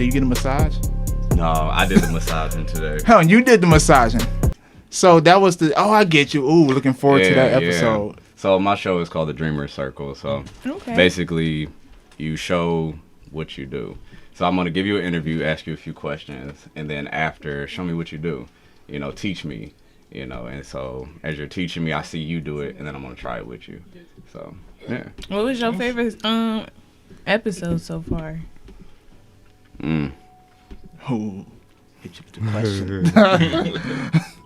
Did you get a massage? No, I did the massaging today. Hell, you did the massaging. So that was I get you. Ooh, looking forward to that episode. Yeah. So my show is called The Dreamer Circle. So basically, you show what you do. So I'm going to give you an interview, ask you a few questions, and then after, show me what you do. Teach me. And so as you're teaching me, I see you do it, and then I'm going to try it with you. So, yeah. What was your favorite episode so far? Ooh, hit you with the question.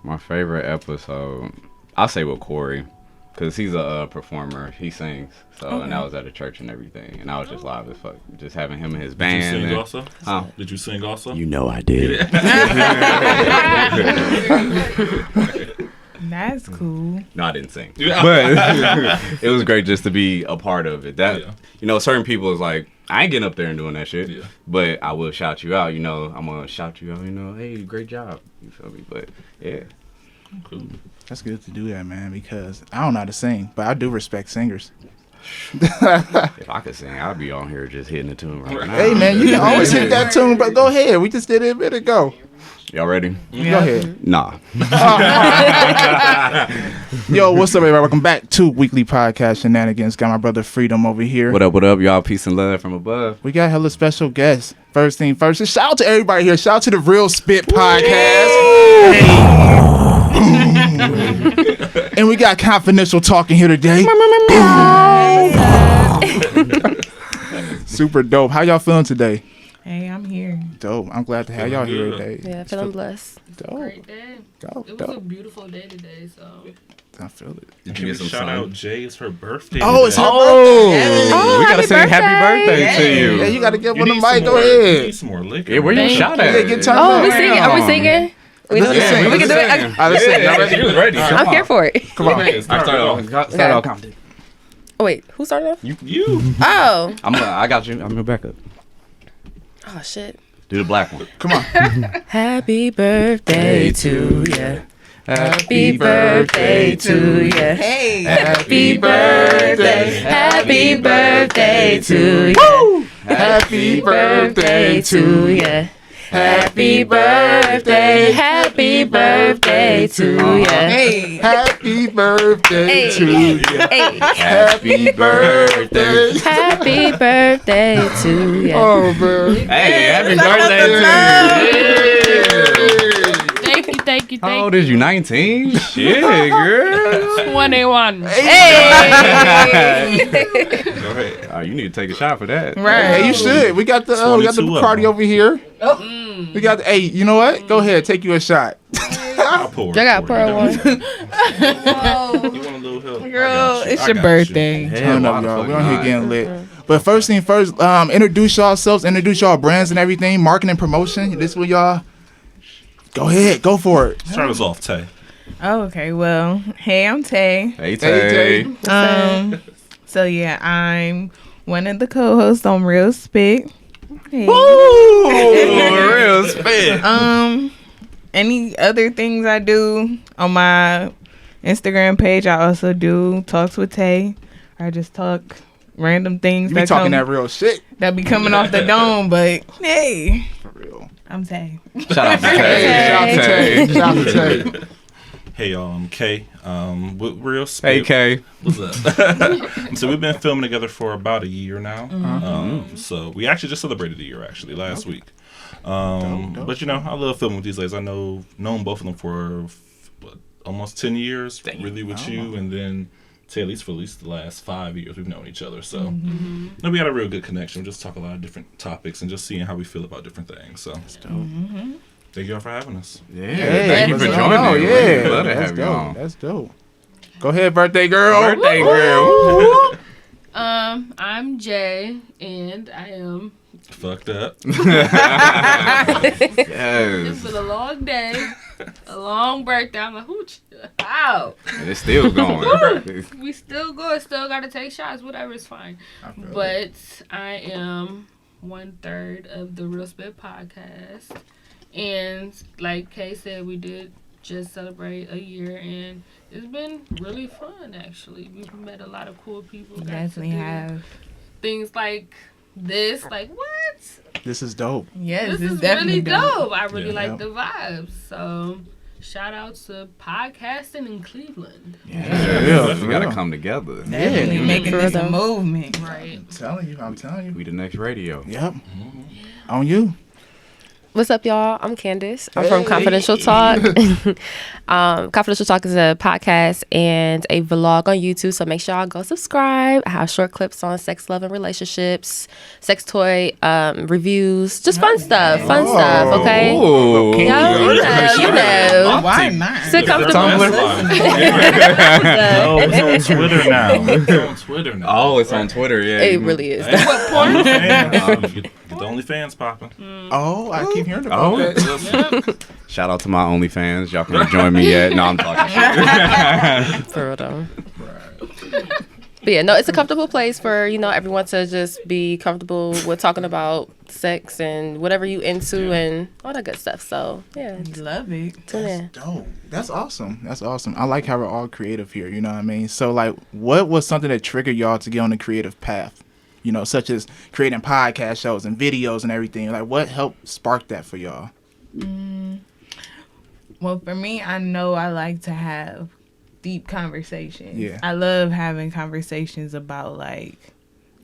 My favorite episode, I'll say with Corey, because he's a performer. He sings. So, and I was at a church and everything, and I was just live as fuck. Just having him and his band. Did you sing also? Huh? Did you sing also? You know I did. That's cool. No, I didn't sing. But it was great just to be a part of it. Certain people is like, I ain't getting up there and doing that shit. Yeah. But I will shout you out. I'm going to shout you out, hey, great job. You feel me? But, yeah. Cool. That's good to do that, man, because I don't know how to sing, but I do respect singers. If I could sing, I'd be on here just hitting the tune right now. Hey, man, you can always hit that tune, but go ahead. We just did it a minute ago. Y'all ready? Yeah. Go ahead. Nah. Yo, what's up, everybody? Welcome back to Weekly Podcast Shenanigans. Got my brother Freedom over here. What up, y'all? Peace and love from above. We got hella special guests. First thing first, just shout out to everybody here. Shout out to the Real Spit Podcast. And we got Confidential talking here today. Super dope. How y'all feeling today? Hey, I'm here. Dope. I'm glad to have y'all here today. Yeah, feeling blessed. Dope. Great day. It was a beautiful day today, so. I feel it. Did you get some shout out Jay? It's her birthday. Oh, it's her birthday. We gotta say happy birthday to you. Yeah, you gotta give one the mic. Go ahead. You need some more liquor. Yeah, where you shout at? Yeah, get turned Oh, up. we singing? Are we singing? We can do it. Let's sing. Y'all ready? She was ready. I'm here for it. Come on. Start off confident. Oh, wait, who started off? You. Oh. I got you. I'm your backup. Oh, shit. Do the black one. Come on. Happy birthday to ya. Happy birthday to ya. Hey. Happy birthday. Happy birthday to ya. Happy birthday to ya. Happy birthday. Happy birthday to ya. Hey. Happy birthday to you. Hey. Happy birthday. Happy birthday to ya. Oh, man. Hey, happy birthday to you. Thank you. How old is you? 19? Shit, girl. 21. Hey. Go ahead. You need to take a shot for that. Right. Hey, you should. We got the Bacardi over here. We got. Hey, you know what? Go ahead. Take you a shot. I'll pour. I got pour one. You want a little help? Girl, it's your birthday. Turn up, y'all. We on here getting lit. But first thing first, introduce yourselves, introduce y'all brands and everything, marketing, promotion. This what y'all. Go ahead, go for it. Start us off, Tay. Oh, okay. Well, hey, I'm Tay. Hey, Tay. So yeah, I'm one of the co-hosts on Real Spit. Hey. Ooh, real spit. Any other things I do on my Instagram page, I also do Talks with Tay. I just talk random things. You be talking that real shit. That be coming off the dome, but hey. For real. I'm Tay. Shout out to Tay. Shout out to Tay. Hey, Kay. With Real Spit. Hey, Kay. What's up? So we've been filming together for about a year now. So we actually just celebrated a year last week. Dope. But I love filming with these ladies. known both of them for almost 10 years. Really with you, and then Tay at least the last 5 years we've known each other. So we had a real good connection. We just talk a lot of different topics and just seeing how we feel about different things. So thank y'all for having us. Yeah, thank you for joining. Oh, yeah. Love to have you on. That's dope. Go ahead, birthday girl. Birthday girl. I'm Jay, and I am. Fucked up. Yes. It's been a long day, a long birthday. I'm like, wow. And it's still going. We still good. Still got to take shots. Whatever, it's fine. But I am 1/3 of the Real Spit Podcast. And like Kay said, we did just celebrate a year, and it's been really fun, actually. We've met a lot of cool people. Definitely have. Things like this, like what? This is dope. Yes, This it's is definitely really dope. I really like Yep. the vibes. So, shout out to podcasting in Cleveland. Yeah, We gotta come together. Definitely making For this a them. movement. Right. I'm telling you. We the next radio. Yep. On you. What's up, y'all? I'm Candace. I'm from Confidential Talk. Confidential Talk is a podcast and a vlog on YouTube, so make sure y'all go subscribe. I have short clips on sex, love, and relationships, sex toy reviews, just fun stuff, okay? Ooh. Yo, you know. Why not? Sit comfortable. No, it's on Twitter now. It's on Twitter now. Oh, it's on Twitter. Yeah. It really is. OnlyFans. Get the OnlyFans popping. Oh, I keep hearing about that. Shout out to my OnlyFans. Y'all can join me yet. No, I'm talking shit. For real though. But yeah, no, it's a comfortable place for, everyone to just be comfortable with talking about sex and whatever you into and all that good stuff. So yeah, Love it. tune in. Dope. That's awesome. That's awesome. I like how we're all creative here. You know what I mean? So, like, what was something that triggered y'all to get on the creative path? Such as creating podcast shows and videos and everything. Like, what helped spark that for y'all? Well, for me, I know I like to have deep conversations. Yeah. I love having conversations about, like,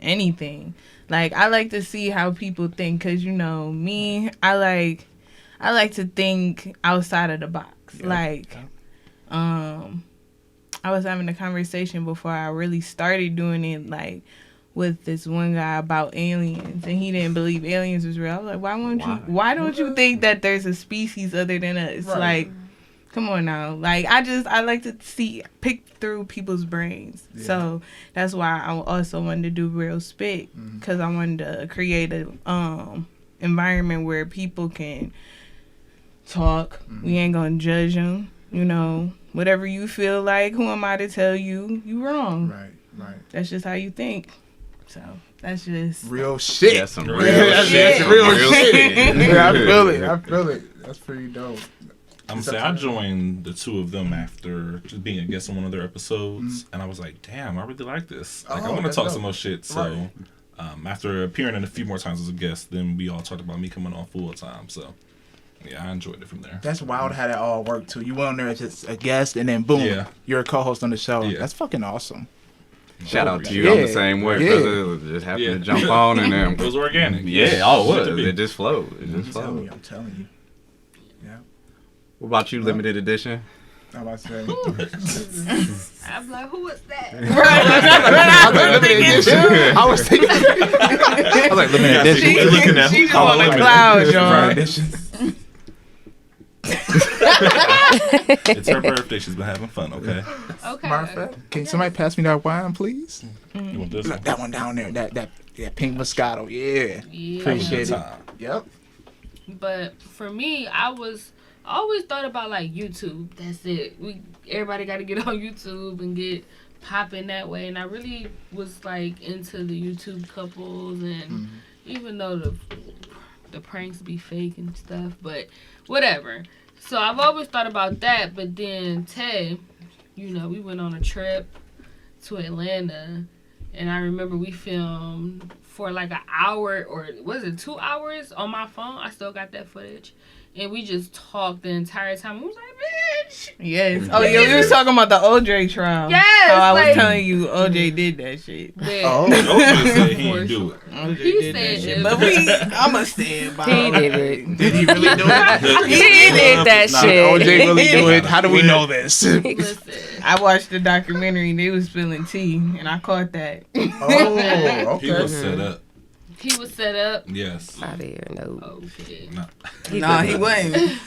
anything. Like, I like to see how people think because, me, I like to think outside of the box. Yeah. Like, I was having a conversation before I really started doing it, like, with this one guy about aliens, and he didn't believe aliens was real. I was like, why don't you think that there's a species other than us? Right. Like, come on now. Like, I like to pick through people's brains. Yeah. So that's why I also wanted to do Real Spit, because I wanted to create a environment where people can talk. We ain't gonna judge them. Whatever you feel like, who am I to tell you wrong? Right. That's just how you think. So that's just Real shit. That's some real That's shit. real shit. Yeah, I feel it. That's pretty dope. I'm saying I joined the two of them after just being a guest on one of their episodes, and I was like, damn, I really like this. Like, I want to that's talk dope. some more shit. So after appearing in a few more times as a guest, then we all talked about me coming on full time. So yeah, I enjoyed it from there. That's wild how that all worked too. You went on there as just a guest, and then boom, you're a co-host on the show. Yeah. That's fucking awesome. Shout out to you. I'm the same way, brother. Just happened to jump on and then. It was organic. Yeah, it was. It just flowed. I'm telling you. Yeah. What about you, limited edition? I'm about to say. I'm like, who was that? I was thinking. I was like, limited edition. We're looking at She who- go on the cloud, y'all. It's her birthday. She's been having fun. Okay. Okay. Martha, can somebody pass me that wine, please? You want this one? That one down there. That pink Moscato. Yeah. Yeah. Appreciate it. Time. Yep. But for me, I always thought about like YouTube. That's it. Everybody got to get on YouTube and get popping that way. And I really was like into the YouTube couples, and even though the pranks be fake and stuff, but whatever. So I've always thought about that. But then Tay, we went on a trip to Atlanta, and I remember we filmed for like an hour, or was it 2 hours on my phone? I still got that footage. And we just talked the entire time. We was like, bitch. Yes. Oh, yeah, we was talking about the OJ trial. Yes, How I was like- telling you OJ did that shit. Oh. OJ said he didn't do it. OJ He did that said shit. it. But I'ma stand by He it. did it. Did he really do it? He did that Nah, shit. OJ really do it? How do we know this? Listen. I watched the documentary and they was spilling tea, and I caught that. Oh, He okay. was set up. He was set up. Yes. Out here, no. Okay. No. Nah, he wasn't.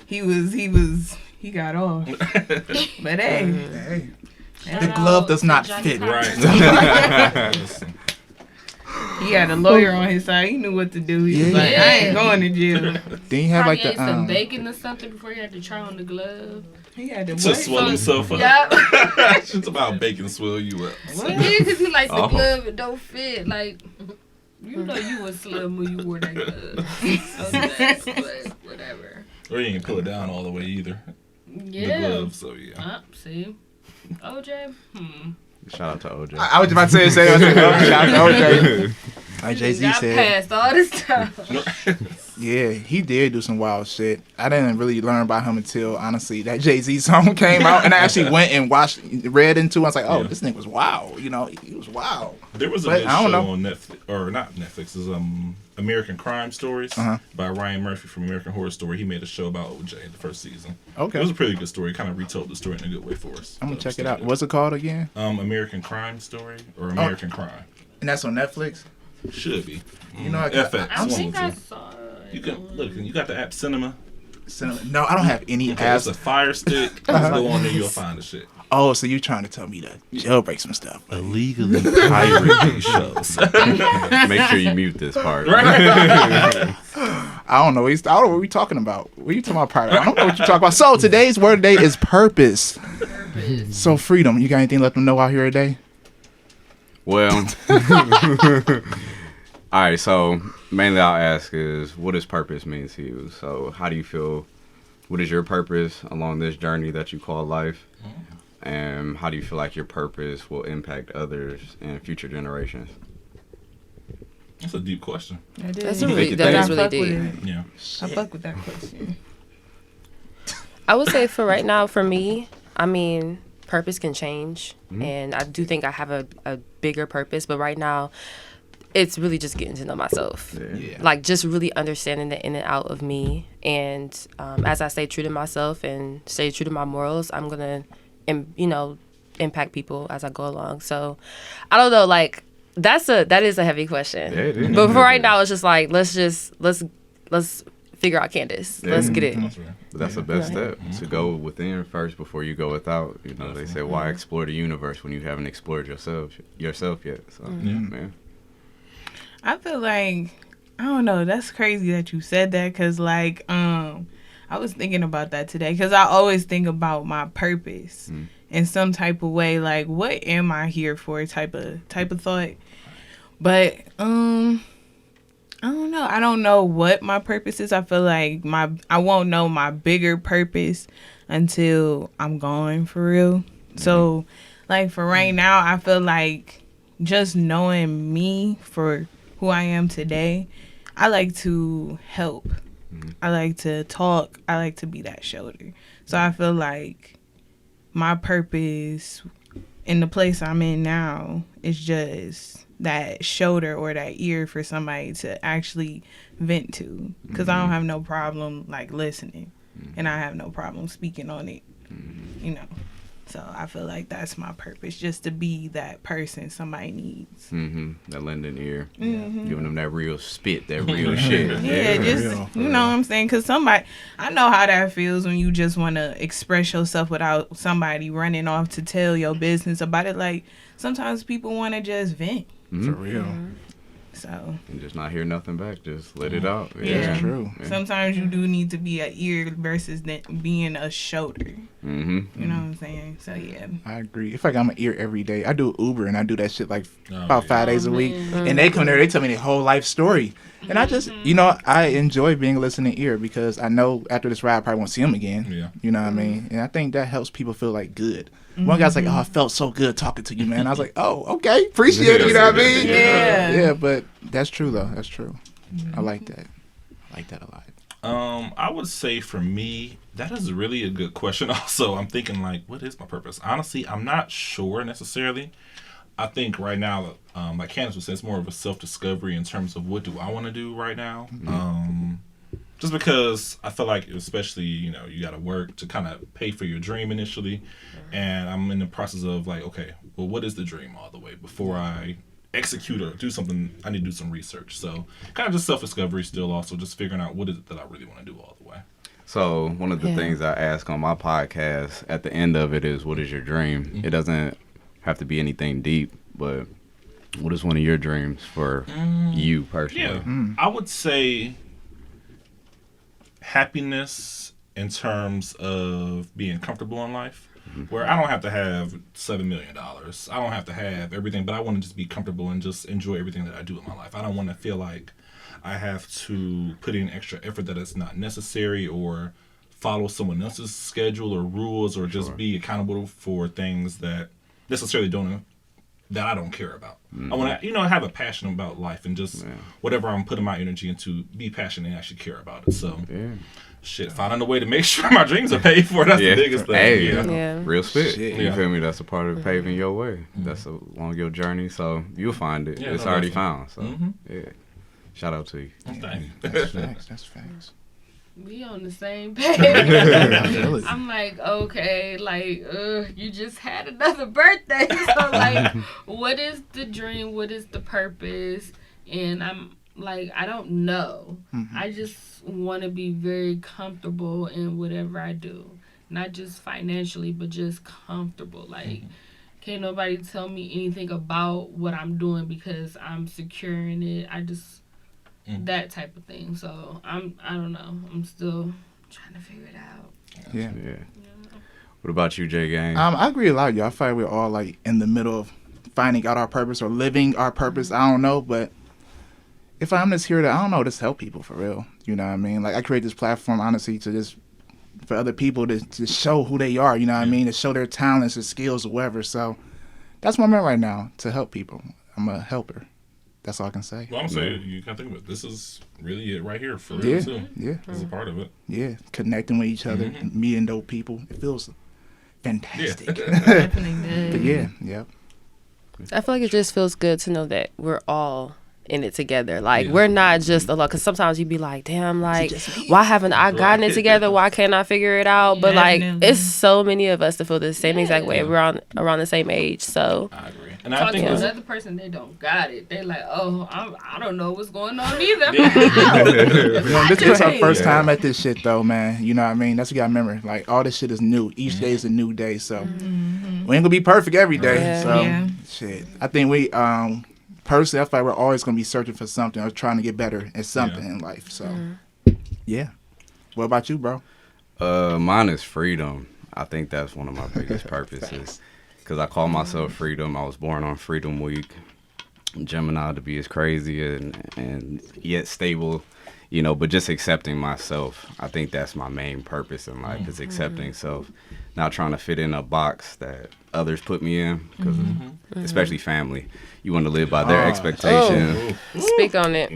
He got off. But hey, Hey, Shout the out glove does to not Johnny fit. Cochran. Right. Listen. he had a lawyer on his side. He knew what to do. He was Yeah. like, I ain't going to jail. Then you have Probably like the ate some bacon or something before he had to try on the glove. He had to To what? swell himself up. Yep. It's about bacon swell you up. Yeah, because he like the Oh. glove, it don't fit. Like, you know you was slim when you wore that glove. Okay, but whatever. Or you can pull it down all the way either. Yeah. The glove, so yeah. See? OJ? Shout out to OJ. I was about to say the same thing. Shout out to OJ. Like Jay-Z got said, past all this time. yeah, he did do some wild shit. I didn't really learn about him until, honestly, that Jay-Z song came out, and I actually went and read into it. I was like, oh, this nigga was wild. You know, he was wild. There was a good show on Netflix, or not Netflix, is American Crime Stories by Ryan Murphy from American Horror Story. He made a show about OJ in the first season. Okay. It was a pretty good story. Kind of retold the story in a good way for us. I'm going to check it out. What's it called again? American Crime Story or American Crime. And that's on Netflix? Should be. You know, FX. I think I saw it. You can look. You got the app Cinema. No, I don't have any apps. It's a Fire Stick. Just go on there, you'll find the shit. Oh, so you trying to tell me to jailbreak some stuff? Illegally pirate these shows. Make sure you mute this part. I don't know. I don't know what we talking about. What are you talking about, pirate? I don't know what you're talking about. So today's word today is purpose. So freedom. You got anything to let them know out here today? Well, all right. So mainly I'll ask is, what does purpose mean to you? So how do you feel? What is your purpose along this journey that you call life? And how do you feel like your purpose will impact others and future generations? That's a deep question. That is really deep. Yeah. I fuck with that question. I would say for right now, for me, I mean, purpose can change. And I do think I have a bigger purpose. But right now, it's really just getting to know myself. Yeah. Like, just really understanding the in and out of me. And as I stay true to myself and stay true to my morals, I'm going to, impact people as I go along. So, I don't know, like, that is a heavy question. Yeah, it is. But for right now, it's just like, let's figure out Candace. Yeah. Let's get it. But that's the best step, to go within first before you go without. You know, they say, why explore the universe when you haven't explored yourself yet? So, man. I feel like, I don't know, that's crazy that you said that, because, like, I was thinking about that today, because I always think about my purpose in some type of way, like, what am I here for type of thought. But, I don't know. I don't know what my purpose is. I feel like I won't know my bigger purpose until I'm gone, for real. So, like, for right now, I feel like just knowing me for who I am today, I like to help. I like to talk. I like to be that shoulder. So I feel like my purpose in the place I'm in now is just that shoulder or that ear for somebody to actually vent to. Because I don't have no problem, like, listening. And I have no problem speaking on it, So I feel like that's my purpose, just to be that person somebody needs. That lending ear. Giving them that real spit, that real shit. Yeah, just, you know what I'm saying? Because I know how that feels when you just want to express yourself without somebody running off to tell your business about it. Like, sometimes people want to just vent. For real. So. And just not hear nothing back. Just let it out. Yeah. That's true. Yeah. Sometimes you do need to be an ear versus being a shoulder. You know what I'm saying? So, yeah. I agree. It's like I'm an ear every day. I do Uber, and I do that shit like about 5 days a week. And they come there, they tell me their whole life story. And I just, I enjoy being a listening ear, because I know after this ride I probably won't see them again. Yeah. You know what I mean? And I think that helps people feel like good. One guy's like, oh, I felt so good talking to you, man. I was like, oh, okay. Appreciate it. You know what I mean? Yeah. Yeah, but that's true, though. That's true. I like that. I like that a lot. I would say for me, that is really a good question. Also, I'm thinking, like, what is my purpose? Honestly, I'm not sure necessarily. I think right now, like Candace would say, it's more of a self-discovery in terms of what do I want to do right now. Just because I feel like, especially, you got to work to kind of pay for your dream initially. And I'm in the process of, like, okay, well, what is the dream all the way? Before I execute or do something, I need to do some research. So kind of just self-discovery still, also just figuring out what is it that I really want to do all the way. So one of the things I ask on my podcast at the end of it is, what is your dream? It doesn't have to be anything deep, but what is one of your dreams for you personally? Yeah, I would say happiness in terms of being comfortable in life, where I don't have to have $7 million. I don't have to have everything, but I want to just be comfortable and just enjoy everything that I do in my life. I don't want to feel like I have to put in extra effort that is not necessary, or follow someone else's schedule or rules, or just be accountable for things that necessarily don't that I don't care about. I want to, have a passion about life and just whatever I'm putting my energy into, be passionate and actually care about it. So, shit, finding a way to make sure my dreams are paid for, that's the biggest thing. Hey, real spit. You feel me? That's a part of paving your way. That's along your journey, so you'll find it. It's already found. So, shout out to you. Thank you. That's facts. We on the same page. I'm like, okay, like, you just had another birthday. So, like, what is the dream? What is the purpose? And I'm like, I don't know. I just want to be very comfortable in whatever I do. Not just financially, but just comfortable. Like, can't nobody tell me anything about what I'm doing because I'm securing it. I just... that type of thing. So I don't know. I'm still trying to figure it out. Yeah. What about you, J Gang? I agree a lot, y'all. I feel like we're all like in the middle of finding out our purpose or living our purpose. I don't know, but if I'm just here to, I don't know, just help people for real. You know what I mean? Like I create this platform honestly to just for other people to show who they are. You know what I mean? To show their talents, their skills, or whatever. So that's what I'm at right now, to help people. I'm a helper. That's all I can say. Well, I'm saying you can't think of it. This is really it right here for real too. Yeah, this is a part of it. Yeah, connecting with each other, meeting dope people. It feels fantastic. Definitely good. But yeah. I feel like it just feels good to know that we're all in it together. Like we're not just alone. Because sometimes you'd be like, damn, like why haven't I gotten it together? Why can't I figure it out? But like it's so many of us that feel the same exact way. We're around the same age. So I agree. And I think another person, they don't got it. They like, oh, I don't know what's going on either. This is our first time at this shit though, man. You know what I mean? That's what you gotta remember. Like all this shit is new. Each day is a new day. So we ain't gonna be perfect every day. So shit. I think we personally, I feel like we're always gonna be searching for something or trying to get better at something in life. So yeah. What about you, bro? Mine is freedom. I think that's one of my biggest purposes. Because I call myself Freedom. I was born on Freedom Week. Gemini to be as crazy and yet stable, but just accepting myself. I think that's my main purpose in life is accepting self. Not trying to fit in a box that others put me in, because especially family. You want to live by their expectations. Speak on it.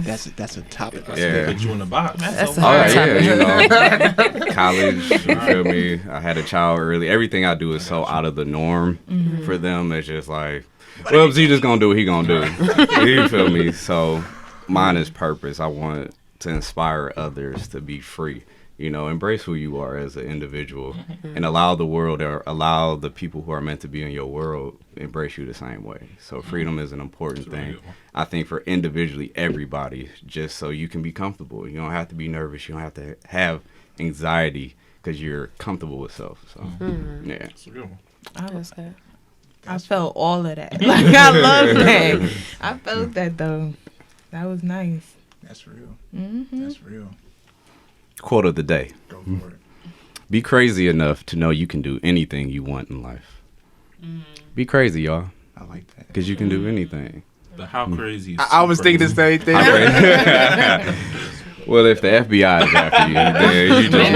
That's a topic. Yeah. Put you in a box. That's a hard topic. College, you feel me? I had a child early. Everything I do is so out of the norm for them. It's just like, well, he just gonna do what he gonna do. You feel me? So mine is purpose. I want to inspire others to be free. Embrace who you are as an individual and allow the world or allow the people who are meant to be in your world embrace you the same way. So freedom is an important thing. I think for individually everybody, just so you can be comfortable. You don't have to be nervous. You don't have to have anxiety because you're comfortable with self. So yeah. That's a good one. I felt all of that. Like I love that. I felt that though. That was nice. That's real. That's real. Quote of the day. Go for it. Be crazy enough to know you can do anything you want in life. Be crazy, y'all. I like that. Because you can do anything. But how crazy is I was thinking the same thing. Well, if the FBI is after you, then you just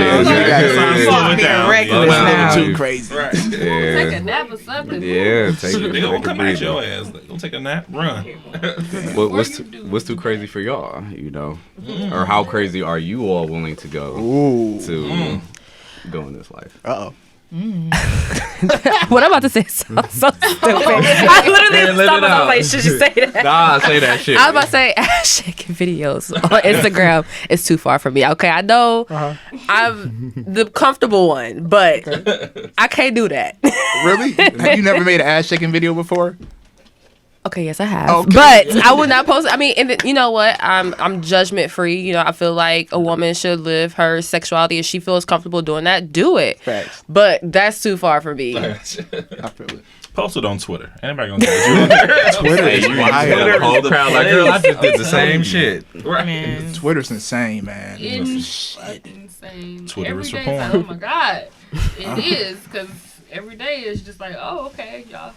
being reckless now. Too crazy. Right. Yeah. Take a nap or something. Yeah, take it. They gonna come at your ass. They gonna take a nap, run. What's too crazy for y'all, Or how crazy are you all willing to go to go in this life? Uh-oh. What I'm about to say is so stupid. I literally stopped and I was like, should you say that? Nah, say that shit. I was about to say ass shaking videos on Instagram. It's too far for me. Okay, I know I'm the comfortable one, but I can't do that. Really? Have you never made an ass shaking video before? Okay, yes, I have. Okay. But I would not post it. I mean, and you know what? I'm judgment free. I feel like a woman should live her sexuality. If she feels comfortable doing that, do it. Facts. But that's too far for me. I feel it. Post it on Twitter. Anybody gonna do it? Twitter is wild. Hold the crowd like, girl, I just did the same shit. Right. Man. Twitter's insane, man. Insane. Twitter every is for day porn. it's like, oh my God. It is, because every day it's just like, oh, okay, y'all.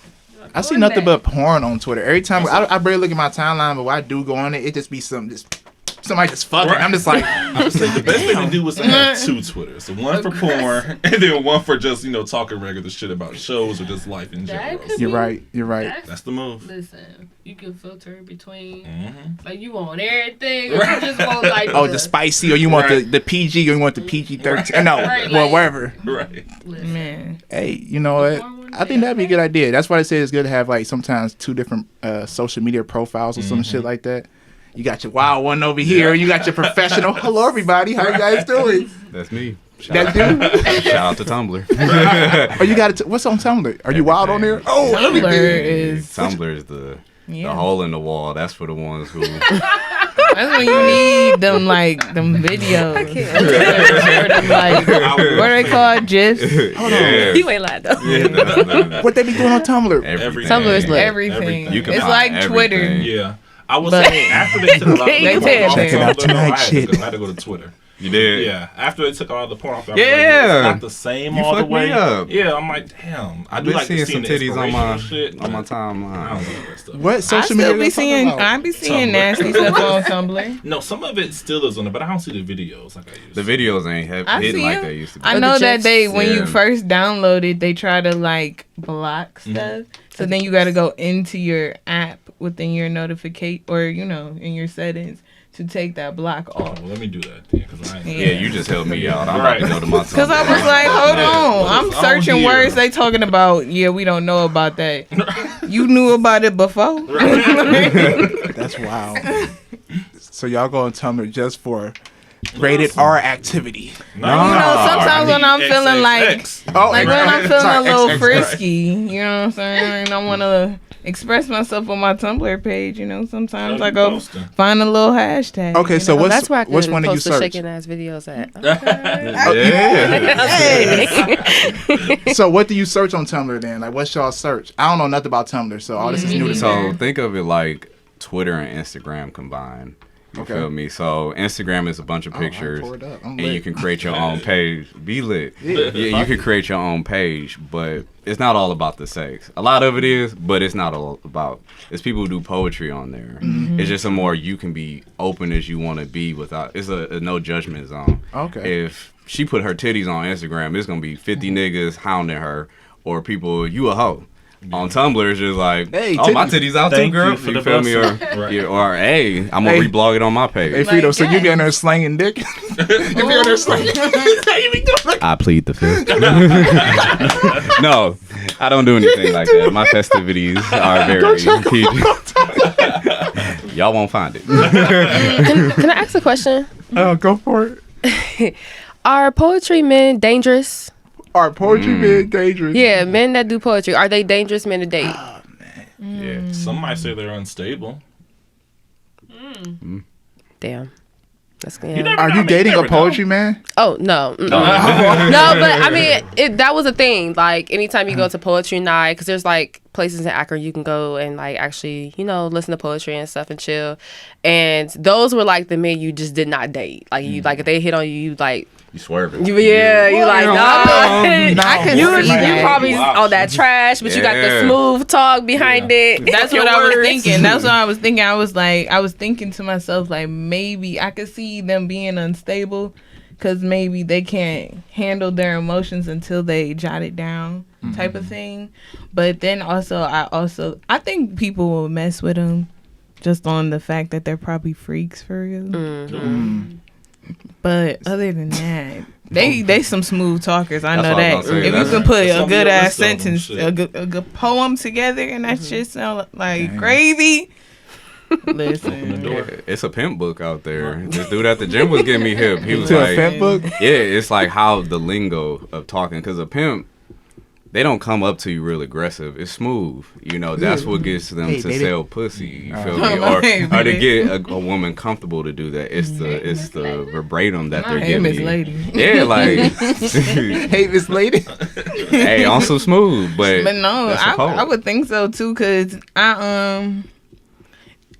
I see nothing but porn on Twitter. Every time I barely look at my timeline, but when I do go on it, it just be something just somebody just fucking. Right. I'm just like, I was saying the best thing to do was to have 2 Twitters. So one for porn and then one for just, talking regular shit about shows or just life in general. You're right. That's the move. Listen, you can filter in between. Mm-hmm. Like, you want everything, or you just want, like, the spicy, or you want the PG, or you want the PG-13. No, wherever. Right. Listen. Man. Hey, you know what? I think that'd be a good idea. That's why they say it's good to have, like, sometimes 2 different social media profiles or some shit like that. You got your wild one over here. You got your professional. Hello, everybody. How you guys doing? That's me. That's you? Shout out to Tumblr. Oh, you got it. What's on Tumblr? Are you wild on there? Oh, Tumblr is the hole in the wall. That's for the ones who. That's when you need them videos. I can't. What are they called? GIFs? Hold on. You ain't lied though. Yeah, What they be doing on Tumblr? everything. Tumblr is lit. Everything. You can It's find like everything. Twitter. Yeah. I was saying, after they took a lot of They porn did. off Check it out Tumblr, tonight, I shit. had to go to Twitter. You did? Yeah. After they took all the porn off, I was Yeah. it's not the same You all the fucked way. me up. Yeah, I'm like, damn. I I've do been like seeing some the titties on my shit, on my I timeline. don't know that stuff. What I social still media? be y'all talking seeing. about? I be seeing Tumblr. nasty stuff on Tumblr. No, some of it still is on there, but I don't see the videos like I used The to. videos ain't I hidden see like them. they used to be. I know that they when Yeah. you first download it, they try to like block stuff. So then you got to go into your app within your notification or in your settings to take that block Oh, off. well, let me do that then, because I ain't. Yeah, you just helped me out. I'm about to go to my Tumblr. Because I was like, hold on. I'm It's on searching here. words they talking about. Yeah, we don't know about that. You knew about it before? That's wild. So y'all go on Tumblr just for rated R activity. No, sometimes when I'm feeling like Oh, when I'm feeling sorry, a little XX. frisky, you know what I'm saying? And I want to express myself on my Tumblr page, sometimes I go find a little hashtag. Okay, so Oh, that's where I which can one do you post the search? shaking ass videos at. Yeah. So what do you search on Tumblr then? Like, what's y'all search? I don't know nothing about Tumblr, so all this is new to me. So think of it like Twitter and Instagram combined. You feel me? So Instagram is a bunch of pictures, and you can create your own page. Be lit. Yeah, you can create your own page, but it's not all about the sex. A lot of it is, but it's not all about. It's people who do poetry on there. Mm-hmm. It's just a more you can be open as you want to be without. It's a no judgment zone. Okay. If she put her titties on Instagram, it's gonna be 50 niggas hounding her, or people, you a hoe. On Tumblr, it's just like, hey, my titties out Thank too, girl. you for You the feel me? Or, Right. or hey, I'm gonna reblog it on my page. Hey, Frito, so you yes. be in there slanging dick? You be in there slanging. How you be doing? I plead the fifth. No, I don't do anything like that. My festivities are very PG. Y'all won't find it. Can I ask a question? Oh, go for it. Are poetry men dangerous? Are poetry men dangerous? Yeah, men that do poetry, are they dangerous men to date? Yeah. Some might say they're unstable. Damn. That's good. You never Are know, you man. dating a never know. poetry man? Oh, no. No, but I mean, that was a thing. Like, anytime you go to poetry night, because there's like places in Akron you can go and like actually, listen to poetry and stuff and chill. And those were like the men you just did not date. Like, you like if they hit on you, you like, You swerving. you like, nah. I can you see that. probably on that trash, but you got the smooth talk behind it. That's what I was thinking. That's what I was thinking. I was thinking to myself, like, maybe I could see them being unstable because maybe they can't handle their emotions until they jot it down, type of thing. But then I think people will mess with them just on the fact that they're probably freaks for real. But other than that, they some smooth talkers. I That's know what I that. was gonna say. If you That's- can put that's a on good your ass list of them, sentence, shit. a good poem together, and that shit sound like gravy. Listen, Yeah, it's a pimp book out there. This dude at the gym was getting me hip. He was To a like, pimp book? yeah, it's like how the lingo of talking, because a pimp, they don't come up to you real aggressive. It's smooth. That's what gets them Hey, to baby. sell pussy. You feel Oh, me? Or hey, to baby. get a woman comfortable to do that. It's the verbatim that they're hey, giving Miss you. Lady. Yeah, like, Hey, Miss Lady. hey, on some smooth, but But no, that's a poet. I would think so too, cause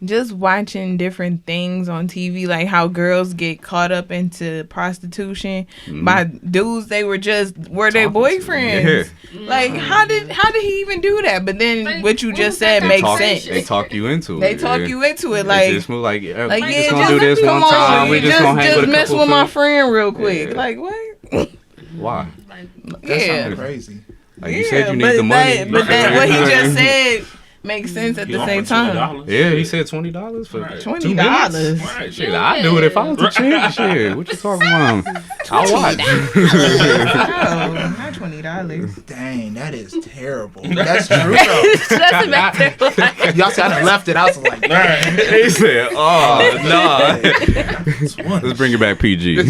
just watching different things on TV, like how girls get caught up into prostitution by dudes they were their boyfriends. Yeah. Like how did he even do that? But then what you just said makes sense. They talk you into it. They talk you into it, like just move like yeah, just gonna do this come one time. We just gonna hang just with a mess couple with my friends. friend real quick. Yeah. Like what? Why? That Yeah. sounds crazy. Like you said, you need the money. But then what he just said makes sense at the same time. Yeah, he said $20 for Right. $20. Right. Shit, I'd do it if I was the chick. Shit, what you talking about? I'll watch. No, not $20. Dang, that is terrible. That's true though. Y'all said I done left it. I was like, He said, "Oh no, let's bring it back PG for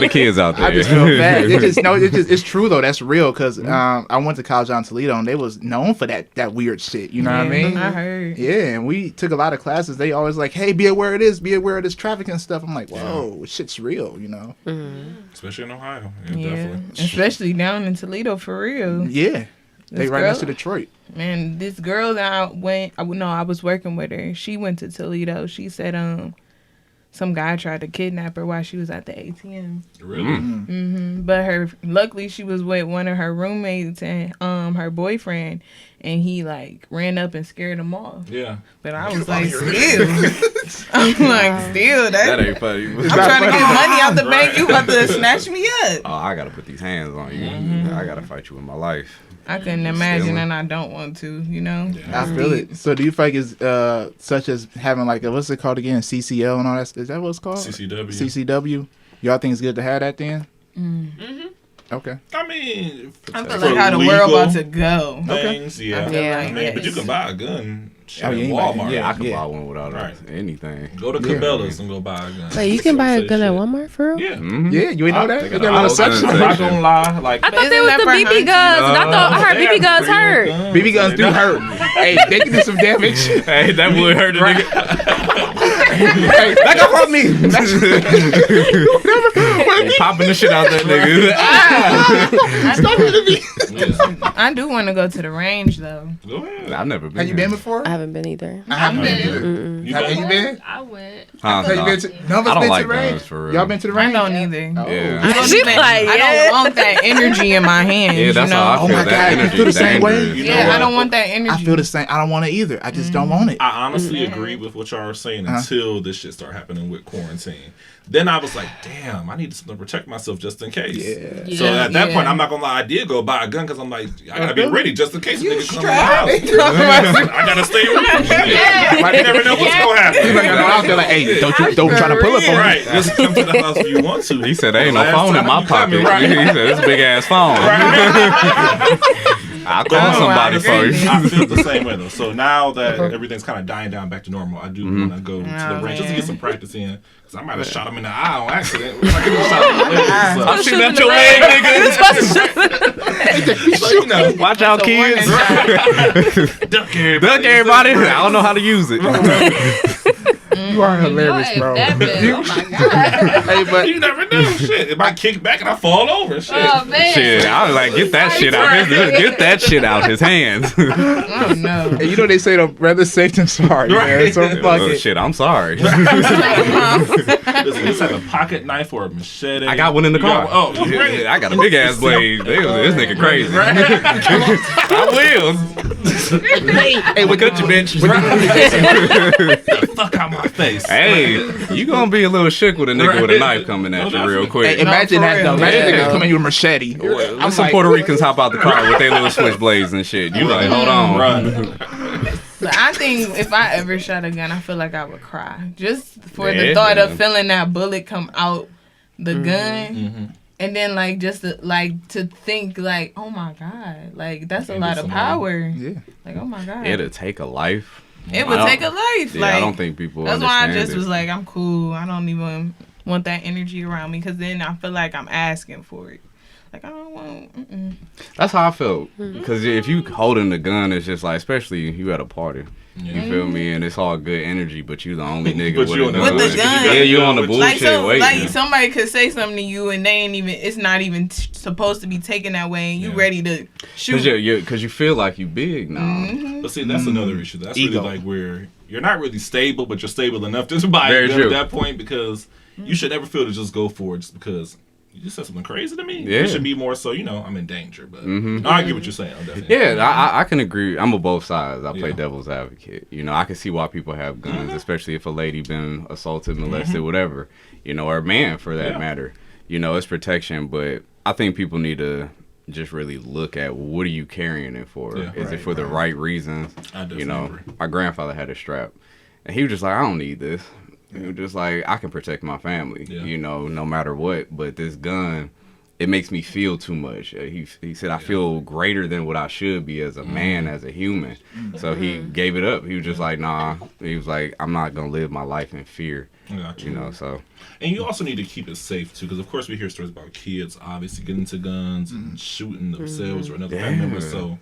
the kids out there." I just feel bad. It's true though. That's real because I went to college out in Toledo and they was known for that weird shit. You know what I mean? I heard. Yeah, and we took a lot of classes. They always like, hey, be aware of this traffic and stuff. I'm like, whoa, shit's real, you know? Especially in Ohio. Yeah, Definitely. especially down in Toledo for real. Yeah. They This right girl- next to Detroit. Man, this girl that I was working with her. She went to Toledo. She said, some guy tried to kidnap her while she was at the ATM. Really? But luckily she was with one of her roommates and her boyfriend, and he like ran up and scared him off. Yeah. But I was like, still, That ain't funny. I'm trying to get money out the bank. You about to snatch me up? Oh, I gotta put these hands on you. I gotta fight you in my life. I couldn't imagine, and I don't want to. You know. Yeah. I feel it. So do you think it's such as having like what's it called again? CCL and all that? Is that what it's called? CCW. CCW. Y'all think it's good to have that then? Okay. I mean, I feel for like how the legal world about to go. things, yeah. I feel Yeah. like I mean, but you yes. can buy a gun shit Oh, at yeah, you Walmart. might- Yeah, I could Yeah. buy one without Right. anything. Go to Cabela's and go buy a gun. Wait, you can buy a gun at Walmart for real? Yeah. Yeah, you ain't know that? think They I got a little was gonna section. I'm not gonna lie. Like, I thought isn't they was that the for BB hunting? guns, and I heard BB guns hurt. BB guns do hurt. Hey, they can do some damage. Hey, that would hurt a nigga. Hey, back up on me. Popping the shit out that nigga. I do want to go to the range though. Go ahead. I've never been. Have you been before? I haven't been either. I haven't been been. either. You Have go? you been? I went. Have you been to? None of us I don't been like to the range. guns for real. Y'all been to the I range? don't either. Yeah. I don't, She even, like, I don't want that energy in my hands. Yeah, that's you know? how I Oh feel. my That God, you energy feel the same way? dangerous. You know Yeah, what? I don't want that energy. I feel the same. I don't want it either. I just don't want it. I honestly agree with what y'all are saying until this shit start happening with quarantine. Then I was like, damn, I need something to protect myself just in case. Yeah. So at that Yeah. point, I'm not gonna lie, I did go buy a gun because I'm like, I gotta be ready just in case a nigga come in the strapped. house. I gotta stay ready. Yeah. You never know what's gonna You happen. gotta go out there like, hey, don't try to pull up on me. Right, just come to the house if you want to. He said there ain't no Last phone in time my you coming, pocket. right. He said this big ass phone. I'll call somebody for you. I feel the same way though. So now that everything's kind of dying down back to normal, I do want to go to the range just to get some practice in. Cause I might have shot him in the eye on accident. If I could have shot him in the leg, I'm shooting at your leg, nigga. so, you know, Watch out, kids. duck everybody. Duck everybody. I don't know how to use it. You are hilarious, Your bro. ass that bad. Oh my god. Hey, but You never know. Shit, it might kick back and I fall over. Shit. Oh man. Shit, I was like, get that shit out. Get that shit out his hands. Oh no. hey, you know they say the rather safe than sorry, man. Right. So fuck Oh, it. shit, I'm sorry. Listen, this like a pocket knife or a machete. I got one in the You got car. one- Oh, you ready? Yeah, I got a big ass blade. This nigga crazy. I will. Hey, Look at you, bitch. Fuck out my face. Hey, you gonna be a little shook with a nigga with a knife coming at you real Hey, quick. imagine No, that for though. real. Imagine Yeah. niggas coming at you with a machete. Let some Puerto Ricans hop out the car with their little switchblades and shit. You like, hold on. Run. But I think if I ever shot a gun, I feel like I would cry just for Yeah. the thought of feeling that bullet come out the gun, and then like just to think like, oh my god, like that's a Maybe lot of someone- power. Yeah. Like, oh my god, It'll take a life. it would I take a don't- life. Yeah, like I don't think people that's why I understand just it. was like, I'm cool. I don't even want that energy around me because then I feel like I'm asking for it. Like I don't want. That's how I felt. Because if you holding the gun, it's just like, especially you at a party. You feel me? And it's all good energy, but you the only nigga But with, you a on the gun. With the gun. Yeah, you on the Like, bullshit waiting. Like somebody could say something to you and they ain't even. It's not even supposed to be taken that way, and you ready to shoot. Because you feel like you big now. But see, that's another issue. That's Ego. really like where you're not really stable, but you're stable enough to buy a gun at that point, because you should never feel to just go for it just because you just said something crazy to me. Yeah. It should be more so, I'm in danger. But no, I get what you're saying. I can agree. I'm on both sides. I play devil's advocate. I can see why people have guns, especially if a lady been assaulted, molested, whatever, or a man for that matter. It's protection, but I think people need to just really look at what are you carrying it for? Is it for the right reasons? I agree. My grandfather had a strap, and he was just like, I don't need this. He was just like, I can protect my family, no matter what. But this gun, it makes me feel too much. He said, I feel greater than what I should be as a man, as a human. So he gave it up. He was just like, nah. He was like, I'm not going to live my life in fear. So. And you also need to keep it safe, too, because, of course, we hear stories about kids obviously getting into guns and shooting themselves or another family member. So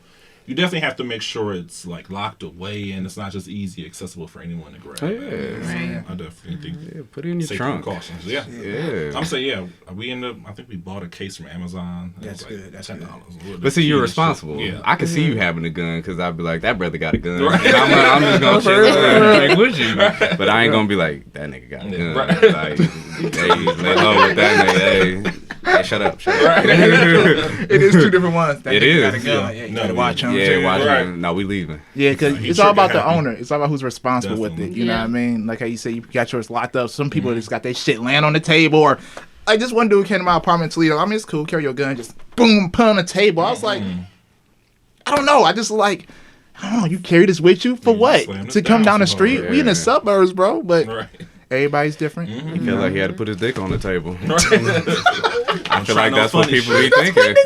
you definitely have to make sure it's like locked away and it's not just easy accessible for anyone to grab. I definitely think put it in your trunk. Precautions. I'm saying I think we bought a case from Amazon. That's good. That's $10. But see, you're responsible. I can see you having a gun because I'd be like, that brother got a gun. And I'm just gonna share with you. But I ain't gonna be like, that nigga got a gun. Like, hey, lay low with that nigga. Hey, shut up. It is two different ones. It is. Got a gun. You gotta watch him. Yeah, watch him. No, we leaving. Yeah, because it's all about the owner. It's all about who's responsible with it. You know what I mean? Like how you say you got yours locked up. Some people just got their shit laying on the table. Or like this one dude came to my apartment in Toledo. I mean, it's cool. Carry your gun. Just boom, put on the table. I was like, I don't know. I just like, I don't know. You carry this with you for what? To come down the street? We in the suburbs, bro. But everybody's different. He felt like he had to put his dick on the table. I feel like that's what people be thinking.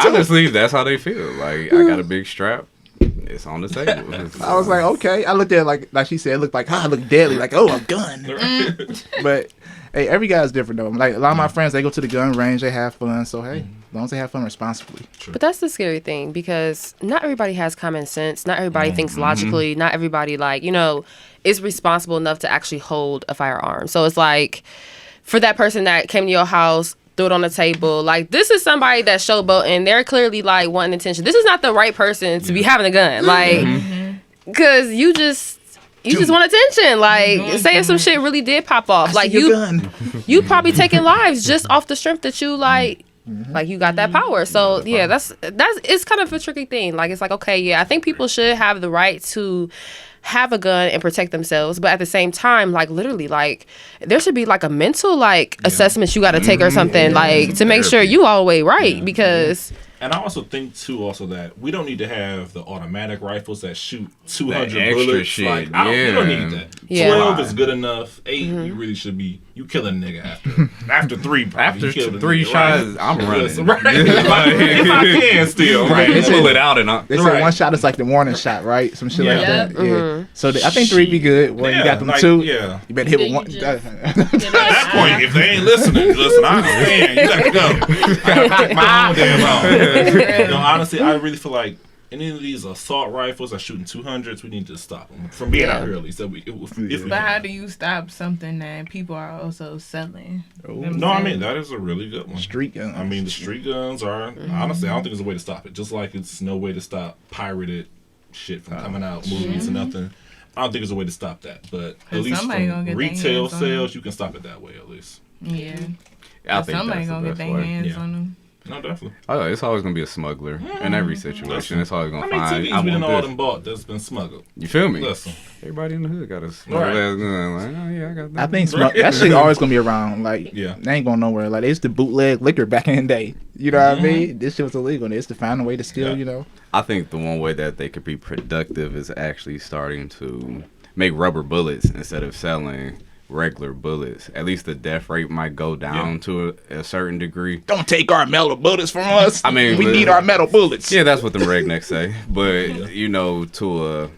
Honestly, that's how they feel. Like, I got a big strap. It's on the table. I was like, okay. I looked at it like she said, it looked like, I look deadly. Like, oh, a gun. But, hey, every guy's different, though. Like, a lot of my friends, they go to the gun range. They have fun. So, hey, as long as they have fun responsibly. But that's the scary thing because not everybody has common sense. Not everybody thinks logically. Not everybody, is responsible enough to actually hold a firearm. So it's like, for that person that came to your house, threw it on the table, like, this is somebody that's showboating. They're clearly, wanting attention. This is not the right person to be having a gun. Because you just want attention. Like, say if some shit really did pop off. You probably taking lives just off the strength that you, like you got that power. So, that's it's kind of a tricky thing. Like, it's like, okay, I think people should have the right to have a gun and protect themselves, but at the same time, literally, there should be a mental assessment you got to take or something, to make sure you all the way right, because. And I also think too, that we don't need to have the automatic rifles that shoot 200 bullets. Shit. We don't need that. 12 is good enough. 8, you really should be. You kill a nigga after 3. Probably. After 3 shots, I'm running. If I can still. They pull it out and they say one shot is like the warning shot, right? Some shit like that. Yeah. So I think 3 be good. Well, you got them 2. Yeah. You better hit with 1. At that point, if they ain't listening, I understand. You got to go. I got to take my own damn own. Honestly, I really feel like any of these assault rifles that shooting 200s, we need to stop them from being out here at least. But how do you stop something that people are also selling? No, I mean, that is a really good one. Street guns. I mean, the street guns are, honestly, I don't think there's a way to stop it. Just like it's no way to stop pirated shit from coming out, movies and nothing. I don't think there's a way to stop that. But at least from retail sales, you can stop it that way at least. Yeah. I think somebody gonna get their hands on them. No, definitely. Oh, it's always gonna be a smuggler in every situation. It's always gonna find. TVs we done all them bought that's been smuggled. You feel me? Listen. Everybody in the hood got a smuggled ass gun. Like, oh yeah, I got that. I think that shit always gonna be around. Like, they ain't going nowhere. Like, they used to bootleg liquor back in the day. You know what I mean? This shit was illegal. They used to find a way to steal. You know. I think the one way that they could be productive is actually starting to make rubber bullets instead of selling regular bullets. At least the death rate might go down to a certain degree. Don't take our metal bullets from us. I mean, we need our metal bullets. Yeah, that's what them rednecks say. But to a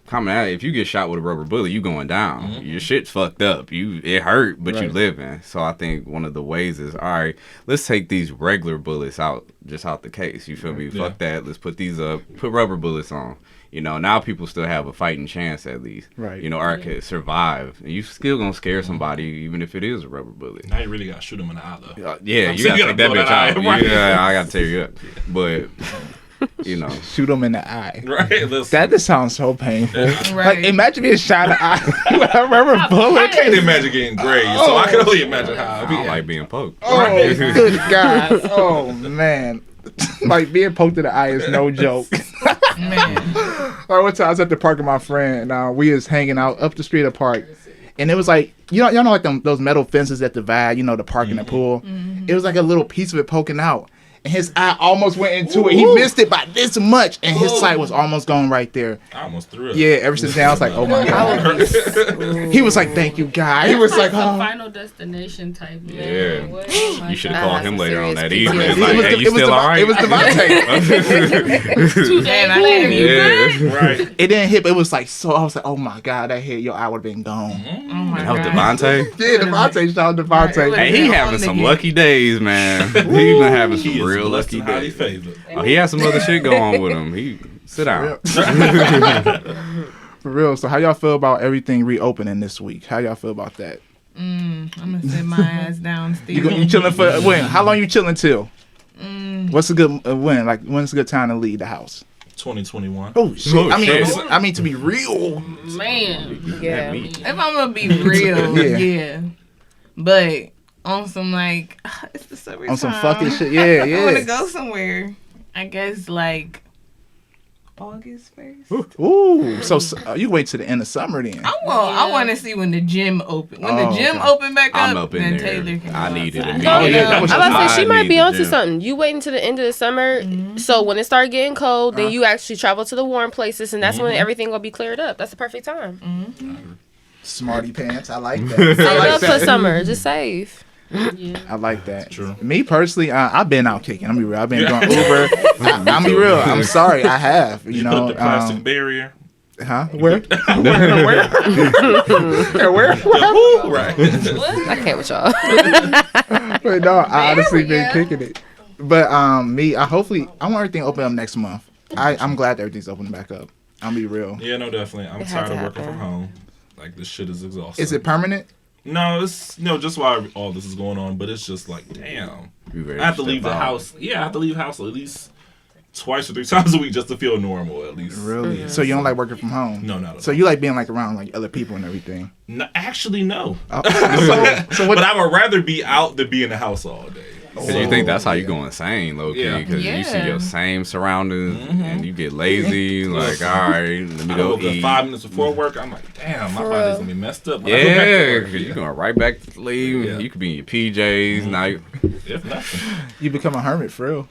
common, if you get shot with a rubber bullet, you going down. Your shit's fucked up. It hurt, but you living. So I think one of the ways is, all right, let's take these regular bullets out the case. You feel me? Fuck that. Let's put these up. Put rubber bullets on. Now people still have a fighting chance at least. Right. Or could survive. And you still gonna scare somebody even if it is a rubber bullet. Now you really gotta shoot them in the eye though. You gotta take that bitch out. Right. Yeah, I gotta tear you up. But you know. Shoot them in the eye. Right. That just sounds so painful. Right. Like, imagine being shot in the eye. I remember bullet. I can't imagine getting grazed, so I can only imagine how I it'd don't be. like being poked. Oh, good God. Oh, man. Like, being poked in the eye is no joke. Man. Like, one time I was at the park with my friend, and we was hanging out up the street of the park. And it was like, y'all know like those metal fences that divide, the park and the pool? It was like a little piece of it poking out. And his eye almost went into it. He missed it by this much, and his sight was almost gone right there. I almost threw it. Yeah, ever since then, I was like, oh my God. He was like, thank you, God. He was like, a oh. Final Destination type. Yeah. Man. Oh my You should have God. called him later on that serious evening. PTSD. Like, hey, you still all right? It was Devontae. 2 days later, you good? Yeah. Right. It didn't hit, but it was like, so I was like, oh my God, that hit, your eye would have been gone. Oh my That was God. Devontae. Yeah, Devontae, shout out Devontae. Hey, he having some lucky days, man. He been having He some is real blessed lucky and highly days. favored. Oh, he had some other shit going on with him. He sit down. For real. So how y'all feel about everything reopening this week? How y'all feel about that? I'm gonna sit my ass down, Steve. You chilling for when? How long you chilling till? What's a good when? Like when's a good time to leave the house? 2021. Oh shit! Oh, I mean, shit. I mean to be real. Man. Yeah. If I'm gonna be real, Yeah. yeah. But on some like, it's the summertime. On some fucking shit. Yeah, I wanna yeah. go somewhere. I guess like August 1st. Ooh, so you wait till the end of summer then. I want to see when the gym open. When the gym okay. open back I'm up, up in then there. Taylor can I go need it outside. immediately. Oh, yeah, that was I'm about to say she I might need be the onto gym. something. You wait until the end of the summer, so when it start getting cold, then you actually travel to the warm places, and that's when everything will be cleared up. That's the perfect time. Smarty pants. I like that. Save up for summer. Just save. Yeah. I like that. True. Me personally, I've been out kicking. I'm be real. I've been doing Uber. I'm be real. I'm sorry. I have. You know. Put the plastic barrier. Huh? Where? Where? Right. I can't with y'all. But no, I honestly been kicking it. But me, I want everything to open up next month. I'm glad that everything's opening back up. I'll be real. Yeah, no, definitely. I'm It had tired to of working happen. from home. Like, this shit is exhausting. Is it permanent? No, it's just why all this is going on. But it's just like, damn, You ready I have to step leave the out. house. Yeah, I have to leave the house at least twice or 3 times a week just to feel normal. At least. Really? So you don't like working from home? No, not at So all. you like being like around like other people and everything? No, actually, no. So what? But I would rather be out than be in the house all day. Cause you think that's how you go insane, low key. Yeah. Because you see Yeah. your same surroundings and you get lazy. Like, all right, let me I go woke up eat. 5 minutes before work. I'm like, damn, my For body's real. gonna be messed up. when I go back to Yeah, work. because you're going right back to sleep. Yeah. You could be in your PJs. Now you, If nothing. You become a hermit for real.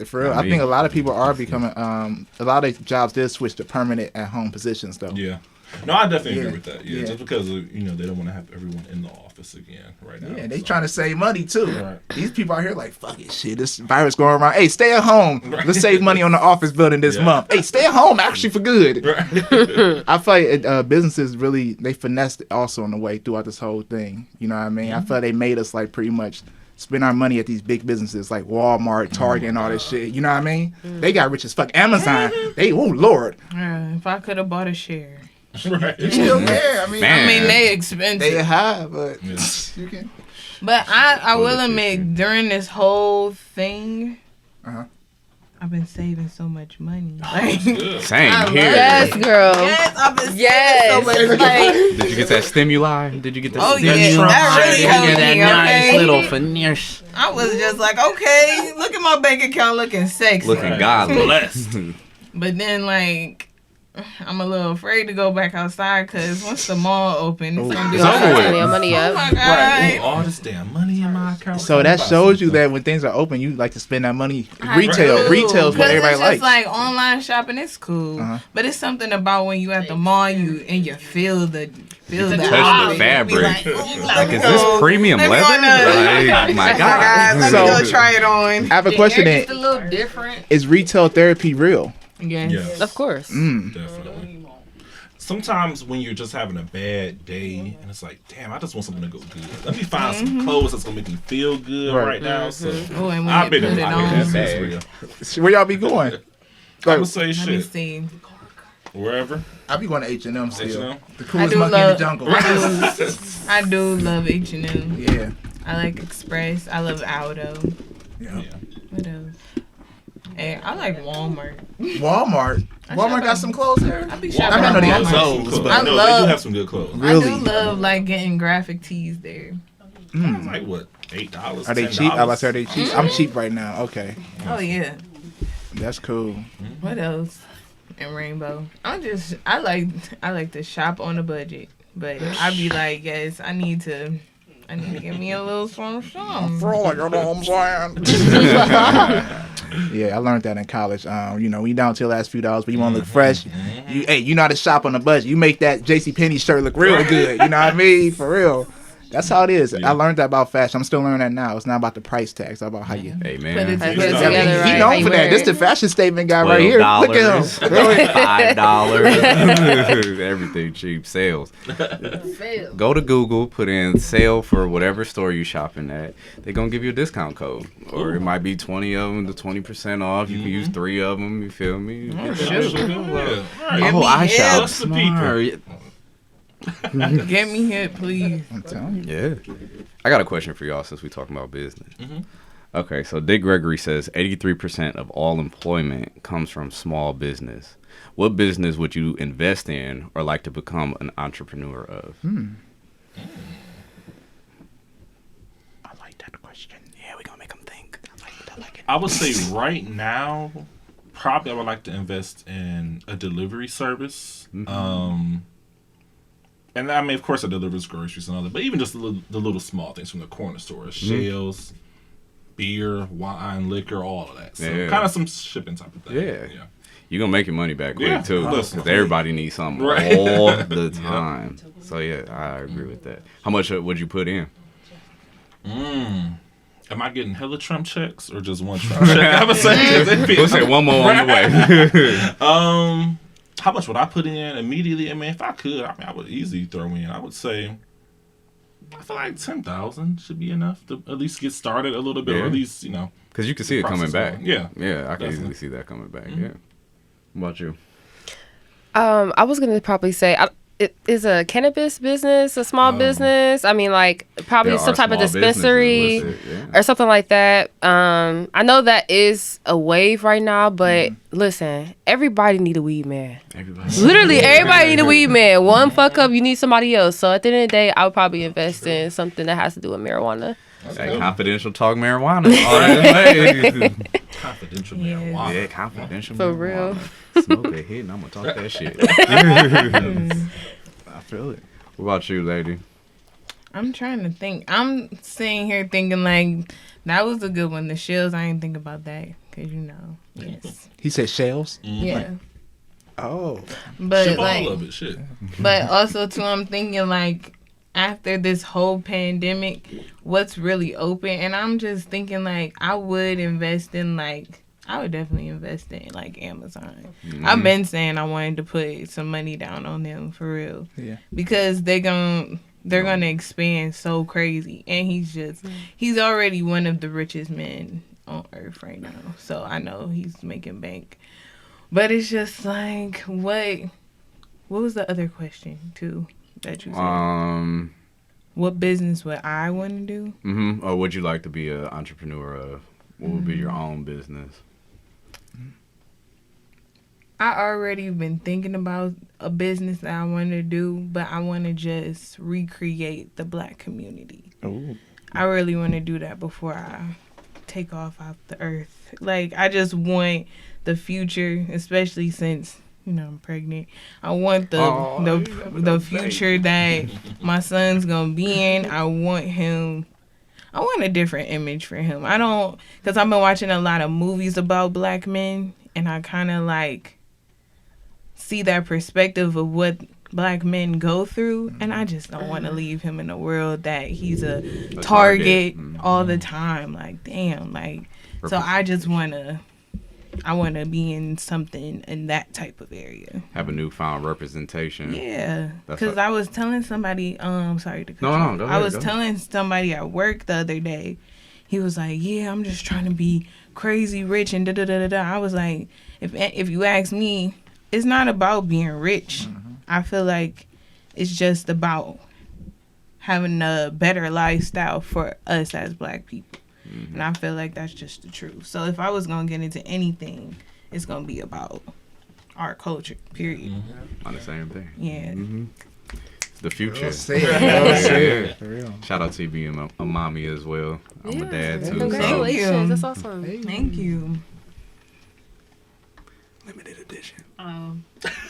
For real. I I mean- think a lot of people are becoming. A lot of jobs did switch to permanent at home positions though. Yeah. No, I definitely Yeah. agree with that. Yeah, Yeah. just because of, they don't want to have everyone in the office again right now. Yeah, they so. trying to save money too. Right. These people out here like, fuck it, shit. This virus going around. Hey, stay at home. Let's save money on the office building this Yeah. month. Hey, stay at home actually for good. Right. I feel like businesses really they finessed it also in a way throughout this whole thing. You know what I mean? I feel like they made us like pretty much spend our money at these big businesses like Walmart, Target, and all this shit. You know what I mean? They got rich as fuck. Amazon, they oh lord. If I could have bought a share. Right. Still there. I mean, Man. I mean, they expensive. they high, but Yeah. you can. But I will Politician. admit, during this whole thing, Uh-huh. I've been saving so much money. Like, Good. same I here. Yes, girl. yes, I've been Yes. saving so much. Like, Did you get that stimuli? Did you get that oh yeah, stimuli? that really helped me. Okay, finesse. I was just like, okay, look at my bank account looking sexy. Looking godly. Blessed. But then like, I'm a little afraid to go back outside because once the mall open, it's gonna be It's like, over with. Spending your money oh up. my god. Right. Ooh, all this damn money in my account. So that shows you that when things are open, you like to spend that money. I Retail, do. retail is what 'Cause everybody it's just likes. like online shopping is cool, Uh-huh. but it's something about when you at the mall, you feel the touch the outfit. You be fabric. Like, ooh, Like, is let me this go. premium Let me leather? go to- Like, my God, God. let So- me go try it on. I have a question The air just then. a little different. Is retail therapy real? Yes. Yes. Of course. Definitely. Sometimes when you're just having a bad day and it's like, damn, I just want something to go good. Let me find some clothes that's gonna make me feel good Right. right now. So Oh, and when I've you been put in it my on, head. bag. That's Where y'all be going? I'm Like, gonna say let me shit. see. Wherever. I be going to H&M still. H&M? The I coolest do monkey in the love. jungle. I do love H&M. Yeah. I like Express. I love Aldo. Yeah. What else? And I like Walmart. Walmart got some clothes there. I be I shopping know at they have Walmart. clothes, but I they love- do have some good clothes. Really? I do love like getting graphic tees there. It's like what, $8? Are they cheap? I was say, are they cheap? I'm cheap right now. Okay, Oh yeah. that's cool. What else? And Rainbow. I like to shop on a budget, but I be like, yes, I need to get me a little something. You know what I'm saying? Yeah, I learned that in college. We down to the last few dollars, but you want to look fresh. You know how to shop on a budget. You make that JCPenney shirt look real good. You know what I mean? For real. That's how it is. Yeah. I learned that about fashion. I'm still learning that now. It's not about the price tag. It's about how you. Hey, Put man. it Put it together. together, right? He How known you for wear that. This it. the fashion statement guy right here. Look at him. $5. Everything cheap. Sales. Fail. Go to Google, put in sale for whatever store you shopping at. They're going to give you a discount code. Or it might be 20 of them to 20get off. You can use 3 of them. You feel me? I shop Just the people. smart. Get me hit, please. I'm telling you. Yeah. I got a question for y'all since we talking about business. Mm-hmm. Okay, so Dick Gregory says 83% of all employment comes from small business. What business would you invest in or like to become an entrepreneur of? I like that question. Yeah, we're going to make them think. I like it. I would say right now, probably I would like to invest in a delivery service. And I mean, of course, I deliver groceries and all that, but even just the little small things from the corner store, shells, beer, wine, liquor, all of that. So Yeah. kind of some shipping type of thing. Yeah. You're going to make your money back quick, Yeah. too. Listen. Because everybody needs something Right. all the time. So, yeah, I agree with that. How much would you put in? Am I getting hella Trump checks or just one Trump check? I would say, We'll say one more on the way. How much would I put in immediately? I mean, if I could, I would easily throw in. I would say, I feel like 10,000 should be enough to at least get started a little bit, or Yeah. at least Because you can see it coming process back. going. Yeah. Yeah, I can Definitely. easily see that coming back. Yeah. What about you? I was gonna probably say it is a cannabis business, a small business. I mean, like probably There some are type of small dispensary businesses listed, yeah. or something like that. I know that is a wave right now, but listen, everybody need a weed man. Everybody. Literally, everybody need a weed man. One fuck up, you need somebody else. So at the end of the day, I would probably invest in something that has to do with marijuana. That confidential talk marijuana. All right. Confidential Yeah. marijuana. Yeah, confidential. For marijuana. real. Smoke a hit and I'm gonna talk that shit. I feel it. What about you, lady? I'm trying to think. I'm sitting here thinking like that was a good one. The shells. I ain't think about that because yes, He said shells. yeah. Oh, But Ship like, all of it, shit. but also too, I'm thinking like after this whole pandemic, what's really open? And I'm just thinking like I would definitely invest in like Amazon. I've been saying I wanted to put some money down on them for real. yeah. Because they're gonna expand so crazy, and he's already one of the richest men on earth right now. So I know he's making bank, but it's just like what was the other question too that you said? What business would I want to do? Or would you like to be an entrepreneur of? What would be your own business? I already been thinking about a business that I want to do, but I want to just recreate the Black community. Oh. I really want to do that before I take off the earth. Like, I just want the future, especially since, I'm pregnant. I want the future that my son's going to be in. I want a different image for him. Because I've been watching a lot of movies about Black men, and I kind of like see that perspective of what Black men go through, and I just don't want to leave him in a world that he's a target all the time. Like, damn, like, so I just want to be in something in that type of area. Have a newfound representation. Yeah, That's because what- I was telling somebody, sorry to cut No, you no, off. go I ahead, was go telling somebody at work the other day. He was like, "Yeah, I'm just trying to be crazy rich and da da da da da." I was like, "If you ask me, it's not about being rich. I feel like it's just about having a better lifestyle for us as Black people. And I feel like that's just the truth. So if I was going to get into anything, it's going to be about our culture, period. On the same thing. Yeah. The future. For real. Shout out to you being a mommy as well. I'm a dad too. Congratulations. So. That's awesome. Thank you. Limited edition.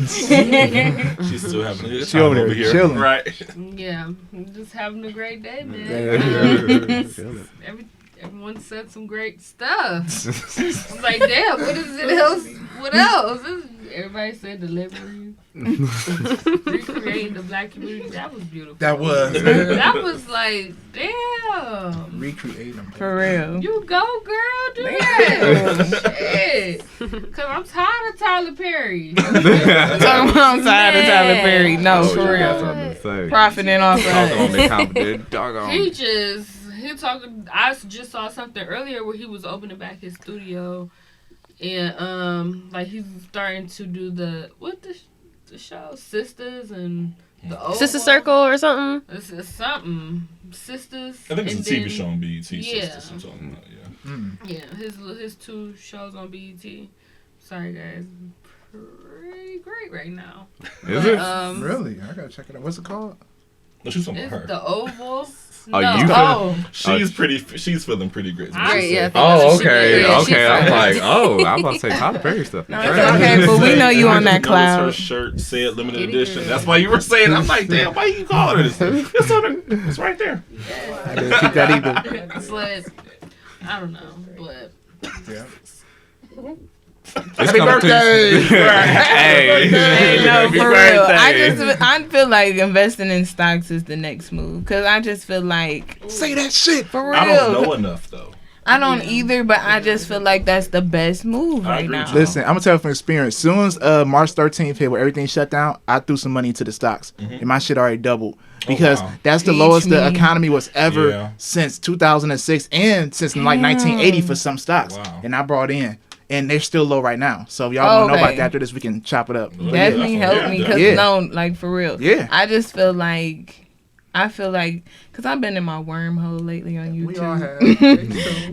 She's still having a good time over here. Chilling. Right. Yeah, I'm just having a great day, man. Everyone said some great stuff. I'm like, damn, what is it else? What else? Everybody said delivery. Recreating the black community. That was beautiful. That was. That was like, damn. Recreate them. For real. You go, girl. Do that. Shit. Because I'm tired of Tyler Perry. Talking about I'm tired of Tyler Perry. No, Oh, for you got real. something to say. Profiting off of Talking on us. the confident doggone. He talking. I just saw something earlier where he was opening back his studio, and like he's starting to do the show Sisters and the Oval. Sister Circle or something. It's something Sisters. I think it's a and TV then- show on BET. Yeah. Sisters or something like that, Yeah, his 2 shows on BET. Sorry guys, pretty great right now. Is But, it? Really? I gotta check it out. What's it called? No, she's talking It's about her. the Oval. Oh, No. you Oh, She's feeling pretty great. Yeah, Oh, She okay. did. Okay. I'm She- like, I'm about to say Tyler Perry stuff. no, it's okay, but we know you on that Her cloud. shirt said limited edition. That's why you were saying. I'm like, damn, why you calling her this? It's on her. It's right there. I didn't keep that either. But I don't know. But Yeah. It's Happy coming to- birthday! Hey. Hey, no, Happy for real. birthday. I feel like investing in stocks is the next move because I just feel like Say that shit. for real. I don't know enough though. I don't either, but I just feel like that's the best move I right agree now. with you. Listen, I'm gonna tell you from experience. Soon as March 13th hit, where everything shut down, I threw some money into the stocks, and my shit already doubled because wow. that's the Teach lowest the me. economy was ever Yeah. since 2006 and since like 1980 for some stocks. Wow. And I brought in, and they're still low right now. So if y'all want to know about Okay. that after this, we can chop it up. But Definitely Yeah, help me because yeah. no, like for real. Yeah. I just feel like because I've been in my wormhole lately on YouTube. we all have.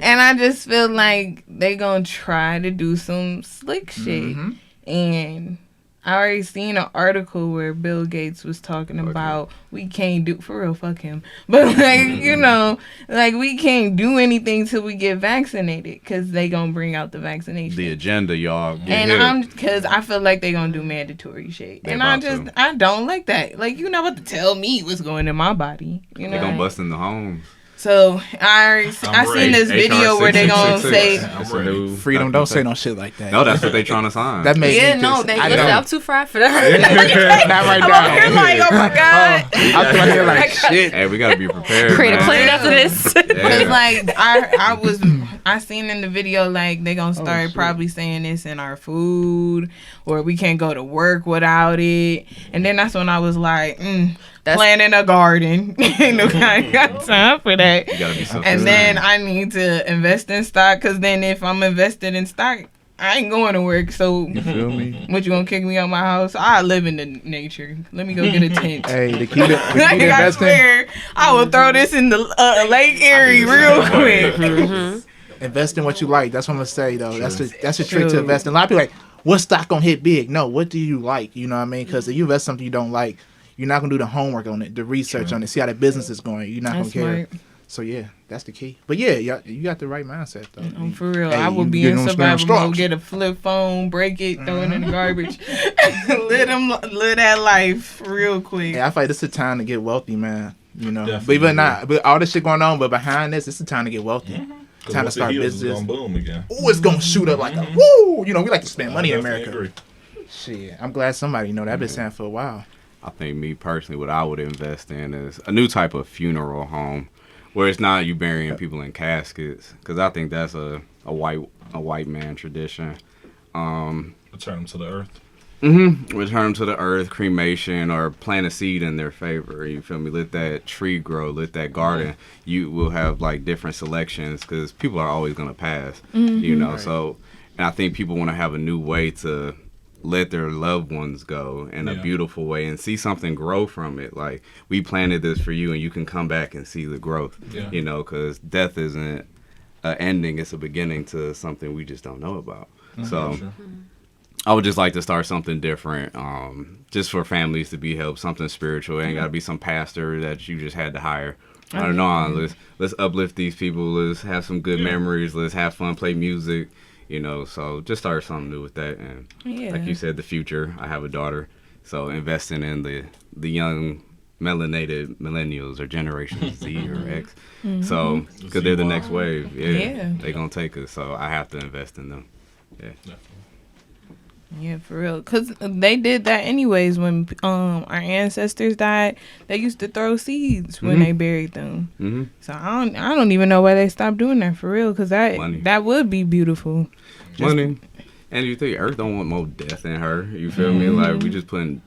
And I just feel like they gonna try to do some slick shit. Mhm. And I already seen an article where Bill Gates was talking about we can't do for real, fuck him. But like, you know, like we can't do anything till we get vaccinated because they gonna bring out the vaccination. The agenda, y'all. Get And hip. because I feel like they gonna do mandatory shit, They and I about to. I don't like that. Like you're not about to tell me what's going in my body, you They know. gonna bust in the homes. So I I'm seen ready. this video where they gonna say, That's a ready. new Freedom, don't say no shit like that. No, that's what they trying to sign. That made Yeah, me no, just, they- I Listen, know. I'm too fried for that. Not right I'm now. over here like, oh my god. I feel like, like shit. Hey, we gotta be prepared. Create a man. plan after this. Cause Yeah. like I seen in the video like they gonna start shit. probably saying this in our food or we can't go to work without it, and then that's when I was like, planting a garden. Ain't no kind of got time for that. You gotta be so And then I need to invest in stock because then if I'm invested in stock, I ain't going to work. So Feel me? what, you gonna kick me out my house? I live in the nature. Let me go get a tent. Hey, to keep it, to keep Like, I investing. swear, I will throw this in the Lake Erie real quick. Invest in what you like. That's what I'm gonna say though. That's a trick to True. invest in. A lot of people like, what stock gonna hit big? No, what do you like? You know what I mean? Because if you invest something you don't like, you're not gonna do the homework on it, the research on it, see how the business is going. You're not That's gonna care. smart. So yeah, that's the key. But yeah, you got the right mindset though. For real, Hey, I will you be get in on survival strong mode. Get a flip phone, break it, throw it in the garbage. live that life real quick. Yeah, I feel like this is a time to get wealthy, man. You know, Definitely. but even not, but all this shit going on, but behind this, it's a time to get wealthy. Because Time to once it start heals, it's business. gonna boom again. Oh, it's gonna shoot up like a woo. You know, we like to spend money in I definitely America. agree. Shit, I'm glad somebody that I've been saying for a while. I think me personally, what I would invest in is a new type of funeral home, where it's not you burying people in caskets, because I think that's a white man tradition. Return them to the earth. Return them to the earth, cremation, or plant a seed in their favor. You feel me? Let that tree grow, let that garden. You will have like different selections because people are always gonna pass. You know, so and I think people want to have a new way to let their loved ones go in a beautiful way and see something grow from it. Like, we planted this for you and you can come back and see the growth, you know, because death isn't an ending, it's a beginning to something we just don't know about. So I would just like to start something different, just for families to be helped, something spiritual. It ain't got to be some pastor that you just had to hire. I don't know. Let's uplift these people. Let's have some good memories. Let's have fun, play music. So just start something new with that. And like you said, the future. I have a daughter, so investing in the young melanated millennials or Generation Z or X. So because they're the next wave. They're gonna take us. So I have to invest in them. Yeah, for real. Because they did that anyways when our ancestors died. They used to throw seeds when they buried them. So I don't even know why they stopped doing that, for real, because that would be beautiful. Money. And you think Earth don't want more death in her. You feel me? Like, we just putting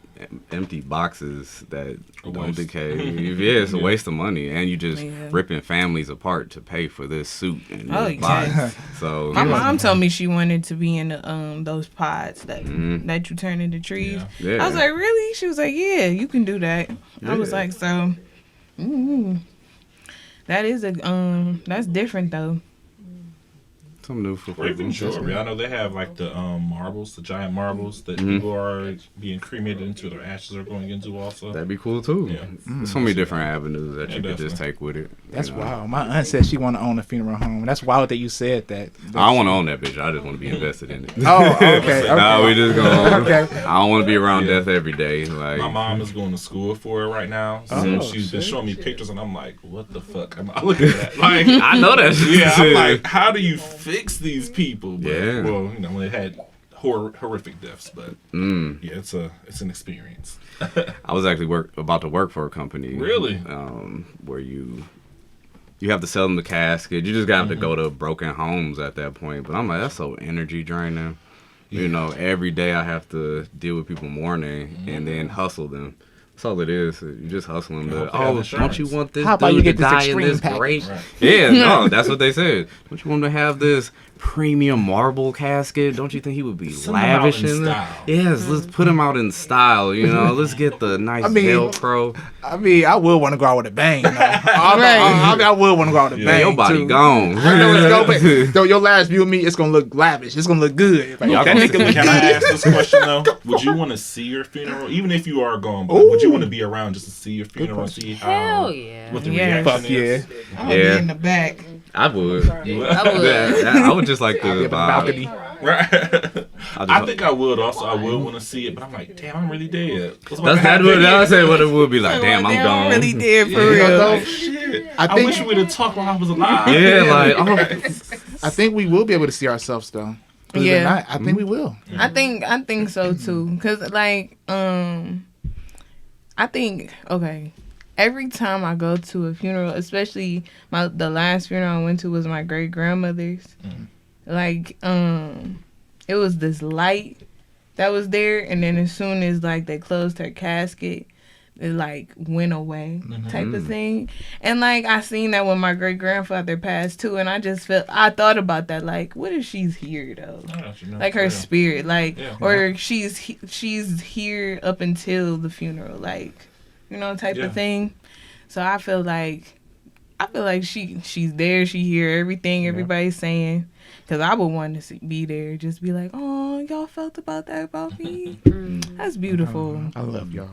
empty boxes that don't decay. It's a waste of money. And you just ripping families apart to pay for this suit and this box. So my mom told me she wanted to be in those pods that you turn into trees. I was like, really? She was like, yeah, you can do that. I was like, so that is that's different though. Something new for people. Even jewelry. I know they have like the marbles, the giant marbles that people are being cremated into, their ashes are going into also. That'd be cool too. There's so many different avenues that you could just take with it. That's wild. My aunt said she want to own a funeral home. That's wild that you said that. I don't want to own that bitch. I just want to be invested in it. Oh, okay. Nah, we just going. I don't want to be around death every day. Like, my mom is going to school for it right now, so she's been showing me pictures, and I'm like, what the fuck? I'm looking at that. Like, I know that. I'm like, how do you fix these people? But, well, they had horrific deaths, but it's an experience. I was actually about to work for a company. Really? Where you have to sell them the casket. You just got to go to broken homes at that point. But I'm like, that's so energy draining. Every day I have to deal with people mourning and then hustle them. That's all it is. You just hustle them. Don't you want this dude to die in this great? Right. Yeah, no, that's what they said. Don't you want to have this premium marble casket? Don't you think he would be lavish in that? Yes, let's put him out in style. Let's get the nice Velcro. I would want to go out with a bang. I would want to go out with a bang. Your body gone. I know it's going, but your last view of me, it's gonna look lavish. It's gonna look good. Can I ask this question though? Would you want to see your funeral, even if you are gone? Would you want to be around just to see your funeral and see how? What the reaction is? I'm gonna be in the back. I would. I would just like the balcony. Right. I think I would also. I would want to see it, but I'm like, damn, I'm really dead. That's what I said. What it would be like. Damn, I'm gone. I'm really dead for real. Shit. I wish we'd have talked while I was alive. I think we will be able to see ourselves though. Yeah, I think we will. I think so too. Cause like I think every time I go to a funeral, especially the last funeral I went to was my great grandmother's. Like it was this light that was there, and then as soon as like they closed her casket, it like went away type of thing. And like I seen that when my great grandfather passed too, and I thought about that, like, what if she's here though? Like her spirit, like or she's here up until the funeral, like, type of thing. So I feel like she's there, she hear everything everybody's saying. Because I would want to be there, just be like, oh, y'all felt about that about me? That's beautiful. I love y'all.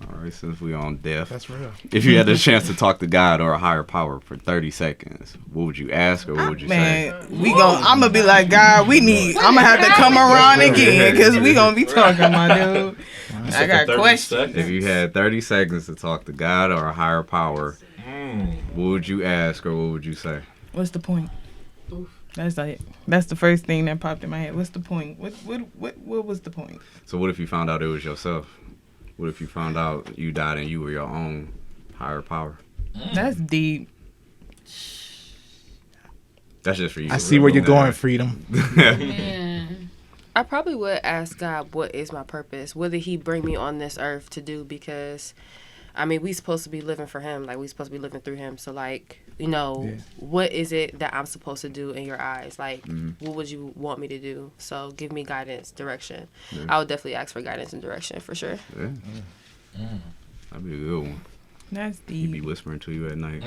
All right, since we on death. That's real. If you had the chance to talk to God or a higher power for 30 seconds, what would you ask or what would you say? I'm going to be like, God, I'm going to have to come around again because we going to be talking, my dude. I got questions. If you had 30 seconds to talk to God or a higher power, what would you ask or what would you say? What's the point? That's the first thing that popped in my head. What's the point? What was the point? So what if you found out it was yourself? What if you found out you died and you were your own higher power? That's deep. That's just for you. I see where you're going, Freedom. I probably would ask God, what is my purpose? What did he bring me on this earth to do? Because we supposed to be living for him. Like, we supposed to be living through him. So, like, what is it that I'm supposed to do in your eyes? Like, what would you want me to do? So, give me guidance, direction. I would definitely ask for guidance and direction, for sure. That'd be a good one. That's He be deep. whispering to you at night.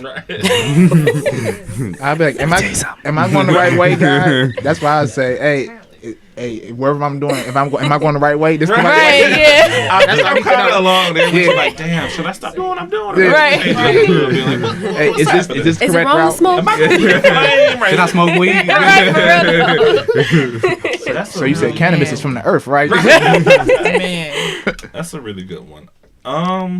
I'll be like, am I going the right way, guys? That's why I say, hey, wherever I'm doing, am I going the right way? This the right way. Yeah. I'm kind of along there. You're like, damn, should I stop doing what I'm doing? Yeah. Right. Hey, is this Is it correct wrong to route? smoke? Should I smoke weed? So you said cannabis is from the earth, right? Man. That's a really good one.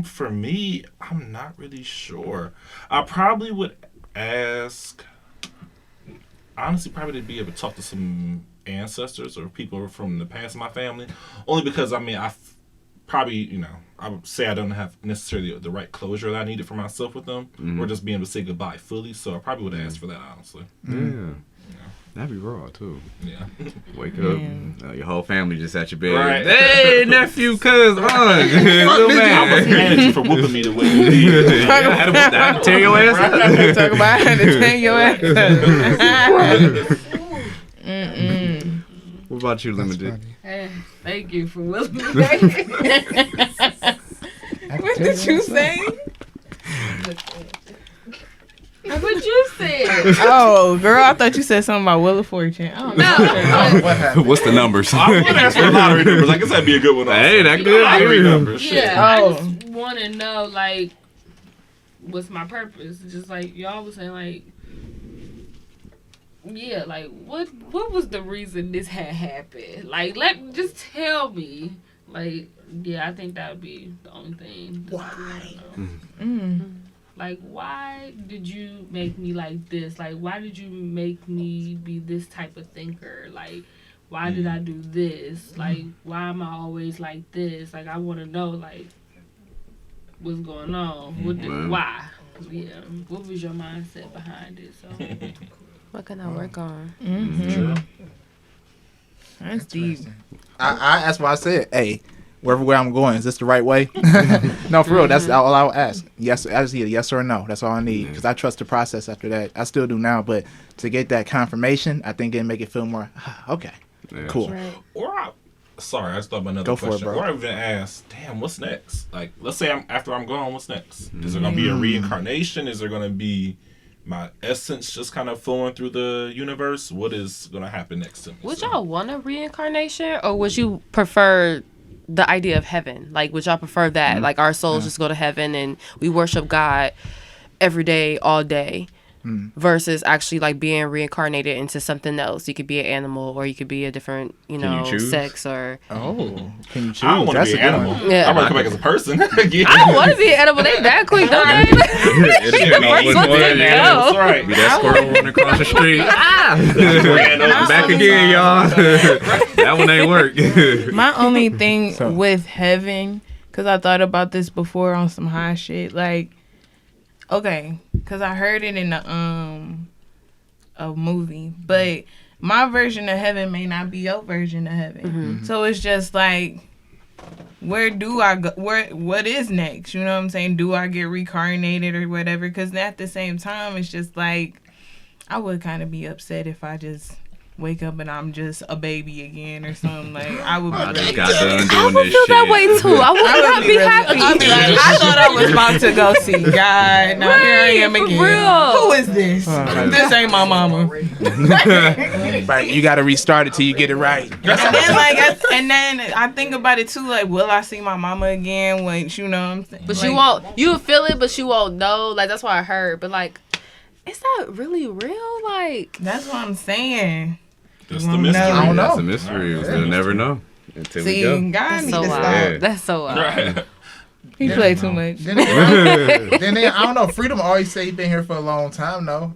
For me, I'm not really sure. I probably would ask, honestly, probably to be able to talk to some ancestors or people from the past of my family. Only because, I probably, I would say I don't have necessarily the right closure that I needed for myself with them, or just being able to say goodbye fully. So I probably would ask for that, honestly. Yeah. That'd be raw, too. Yeah. Wake up, your whole family just at your bed. Right. Hey, nephew, cuz, little I was man. mad at you for whooping me the way you did. I had to tear your ass up. Talk about how to tear your ass up. What about you, Limited? Thank you for willing me back. What did you say? What you said? Oh, girl, I thought you said something about Wheel of Fortune. Oh, no. What happened? What's the numbers? I would ask for lottery numbers. I guess that'd be a good one. Also. Hey, that good. Lottery Dude. numbers. Shit. Yeah, I Oh. just want to know, like, what's my purpose? Just like y'all was saying, like, yeah, like, what was the reason this had happened? Like, just tell me. Like, yeah, I think that would be the only thing. Why? Like, why did you make me like this? Like, why did you make me be this type of thinker? Like, why did I do this? Like, why am I always like this? Like, I want to know, like, what's going on? Why? Yeah. What was your mindset behind it? So, What can I work on? That's deep. That's why I said, hey, wherever I'm going, is this the right way? No, for real, that's all I'll ask. Yes, I just need a yes or a no. That's all I need, because I trust the process after that. I still do now, but to get that confirmation, I think it'd make it feel more, okay, cool. Right. Or I just thought about another Go for it, question. bro. Or I even ask, damn, what's next? Like, let's say after I'm gone, what's next? Is there gonna be a reincarnation? Is there gonna be my essence just kind of flowing through the universe? What is gonna happen next to me? Would y'all want a reincarnation, or would you prefer the idea of heaven? Like, would y'all prefer that? Like, our souls just go to heaven and we worship God every day, all day, versus actually like being reincarnated into something else? You could be an animal, or you could be a different, you choose? sex, or Oh, can you choose? I don't want to be an animal. Yeah. I want to come back as a person. Yeah. I don't want to be an animal. They that quick, don't they? First one thing, no. That's right. Be that squirrel running across the street. Back again, y'all. That one ain't work. My only thing with heaven, because I thought about this before on some high shit, like, okay, because I heard it in a movie, but my version of heaven may not be your version of heaven. So it's just like, where do I go? What is next? You know what I'm saying? Do I get reincarnated or whatever? Because at the same time, it's just like, I would kind of be upset if I just wake up and I'm just a baby again or something. Like, I would be I just really got done I doing would this feel shit. that way too. I would not be happy. I'd be like, I thought I was about to go see God. Now here I am for again. real. Who is this? This ain't my mama. Right, you got to restart it till you get it right. And then I think about it too. Like, will I see my mama again? When you know what I'm saying? But like, you won't. You feel it, but you won't know. Like, that's what I heard. But like, is that really real? Like, That's what I'm saying. That's the mystery. I don't know. That's a mystery. We'll never know until we See, go. God that's need so to wild. stop. Yeah. That's so wild. Right. He play too much. Then I don't know. Freedom always say he been here for a long time, though.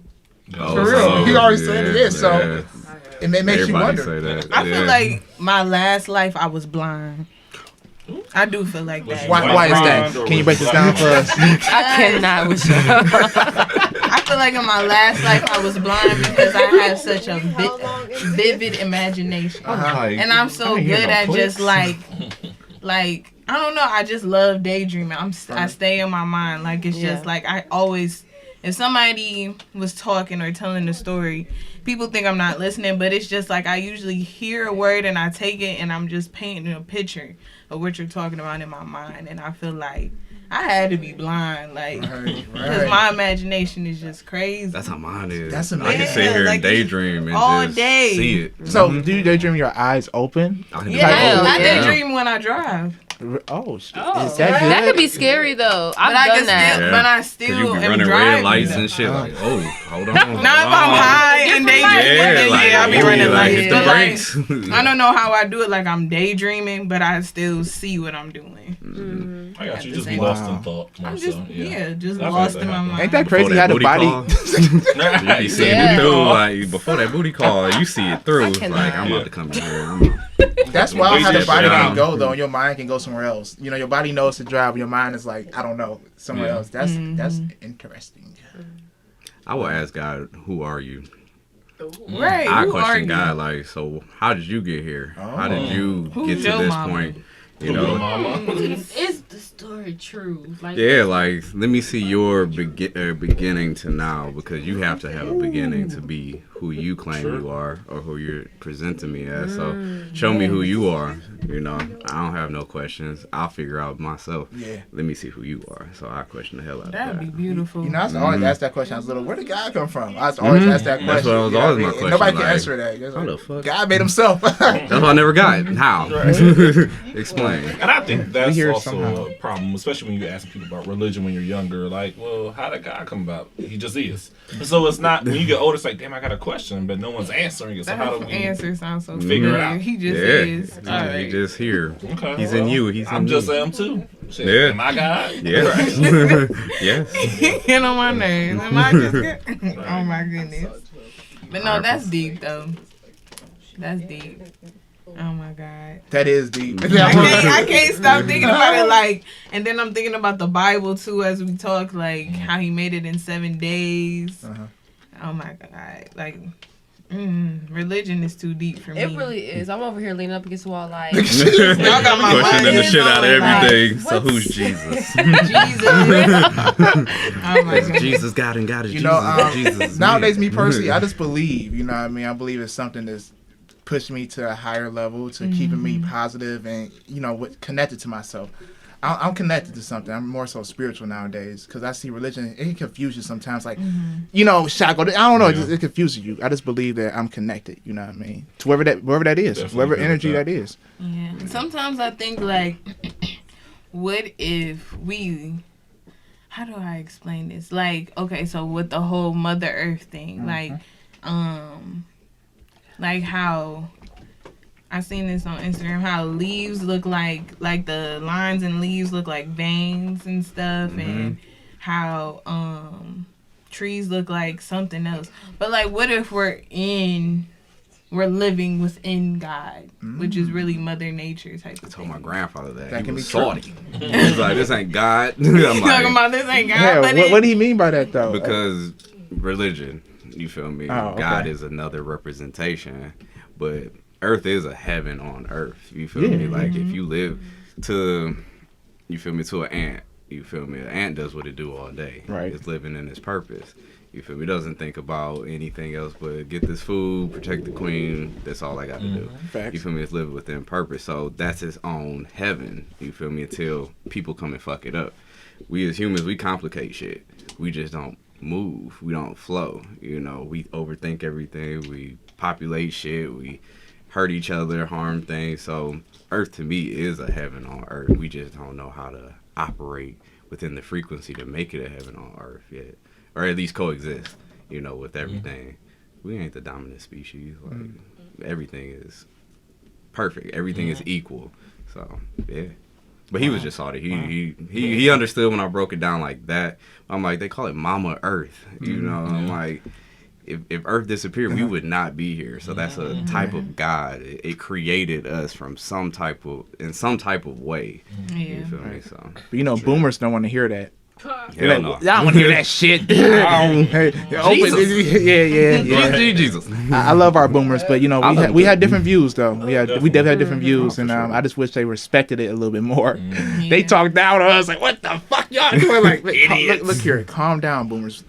Oh, For real. so, He already said it is, so it makes you Everybody wonder. say that. I feel like my last life I was blind. I do feel like that. Why is that? Can you break this down for us? I cannot with you. I feel like in my last life I was blind because I had such a vivid imagination, and I'm so good at just like I don't know. I just love daydreaming. I stay in my mind. Like, it's just like I always. If somebody was talking or telling a story, people think I'm not listening, but it's just like I usually hear a word and I take it and I'm just painting a picture of what you're talking about in my mind. And I feel like I had to be blind, like, because right. my imagination is just crazy. That's how mine is. That's I amazing. can sit here like, and daydream and all just day. see it. So, do you daydream with your eyes open? I can do Yeah, that. I yeah. daydream when I drive. Oh, shit. Oh. Is that good? That could be scary though. I've But I done can that. still, Yeah. but I 'Cause still you be am running driving. red lights though. and shit. Like, oh, hold on. Not if I'm high and daydreaming. Yeah, I be ooh, running like, lights. hit the But like, brakes. I don't know how I do it. Like I'm daydreaming, but I still see what I'm doing. I got you. the Just same lost time. in thought. More I'm just so, just I've lost had in that my happen. mind. Ain't that Before crazy that how the booty body... call. You be seeing Yeah. it through, like, before that booty call, you see it through. It's cannot. like, I'm about to come in here. That's wild how the Yeah, body yeah. can go, though, and your mind can go somewhere else. You know, your body knows to drive, but your mind is like, I don't know, somewhere Yeah. else. That's interesting. I will ask God, who are you? Right? I who are question you? God, like, so how did you get here? How did you Who's get to your this mama? point? You Little know, mama. Is the story true? Like, yeah, like let me see your beginning to now, because you have to have a beginning to be who you claim Sure. you are or who you're presenting me as. So show me who you are. You know, I don't have no questions. I'll figure out myself. Yeah. Let me see who you are. So I question the hell out That of would that. be beautiful. You know, I used to always ask that question. I was little. Where did God come from? I used to always ask that question. That's what was you know always what my I mean? question, Nobody can like, answer that. It's how like, the fuck? God made himself. That's what I never got. How? Explain. And I think that's hear also somehow. a problem, especially when you ask people about religion when you're younger. Like, well, how did God come about? He just is. And so it's not, when you get older, it's like, damn, I got a question, but no one's answering it. So how do That we answer sounds so figure it familiar. out? He just Yeah, is. he, All he right. just here. Okay, He's in well, you. He's in I'm just you. am too. Shit, Yeah. Am I God? Yes. yes. Get on my nerves. Am I just good? Oh my goodness. But no, that's deep though. That's deep. Oh my God. That is deep. I can't stop thinking about it. Like, and then I'm thinking about the Bible too as we talk. Like how he made it in 7 days. Oh my God. Like, religion is too deep for me. It really is. I'm over here leaning up against the wall like, Y'all got my Questioning the mind shit out of like, everything. So what's- who's Jesus? Jesus. Oh my Is God. Jesus God and God is You Jesus. know, and Jesus is nowadays, me me. personally, I just believe. You know what I mean? I believe it's something that's pushed me to a higher level, to keeping me positive and, you know, connected to myself. I'm connected to something. I'm more so spiritual nowadays because I see religion, it can confuse you sometimes. Like, you know, shackled. I don't know. It confuses you. I just believe that I'm connected. You know what I mean? To wherever that is, Definitely wherever agree with energy that. that is. Yeah. Sometimes I think like, what if we? How do I explain this? Like, okay, so with the whole Mother Earth thing, like how I seen this on Instagram, how leaves look like the lines and leaves look like veins and stuff, and how trees look like something else. But like, what if we're living within God, which is really Mother Nature type I of told thing. my grandfather that. That He can was be true. salty. He's like, this ain't God. I'm Talking like, about this ain't God, Yeah, but what do you mean by that though? because religion, you feel me? Oh, okay. God is another representation, but earth is a heaven on earth. You feel me? Like if you live to, you feel me, to an ant. You feel me? An ant does what it do all day. Right. It's living in its purpose. You feel me? It doesn't think about anything else but get this food, protect the queen. That's all I got to do. Facts. You feel me? It's living within purpose. So that's its own heaven. You feel me? Until people come and fuck it up. We as humans, we complicate shit. We just don't move. We don't flow. You know, we overthink everything. We populate shit. We hurt each other, harm things. So Earth to me is a heaven on earth. We just don't know how to operate within the frequency to make it a heaven on earth yet. Or at least coexist, you know, with everything. We ain't the dominant species. Like everything is perfect. Everything is equal. So yeah. But he was just salty. He understood when I broke it down like that. I'm like, they call it Mama Earth. You know, I'm like, if Earth disappeared, we would not be here. So that's a type of God. It created us from in some type of way. Yeah. You feel me? So But you know, boomers don't want to hear that. hell no. I don't want to hear that shit. Hey, yeah. Jesus. I love our boomers, but you know, I love we them had too. different views though. We definitely had different views, and I just wish they respected it a little bit more. They talked down to us like, "What the fuck y'all doing?" Like, look here, calm down, boomers.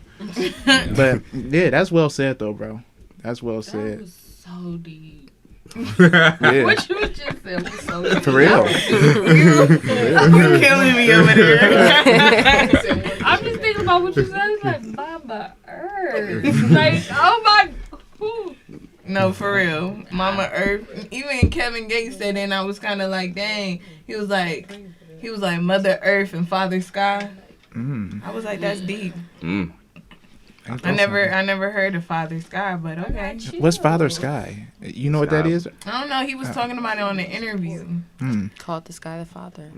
But yeah, that's well said though, bro. That's well That said. was so deep. Yeah. What you just said was so For real. You killing me over there. I'm just thinking about what you said. It's like Mama Earth. Like, oh my. Whew. No, for real. Mama Earth. Even Kevin Gates said it, and I was kind of like, dang. He was like Mother Earth and Father Sky. I was like, that's deep. I never heard of Father Sky, but okay. What's Father Sky? You know what that is? I don't know. He was talking about it on the interview. Called the sky the father.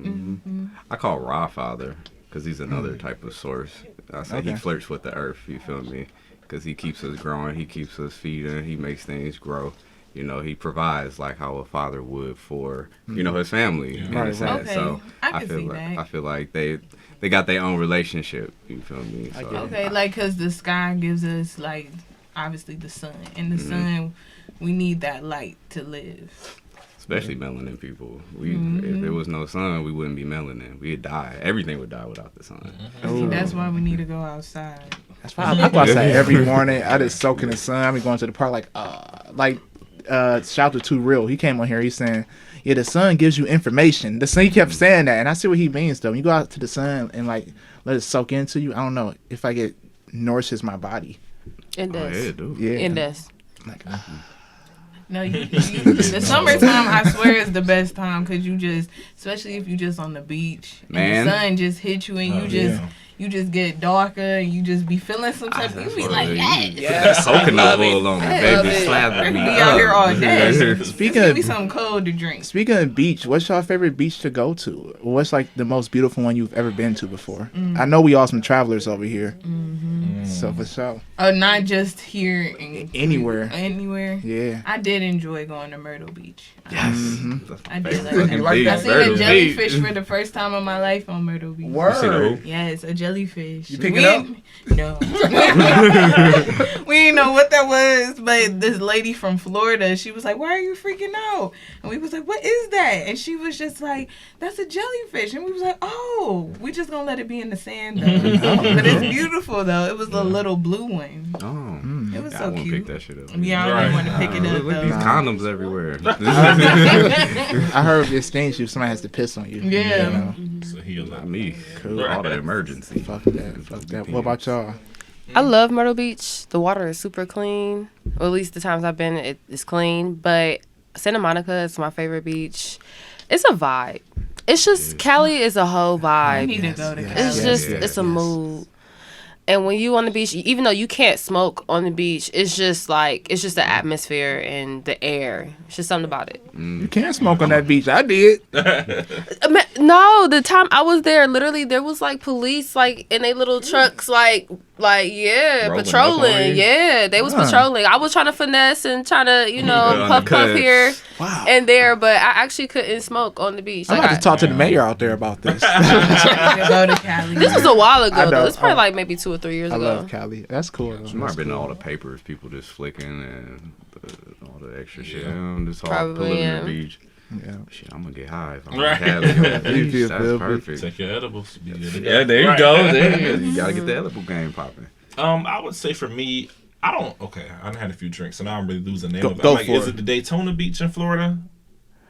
I call Ra Father because he's another type of source. I say he flirts with the earth. You feel me? Because he keeps us growing. He keeps us feeding. He makes things grow. You know, he provides like how a father would for his family. Okay. So I can feel see like that. I feel like they got their own relationship. You feel me? So, Okay, like, because the sky gives us, like, obviously the sun. And the sun, we need that light to live. especially melanin people. If there was no sun, we wouldn't be melanin. We'd die. Everything would die without the sun. See, that's why we need to go outside. That's why I go outside every morning. I just soak in the sun. I be going to the park shout out to Too Real. He came on here. He's saying, yeah, the sun gives you information. The sun, he kept saying that, and I see what he means though. When you go out to the sun and like let it soak into you, I don't know if I get nourishes my body. It does. Oh, yeah, dude. Yeah, It does. like No, the summertime, I swear, is the best time because you just, especially if you just on the beach, Man. and the sun just hit you and you just get darker and you just be feeling some type. You be like, yes. Coconut oil on me, Love baby. it. Slap Be me out here all day. Speaking Give me of something cold to drink. speaking of beach, what's your favorite beach to go to? What's like the most beautiful one you've ever been to before? I know we all some travelers over here, so for sure. Oh, not just here. In, Anywhere. Anywhere. Yeah. I did enjoy going to Myrtle Beach. Yes. I did like Fucking that. beach, I seen Myrtle a jellyfish Beach. for the first time in my life on Myrtle Beach. You seen a who? Yes, a jellyfish. You pick it up? No. We didn't know what that was, but this lady from Florida, she was like, why are you freaking out? And we was like, what is that? And she was just like, that's a jellyfish. And we was like, oh, we just gonna let it be in the sand though. But it's beautiful though. It was a little blue one. Oh. It was I so won't cute. pick that shit up. Yeah, I don't want to pick it up Look at these though. condoms everywhere. I heard if it stings you, somebody has to piss on you. Yeah. You know? So he'll Not me. Cool. All the emergency. Fuck that. Fuck that. What about y'all? I love Myrtle Beach. The water is super clean. Or at least the times I've been, it's clean. But Santa Monica is my favorite beach. It's a vibe. It's just, Cali is a whole I vibe. need to go to Cali. It's just, it's a mood. And when you on the beach, even though you can't smoke on the beach, it's just the atmosphere and the air. It's just something about it. You can't smoke on that beach. I did. No, the time I was there, literally there was like police like in their little trucks, like yeah, Rolling up on patrolling. you? Yeah, they was patrolling. I was trying to finesse and trying to, puff undercut. here Wow. and there, but I actually couldn't smoke on the beach. I'm Like, about to talk to the mayor out there about this. I need to go to Cali. this was a while I ago know. though. It's probably like maybe 2 or 3 years I ago. love Cali. That's cool. You might have been in all the papers, people just flicking and all the extra shit. Just all Probably, pulling yeah. the beach. Yeah. Shit, I'm gonna get high if I'm Right. on the beach. You That's feel perfect. take your edibles. Be good to go. Yeah, there you Right. go. There you go. You gotta get the edible game popping. I would say for me, I had a few drinks, so now I'm really losing the name of it. Go I'm like, for is it. it the Daytona Beach in Florida?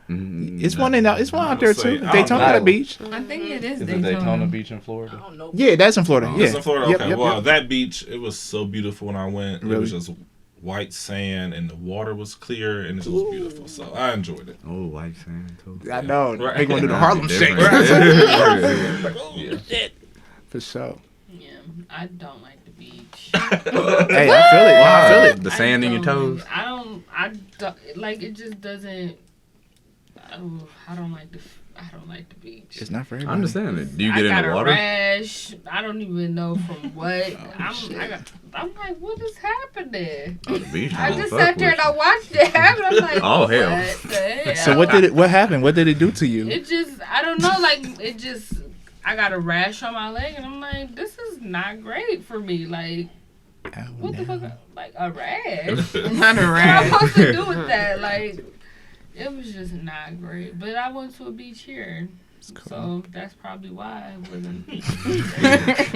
It's one it's one out there say, too. I don't Daytona know. got a beach. I think it is Is Daytona. it Daytona Beach in Florida? Yeah, that's in Florida. Yeah. It's in Florida? Yep, Okay, yep, well, yep. that beach, it was so beautiful when I went. It was Really? just white sand, and the water was clear, and it was beautiful. So I enjoyed it. Oh, white sand too. I know. Right. They gonna do the Harlem Shake. Yeah. For sure. Yeah, I don't like the beach. Hey, I feel it. I feel it. The sand in your toes. I don't like it. Just doesn't. I don't like the beach. It's not for I everybody. understand it. Do you I get in got the a water? rash. I don't even know from what. I'm like, what is happening? Oh, the beach I don't just fuck sat there with and I watched it happen. I'm like, Oh, hell. What the hell? So what happened? What did it do to you? It just, I don't know. Like it just, I got a rash on my leg, and I'm like, this is not great for me. Like, what the fuck? Like a rash? Not a What am I rat. supposed to do with that? Like, it was just not great. But I went to a beach here. So that's probably why I wasn't.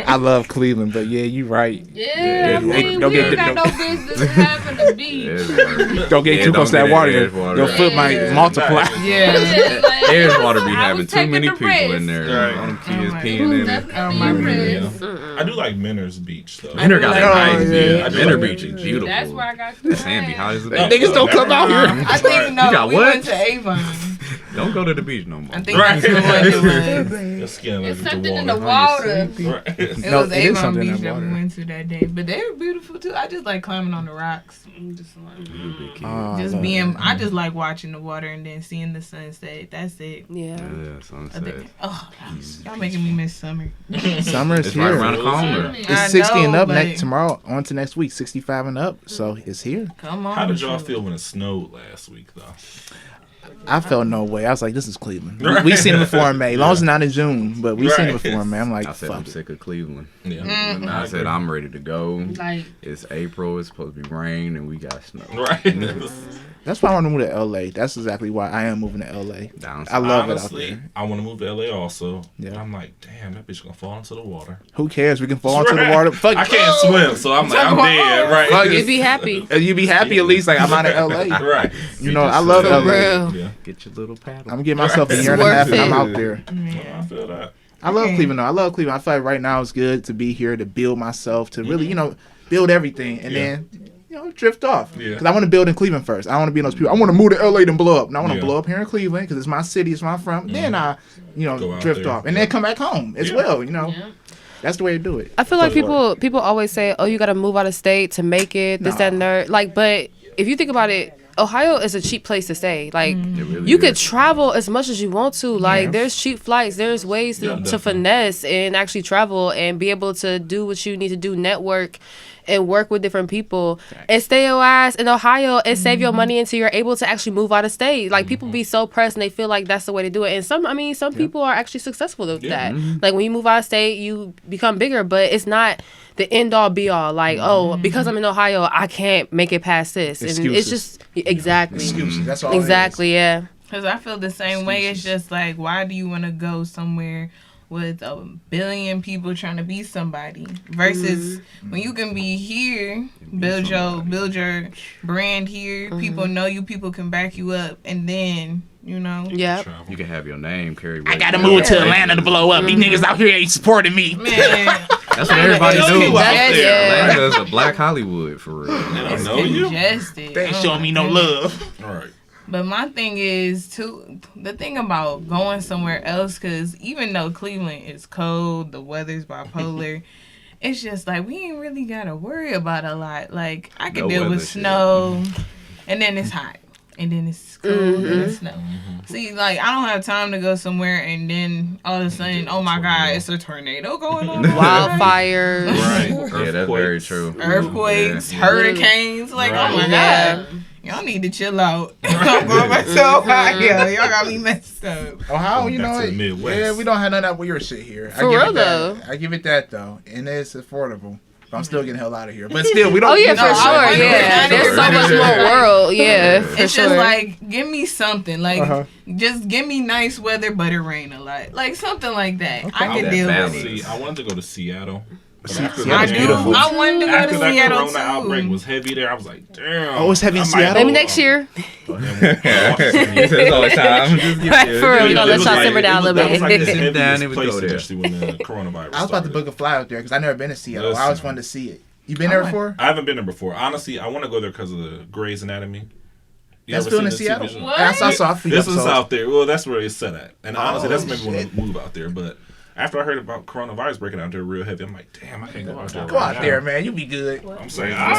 I love Cleveland, but yeah, you right. Yeah, I mean, we ain't got no business having a beach. Don't get too close to that water. Your foot might multiply. Yeah. Edgewater be having too many people in there. All them kids peeing in it. I do like Minner's Beach though. Minner got a nice view. Yeah. Minner Beach is beautiful. That's where I got the sand be hot as a No, bitch. Niggas don't come out here. I think no. You got we what? went to Avon. Don't go to the beach no more. I think that's what it was. Your skin It's under something in the the water. water. It No, was it is Avon something in Beach that that we water. went to that day, but they were beautiful too. I just like climbing on the rocks, I'm just like, just being. I just like watching the water and then seeing the sunset. That's it. Yeah. Yeah, sunset. Oh, y'all making me miss summer. Summer is It's right here. around the corner. It's 60 and up like, tomorrow. On to next week, 65 and up. So it's here. Come on. How did y'all feel when it snowed last week though? I felt no way. I was like, this is Cleveland. We seen it before in May. As long as it's not in June, but we seen it before in May. I'm like, I said fuck I'm it. sick of Cleveland. Yeah. And I said I'm ready to go. like, It's April. It's supposed to be rain, and we got snow. Right. That's why I want to move to LA. That's exactly why I am moving to LA. Down I love Honestly, it out there. I want to move to LA also. Yeah. And I'm like, damn, that bitch gonna fall into the water. Who cares? We can fall into the water. Fuck I it. can't swim, so I'm like, I'm dead. Right. Fuck it. You'd be happy. You be happy at least. Like I'm out of LA. Right. You know, I love For LA. real. Yeah. Get your little paddle. I'm giving myself a year and a worth half, and I'm it. out there. I feel that. I love Cleveland though. I love Cleveland. I feel like right now it's good to be here to build myself, to really, build everything, and then, drift off. Yeah. Because I want to build in Cleveland first. I don't want to be in those people. I want to move to LA and blow up. And I want to Yeah. blow up here in Cleveland because it's my city, it's where I'm from. Then I, Go out drift there. off and then come back home as Yeah. well. yeah. That's the way to do it. I feel like people always say, "Oh, you got to move out of state to make it." This, that, and that. Like, but if you think about it, Ohio is a cheap place to stay. Like, It really you could is. travel as much as you want to. Like, Yeah. there's cheap flights. There's ways Yeah, to definitely. finesse and actually travel and be able to do what you need to do, network and work with different people and stay your ass in Ohio and save your money until you're able to actually move out of state. Like, people be so pressed and they feel like that's the way to do it. And some people are actually successful with that. Like, when you move out of state, you become bigger, but it's not the end all be all. Like, oh, because I'm in Ohio, I can't make it past this. And it's Excuses. just exactly. Excuses. That's all. Exactly, yeah. Because I feel the same way. It's just like, why do you want to go somewhere with a billion people trying to be somebody versus when you can be here, build your brand here. People know you. People can back you up, and then Yeah. Travel. You can have your name carried. I gotta move to Atlanta to blow up. These niggas out here ain't supporting me. Man, That's what everybody Those do. people out That's- there, yeah. Atlanta's a black Hollywood for real. They don't it's know you. congested. They ain't Oh showing my me no goodness. love. All right. But my thing is too, the thing about going somewhere else, because even though Cleveland is cold, the weather's bipolar, it's just like we ain't really gotta worry about a lot. Like I can No deal weather with shit. snow, and then it's hot, and then it's cold, and it's snow. See, like I don't have time to go somewhere and then all of a sudden, oh my God, it's a tornado going on. Wildfires. Right. Yeah, that's very true. Earthquakes, Yeah. hurricanes, like oh my Yeah. God. Y'all need to chill out. I'm going back to Ohio. Y'all got me messed up. Ohio, Going back to the Midwest. Yeah, we don't have none of that weird shit here. For real, though. I give it that though, and it's affordable. But I'm still getting the hell out of here. But still, we don't. Oh yeah, you know, for sure. I Yeah, wonder- there's so much more world. Yeah, for It's sure. just like, give me something. Like, Uh-huh. just give me nice weather, but it rain a lot. Like, something like that. I That can deal balance. with it. See, I wanted to go to Seattle. But Seattle's I do. beautiful. I wanted to go After to that Seattle, Corona outbreak too. was heavy there, I was like, damn. Oh, it's heavy in I might Seattle? Maybe go, next year. It's all the time. Just get Right, there. for real. You know, It let was y'all like- simmer down a little that was like the bit. Sit down heaviest and we place go there. initially when the coronavirus I was about to started. book a fly out there because I never been to Seattle. I always Listen. wanted to see it. You been there before? I haven't been there before. Honestly, I want to go there because of the Grey's Anatomy. You That's ever filmed in seen Seattle. the TV show? What? I saw a few This is episodes. out there. Well, that's where it's set at. And honestly, that's Oh, made me want shit. to move out there. But after I heard about coronavirus breaking out there real heavy, I'm like, damn, I can't go out there. Go out there, man. You be good. I'm saying, Wait a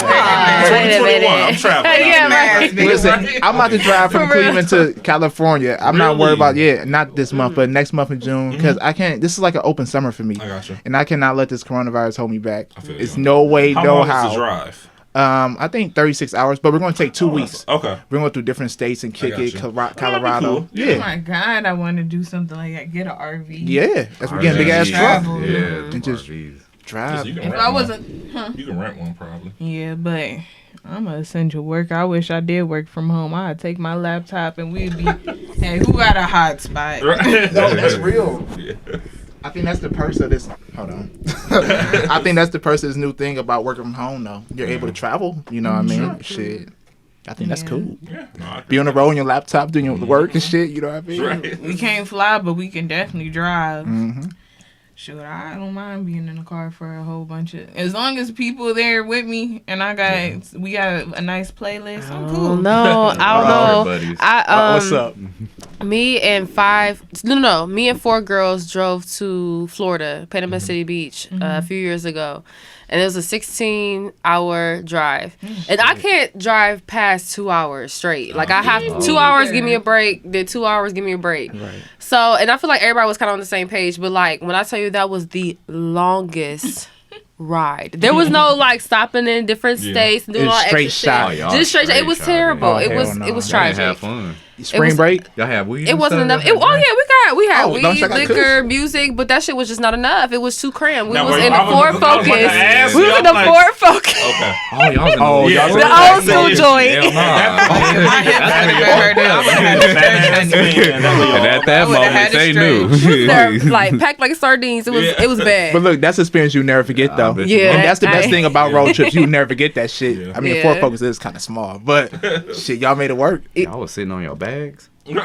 2021, minute. I'm traveling. Yeah, out there. right. Listen, I'm about to drive from For real. Cleveland to California. I'm not worried Really? about not this month, but next month in June, because I can't. This is like an open summer for me, I got you. and I cannot let this coronavirus hold me back. I feel It's you. no way, How no long is the how. drive? I think 36 hours, but we're going to take 2 weeks. Okay. We're going through different states and kick got it, you. Colorado. cool. Oh Yeah, my God, I want to do something like that. Get an RV. yeah. That's we're getting a big ass RVs. truck. Travel. Yeah, And just RVs. drive. You can If rent I one. wasn't, You can rent one probably. yeah, but I'm an essential worker. I wish I did work from home. I'd take my laptop and we'd be Hey, who got a hot spot? Right. No, that's real. Yeah. I think that's the perks of this. Hold on. I think that's the perks of this new thing about working from home, though. You're able to travel. You know what I mean? Shit. I think that's cool. Yeah. No, Be on the road on your laptop doing your work and shit. You know what I mean? right. We can't fly, but we can definitely drive. Mm-hmm. Sure, I don't mind being in the car for a whole bunch of, as long as people there with me and we got a nice playlist. I'm cool. No, I don't know. Buddies. What's up? Me and four girls drove to Florida, Panama City Beach, a few years ago. And it was a 16-hour drive. And I can't drive past 2 hours straight. Like, I have 2 hours, give me a break, then 2 hours, give me a break. Right. So, and I feel like everybody was kind of on the same page. But, like, when I tell you that was the longest ride. There was no, like, stopping in different states and doing all straight extra shot. shit. y'all Just straight shot. It was shot, terrible. Oh, It was hell no. it was Y'all didn't tragic. have fun. Spring break? Y'all have weed? It wasn't and enough. stuff? We had Oh, weed, don't check out liquor, music, but that shit was just not enough. It was too cramped. We Now, was were in you- the I was Ford about to Focus. ask We you, was in I'm the like- Ford Focus. Okay. Oh, y'all was in Oh, the y'all weed. was The in old school Yeah. joint. Hell nah. My hip had been hurt. I would have had to stretch And at that I would've had moment, to they stretch. knew. Like packed like sardines. It was bad. But look, that's an experience you never forget, though. bet you And won't. that's the best I- thing about road trips. You never forget that shit. Yeah. I mean, Yeah. Ford Focus is kind of small, but shit, y'all made it work. Y'all was sitting on your bags. I know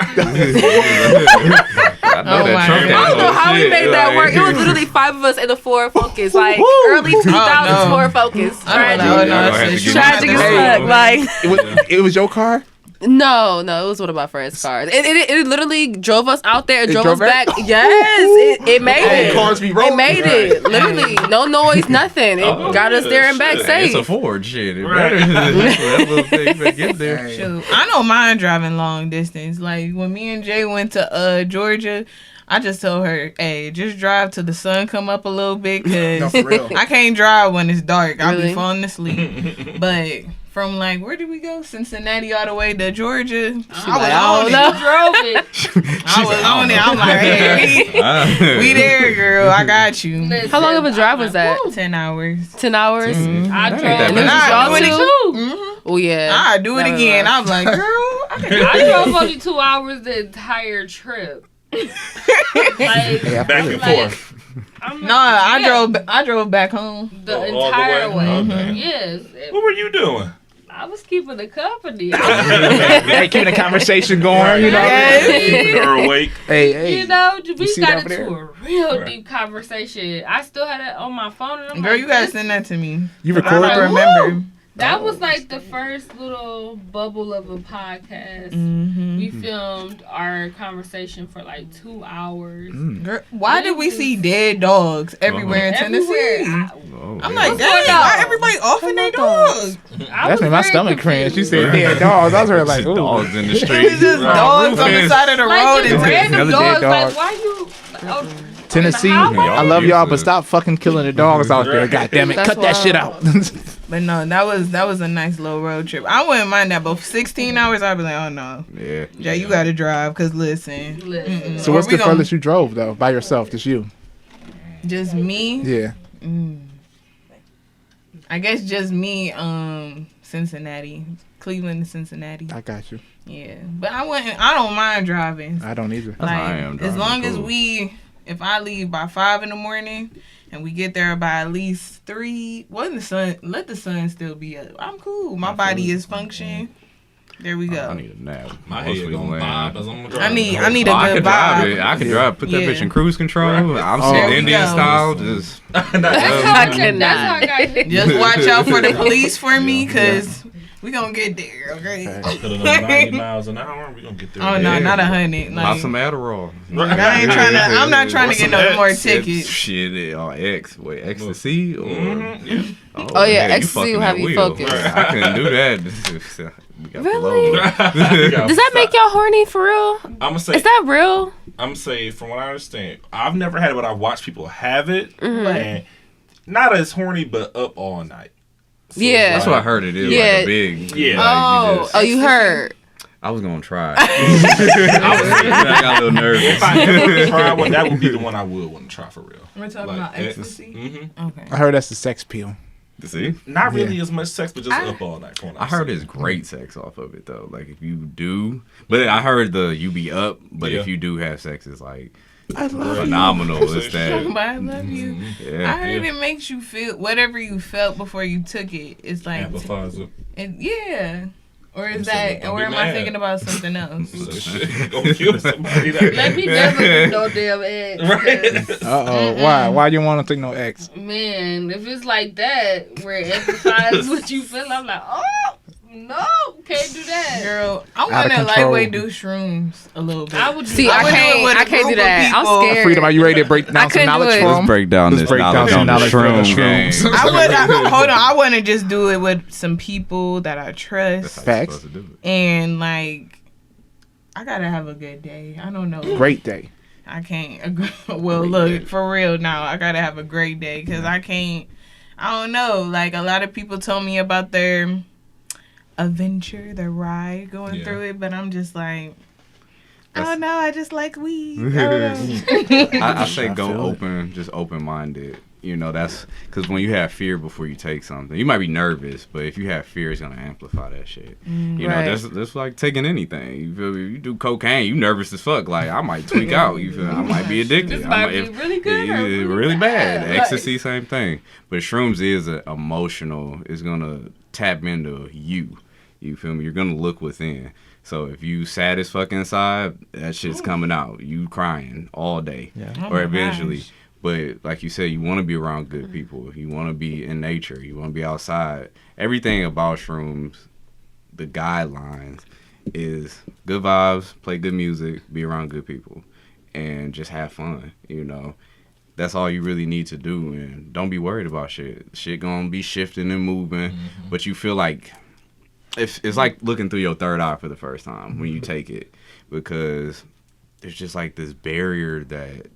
Oh that my trunk God. I don't know had how we shit, made that like- work. It was literally 5 of us in the Ford Focus, like early 2000s Oh, no. Ford Focus. I don't Tragic. know. Y'all No, gonna have it's to get Tragic as used to fuck. it. Like It was your car? no, it was one of my friends' cars. It literally drove us out there. It drove us drove back? back. Yes, it made it. Cars be It rolling. made it. Literally, no noise, nothing. It Oh, got us there and back shit. safe. It's a Ford shit. It Right. better. That little thing better get there. Shoot, I don't mind driving long distance. Like when me and Jay went to Georgia, I just told her, "Hey, just drive till the sun come up a little bit, No, cause for real. I can't drive when it's dark. I'll Really? be falling asleep." But from like, where did we go? Cincinnati all the way to Georgia. I was on it. no. Drove it. I was on it. I'm like, hey, we there, girl. I got you. Listen, How long of a drive was that? 10 hours. 10 hours. I That drove ain't that it bad. Y'all I do it too? Mhm. Oh yeah. I do it That was again. rough. I'm like, girl, I drove only 2 hours the entire trip. Like, Back and forth. I'm no, I yeah, drove back home. the All the entire way? way. Okay. Yes, What were you doing? I was keeping the company. Hey, keeping the conversation going, you know? Keeping her awake. Hey. You know, we see got that over into there? a real Right. deep conversation. I still had it on my phone. And I'm Girl, like, you gotta this- send that to me. You I record don't that? remember. That was like the first little bubble of a podcast. Mm-hmm. We filmed our conversation for like 2 hours. Girl, why did we see dead dogs everywhere in Tennessee? Everywhere. Oh, I'm yeah. like, dang, why everybody offing their dogs? That's made my stomach cringe. She said dead dogs. I was really like, ooh. Dogs in the It street. was just dogs on the Rufus. side of the road. Like just And random Another dead dogs. Like, dog. why you? Oh, Tennessee, How about- I love y'all, but stop fucking killing the dogs out there. Right. God damn it. That's Cut that shit out. but no, that was a nice little road trip. I wouldn't mind that, but 16 hours, I'd be like, oh no, Yeah. Jay, you gotta drive, cause listen, listen. So Or what's we the gon- furthest you drove, though? By yourself? Just you? just me. Yeah. I guess just me. Cincinnati, Cleveland to Cincinnati. I got you. Yeah, but I don't mind driving. I don't either. That's how I am as driving, long as cool. if I leave by 5 in the morning and we get there by at least 3, let the sun still be up. I'm cool. My body is functioning. There we go. I need a nap. My Most head people gonna land. bob as I'm I need a I good could drive vibe. it. I could drive. Put that Yeah. bitch in cruise control. Right. I'm Oh. sitting There we Indian go. style. Just That's how I got hit. Just watch out for the police for me, cause we gonna get there. Okay. Put it on 90 miles an hour. We gonna get there. Oh no, Yeah. not 100. pop Like, some Adderall. I ain't trying to. I'm not trying to get no more It's tickets. shit on X. Wait, ecstasy or? Yeah. Oh, yeah, man, ecstasy fucking will have that you wheel. focused. I couldn't do that. We got Really? blown. Does that make y'all horny for real? I'm gonna say. Is that real? I'm say from what I understand, I've never had it, but I've watched people have it, Mm-hmm. and not as horny, but up all night. So Yeah. it's That's what I heard it is. Yeah. Like a big. Yeah. Like Oh, you heard? I was gonna try. I got a little nervous. If I ever try one, that would be the one I would want to try for real. We're talking about ecstasy. Mm-hmm. Okay. I heard that's the sex pill. See? Not really as much sex, but just up all night. I heard it's great sex off of it though. Like if you do, but I heard you be up, but if you do have sex, it's like phenomenal. It's that. I love you. Yeah. I heard it makes you feel whatever you felt before you took it. It's like amplifies it. Yeah. Or is that? Or am I thinking about something else? Go kill somebody. Let me never do no damn X. Right. Why you want to think no X? Man, if it's like that, where it amplifies what you feel, I'm like, oh. No, can't do that. Girl, I want to lightweight do shrooms a little bit. I would do I can't do that. I'm scared. Freedom, are you ready to break down some knowledge from? Let's break down this knowledge on the shrooms. Hold on, I want to just do it with some people that I trust. Facts. And like, I gotta have a good day. I don't know. Great day. I can't. Well, look, for real now, I gotta have a great day because I can't. I don't know. Like a lot of people told me about their adventure, the ride going through it, but I'm just like, oh no, I just like weed. I say go open, just open-minded. You know, that's because when you have fear before you take something, you might be nervous, but if you have fear, it's gonna amplify that shit. You know, that's like taking anything. You feel me? You do cocaine, you nervous as fuck. Like I might tweak out. You feel me? I might be addicted. This might be really good or really bad. Ecstasy, same thing. But shrooms is emotional. It's gonna tap into you. You feel me? You're gonna look within. So if you sad as fuck inside, that shit's coming out. You crying all day, or eventually. Gosh. But like you said, you want to be around good people. You want to be in nature. You want to be outside. Everything about shrooms, the guidelines, is good vibes, play good music, be around good people, and just have fun. You know, that's all you really need to do. And don't be worried about shit. Shit gonna be shifting and moving, but you feel like. It's like looking through your third eye for the first time when you take it, because there's just like this barrier that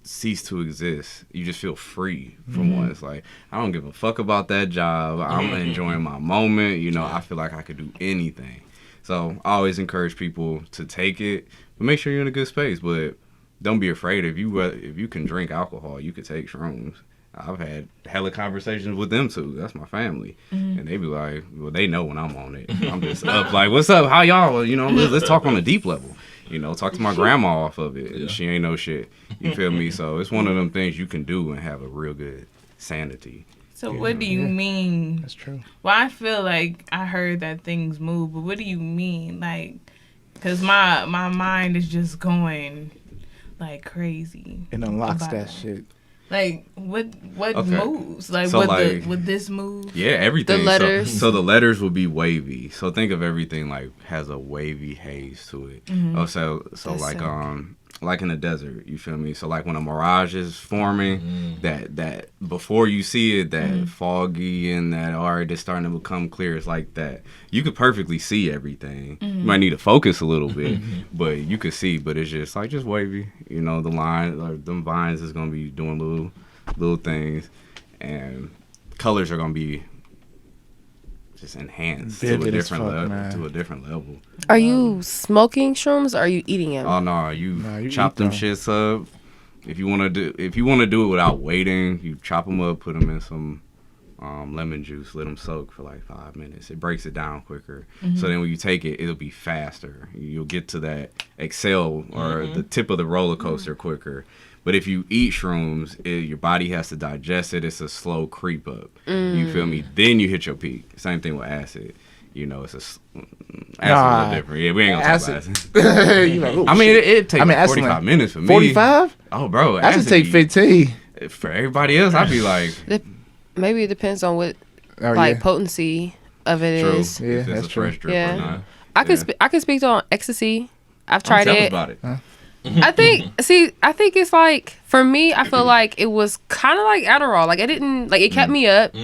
ceased to exist. You just feel free from once. Like, I don't give a fuck about that job. I'm enjoying my moment. You know, I feel like I could do anything. So I always encourage people to take it, but make sure you're in a good space. But don't be afraid. If you can drink alcohol, you could take shrooms. I've had hella conversations with them too. That's my family. And they be like, well, they know when I'm on it. I'm just up like, what's up? How y'all? Well, you know, let's talk on a deep level. You know, talk to my grandma off of it. And she ain't no shit. You feel me? So it's one of them things you can do and have a real good sanity. So what do you mean? That's true. Well, I feel like I heard that things move, but what do you mean? Like, because my mind is just going like crazy. It unlocks that shit. Like what moves? Like so would this move? Yeah, everything. The letters. So the letters will be wavy. So think of everything like has a wavy haze to it. Oh, so like in the desert, you feel me? So like when a mirage is forming, that before you see it, that foggy and that already starting to become clear, it's like that. You could perfectly see everything. You might need to focus a little bit, but you could see. But it's just wavy. You know, the line or them vines is gonna be doing little things, and colors are gonna be just enhanced to a different level. Are you smoking shrooms or are you eating them? Oh no, you chop them shits up. If you want to do it without waiting, you chop them up, put them in some lemon juice, let them soak for like 5 minutes. It breaks it down quicker. So then when you take it, it'll be faster. You'll get to that exhale or the tip of the roller coaster quicker. But if you eat shrooms, your body has to digest it. It's a slow creep up. You feel me? Then you hit your peak. Same thing with acid. You know, it's acid a little different. Yeah, we ain't gonna talk about acid. You know, I mean, it takes 45 minutes for me. 45? Oh, bro. Acid take 15. For everybody else, I'd be like... Maybe it depends on what potency of it is. Yeah, that's true. Fresh drip or not. I can speak on ecstasy. I've tried it. Tell us about it. Huh? I think it's like, for me, I feel like it was kind of like Adderall. Like, it kept me up.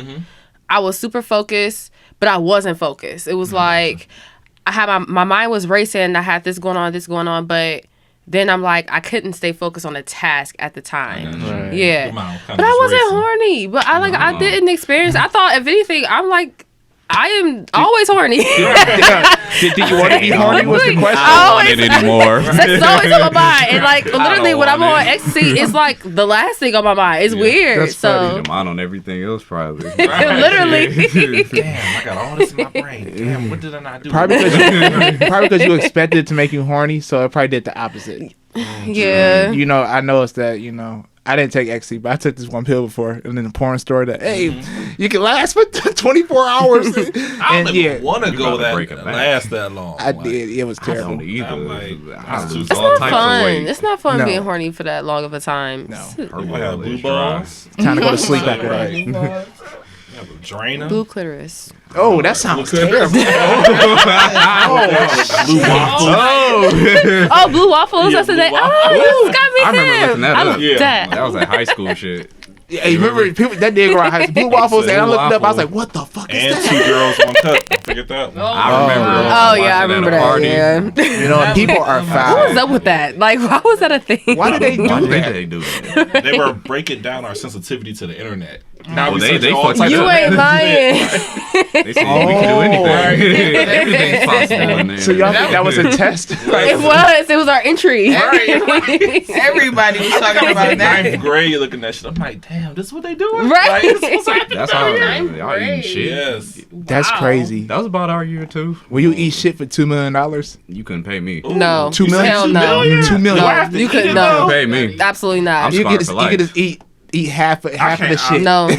I was super focused, but I wasn't focused. It was like, I had my mind was racing. I had this going on, but then I'm like, I couldn't stay focused on a task at the time. Right. Yeah. But I wasn't horny. But I didn't experience, I thought, if anything, I'm like, I am always horny. Did you want to be horny? Was the question? I don't want it anymore. That's always on my mind. And like literally when I'm on ecstasy, it's like the last thing on my mind. It's weird. That's So funny. Your mind on everything else, probably. literally. Damn, I got all this in my brain. Damn, what did I not do? Probably because you expected it to make you horny, so it probably did the opposite. Yeah. You know, I noticed that. You know, I didn't take ecstasy, but I took this one pill before, and then the porn store that you can last for 24 hours. I don't even want to go that last that long. I did. It was I terrible. don't either. I lose It's all not types fun. of weight. It's not fun No. being horny for that long of a time. No. I got blue balls. Time to go to sleep after that. I have a drainer. Blue clitoris. Oh, that sounds terrible. Blue waffles. Oh, blue waffles. Yeah, I said blue that. waffles. Oh, you got me I remember there. looking that I up. love that. That was like high school shit. Hey, remember people that did go out high school. Blue waffles, and I looked it up. I was like, "What the fuck is And that?" 2 girls, 1 cup. Don't forget that one. I remember. Oh yeah, I watching remember at a that. party. Yeah. You know, people are What foul. was up with that? Like, why was that a thing? Why did they do Why did that? they do that? They were breaking down our sensitivity to the internet. Now Well, we they search all fucked types You of- ain't lying. They said we can do anything. Everything's possible in there. So y'all think that was a test? It was. It was our entry. Everybody was talking about that. 9th grade looking at shit. I'm like, damn, this is what they doing? Right. Like, this is what's happening? That's how Ninth y'all eating grade. shit. Yes. That's Wow. crazy. That was about our year too. Will you eat shit for $2 million? You couldn't pay me. No. $2 million? Hell no. $2 million. No, you couldn't. You No. pay me. Absolutely I'm not. You scarred could for just, you could life. just eat half of the can't- shit. No. Not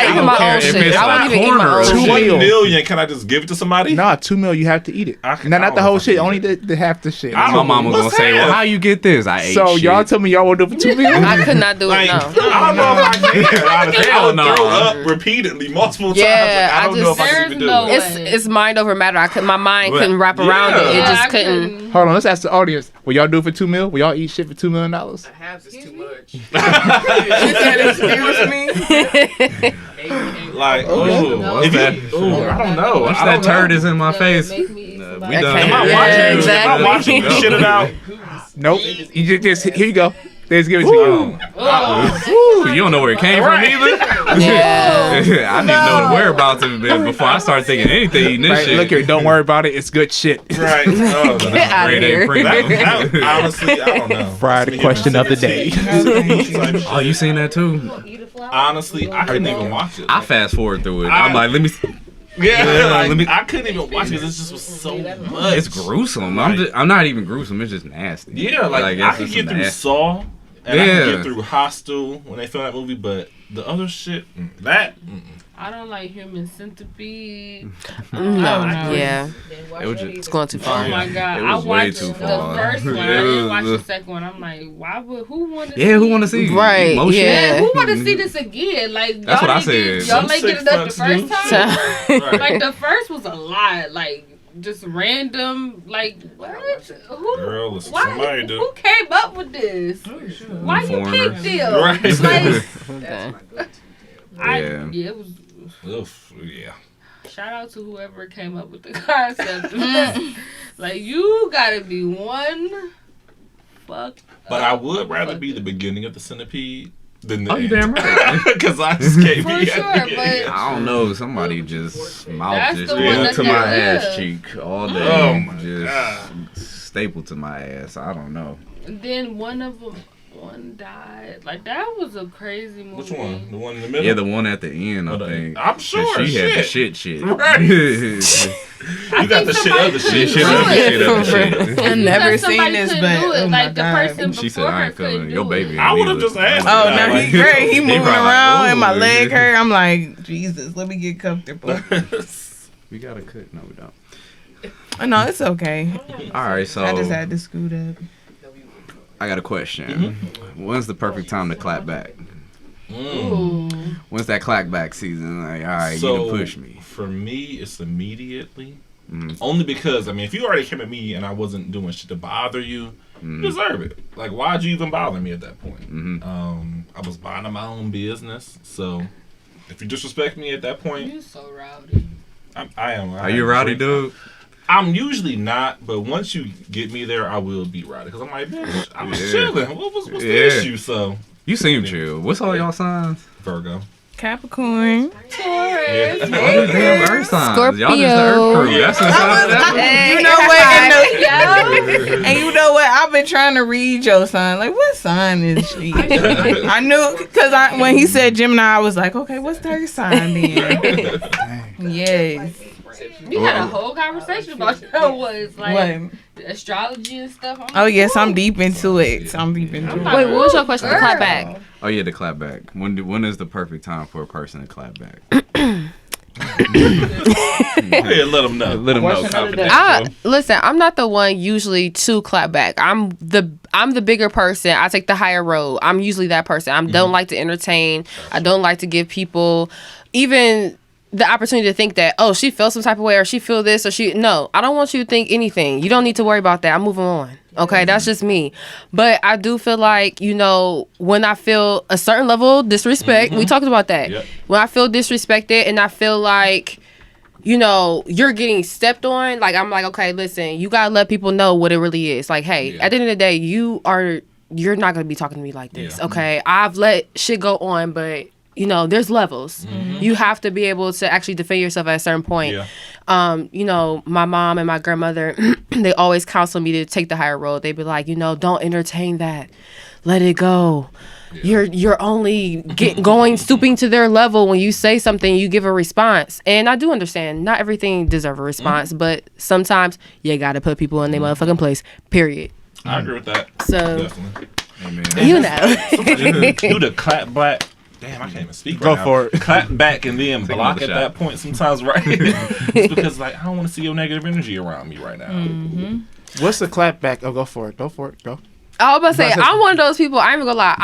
even my care own if shit. it's I a won't even eat my corner own of $2 shit. million. 1 million. Can I just give it to somebody? Nah, $2 million. You have to eat it. I Not the don't whole know if I shit. can Only eat the half the shit. I My mama was gonna What's say, that? "Well, how you get this?" I ate So shit. y'all told me y'all will do it for $2 million. I could not do it. Like, No. I don't know if I can. Honestly, I would no. throw up repeatedly multiple times. Yeah, Like, I don't know if I can There's even do no it. way. It's mind over matter. My mind couldn't wrap around it. It Yeah, just I couldn't. Hold on, let's ask the audience. Will y'all do it for $2 million? Will y'all eat shit for $2 million? Halves is too much. She said, "Excuse me." Like, Okay. What's if that? you, I don't know. Once I that don't turd know. is in my face, Make me eat we somebody. done. Okay. Am I Yeah, watching you? Am I exactly. watching you shit it out? Nope. You just here you go. They just give it to you. Ooh, you don't know where it came from either. Yeah. I didn't even know the whereabouts of it before I started thinking anything eating this Right, shit. look here, don't worry about it. It's good shit. Right. Oh, Get out of Grade A here. premium. that, honestly, I don't know. Friday question of the day. Oh, you seen that too? Honestly, I couldn't even watch it. I fast forward through it. I'm like, let me. Yeah, like, let me- I couldn't even watch it. It just was so much. It's gruesome. I'm not even gruesome. It's just nasty. Yeah, like it's I could just get through nasty. Saw, and I Yeah. could get through Hostel when they filmed that movie, but the other shit, that. I don't like Human Centipede. No. Yeah. It was just, It's going too far. Oh my god! It I was way watched too the far. first one. I It didn't was- watch the second one. I'm like, why would who want to? yeah, who want to see? Right, Emotion? yeah. Who want to see this again? Like That's y'all what I ain't get- said. Y'all Some ain't get sick enough the fucks first do. time. Right. Like the first was a lot. Like just random. Like what? Who? Girl, listen, Why? somebody do. Who came up with this? Why you Foreigner. picked them? Right. Like, Yeah. yeah, it was. Oof, yeah. Shout out to whoever came up with the concept. Like you gotta be one fuck. But I would rather be the beginning of the centipede than the Oh, you damn right. Because I just can't For be sure, at the but- end. I don't know. Somebody just mouth That's just the one glued that to they my live. ass cheek all day. Oh my just God. stapled to my ass. I don't know. And then one died. Like that was a crazy movie. Which one? The one in the middle? Yeah, the one at the end. I Oh, the- think. I'm sure, And she had the shit. shit. Right. You got the shit of the shit. Shit of the shit of the shit. I've never Because seen somebody this, couldn't but do it. oh my Like the god. person She before said, I her ain't feeling couldn't your do baby. it. I would've neither. just asked Oh, Yeah, now like- he great. He moving probably like, around and my "Ooh." leg hurt. I'm like, Jesus, let me get comfortable. We got to cut. No, we don't. Oh, no, it's okay. All right, so I just had to scoot up. I got a question. When's the perfect time to clap back? Ooh. When's that clap back season? Like, all right, you So can push me. for me, it's immediately. Mhm. Only because, I mean, if you already came at me and I wasn't doing shit to bother you, you deserve it. Like, why'd you even bother me at that point? I was minding my own business. So if you disrespect me at that point, You so rowdy. I am. Are you a rowdy dude? I'm usually not, but once you get me there, I will be rowdy. Because I'm like, bitch, I was Yeah. chilling. What's the Yeah. issue? So, You seem chill. What's all y'all signs? Virgo. Capricorn. Taurus. All these damn earth signs. Scorpio. Y'all just the earth crew. That's the sign. You know what? And you know what? I've been trying to read your sign. Like, what sign is she? I knew because when he said Gemini, I was like, okay, what's her sign then? Yes. You had a whole conversation about what astrology and stuff. Oh yes, I'm deep into it. Wait, what was your question? The clap back. Oh yeah, the clap back. When is the perfect time for a person to clap back? Yeah, let them know. Let them know. Confidential. Listen, I'm not the one usually to clap back. I'm the bigger person. I take the higher road. I'm usually that person. I don't like to entertain. I don't like to give people even the opportunity to think that, oh, she felt some type of way or she feel this or no, I don't want you to think anything. You don't need to worry about that. I'm moving on. Okay, that's just me. But I do feel like, when I feel a certain level of disrespect, we talked about that. Yep. When I feel disrespected and I feel like, you're getting stepped on, like, I'm like, okay, listen, you gotta let people know what it really is. Like, hey, at the end of the day, you're not gonna be talking to me like this. Okay, I've let shit go on, but there's levels. You have to be able to actually defend yourself at a certain point. My mom and my grandmother, they always counsel me to take the higher road. They'd be like, don't entertain that. Let it go. You're only stooping to their level when you say something, you give a response. And I do understand not everything deserves a response, but sometimes you got to put people in their motherfucking place, period. I agree with that. So, definitely. You do the clap back. Damn, I can't even speak Go right now. for it. Clap back and then block at that point sometimes, right? It's because, I don't want to see your negative energy around me right now. What's the clap back? Oh, go for it. Go. I was about to say, I'm one of those people, I ain't even gonna lie,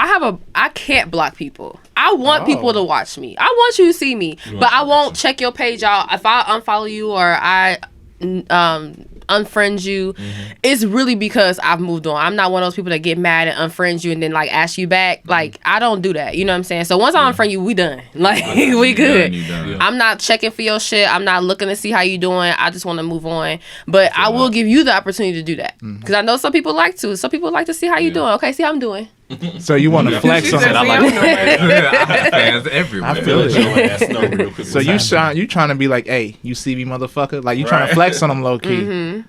I can't block people. I want people to watch me. I want you to see me, but I won't check your page out. If I unfollow you or I unfriend you, it's really because I've moved on. I'm not one of those people that get mad and unfriend you and then ask you back. I don't do that. You know what I'm saying? So once I unfriend you, we done. We good. I'm not checking for your shit. I'm not looking to see how you doing. I just want to move on. But I will give you the opportunity to do that because I know some people like to. Some people like to see how you doing. Okay, see how I'm doing. So you want to flex on it? I have fans everywhere. I feel it. So you trying to be like, hey, you see me, motherfucker? Like you trying to flex on them low key.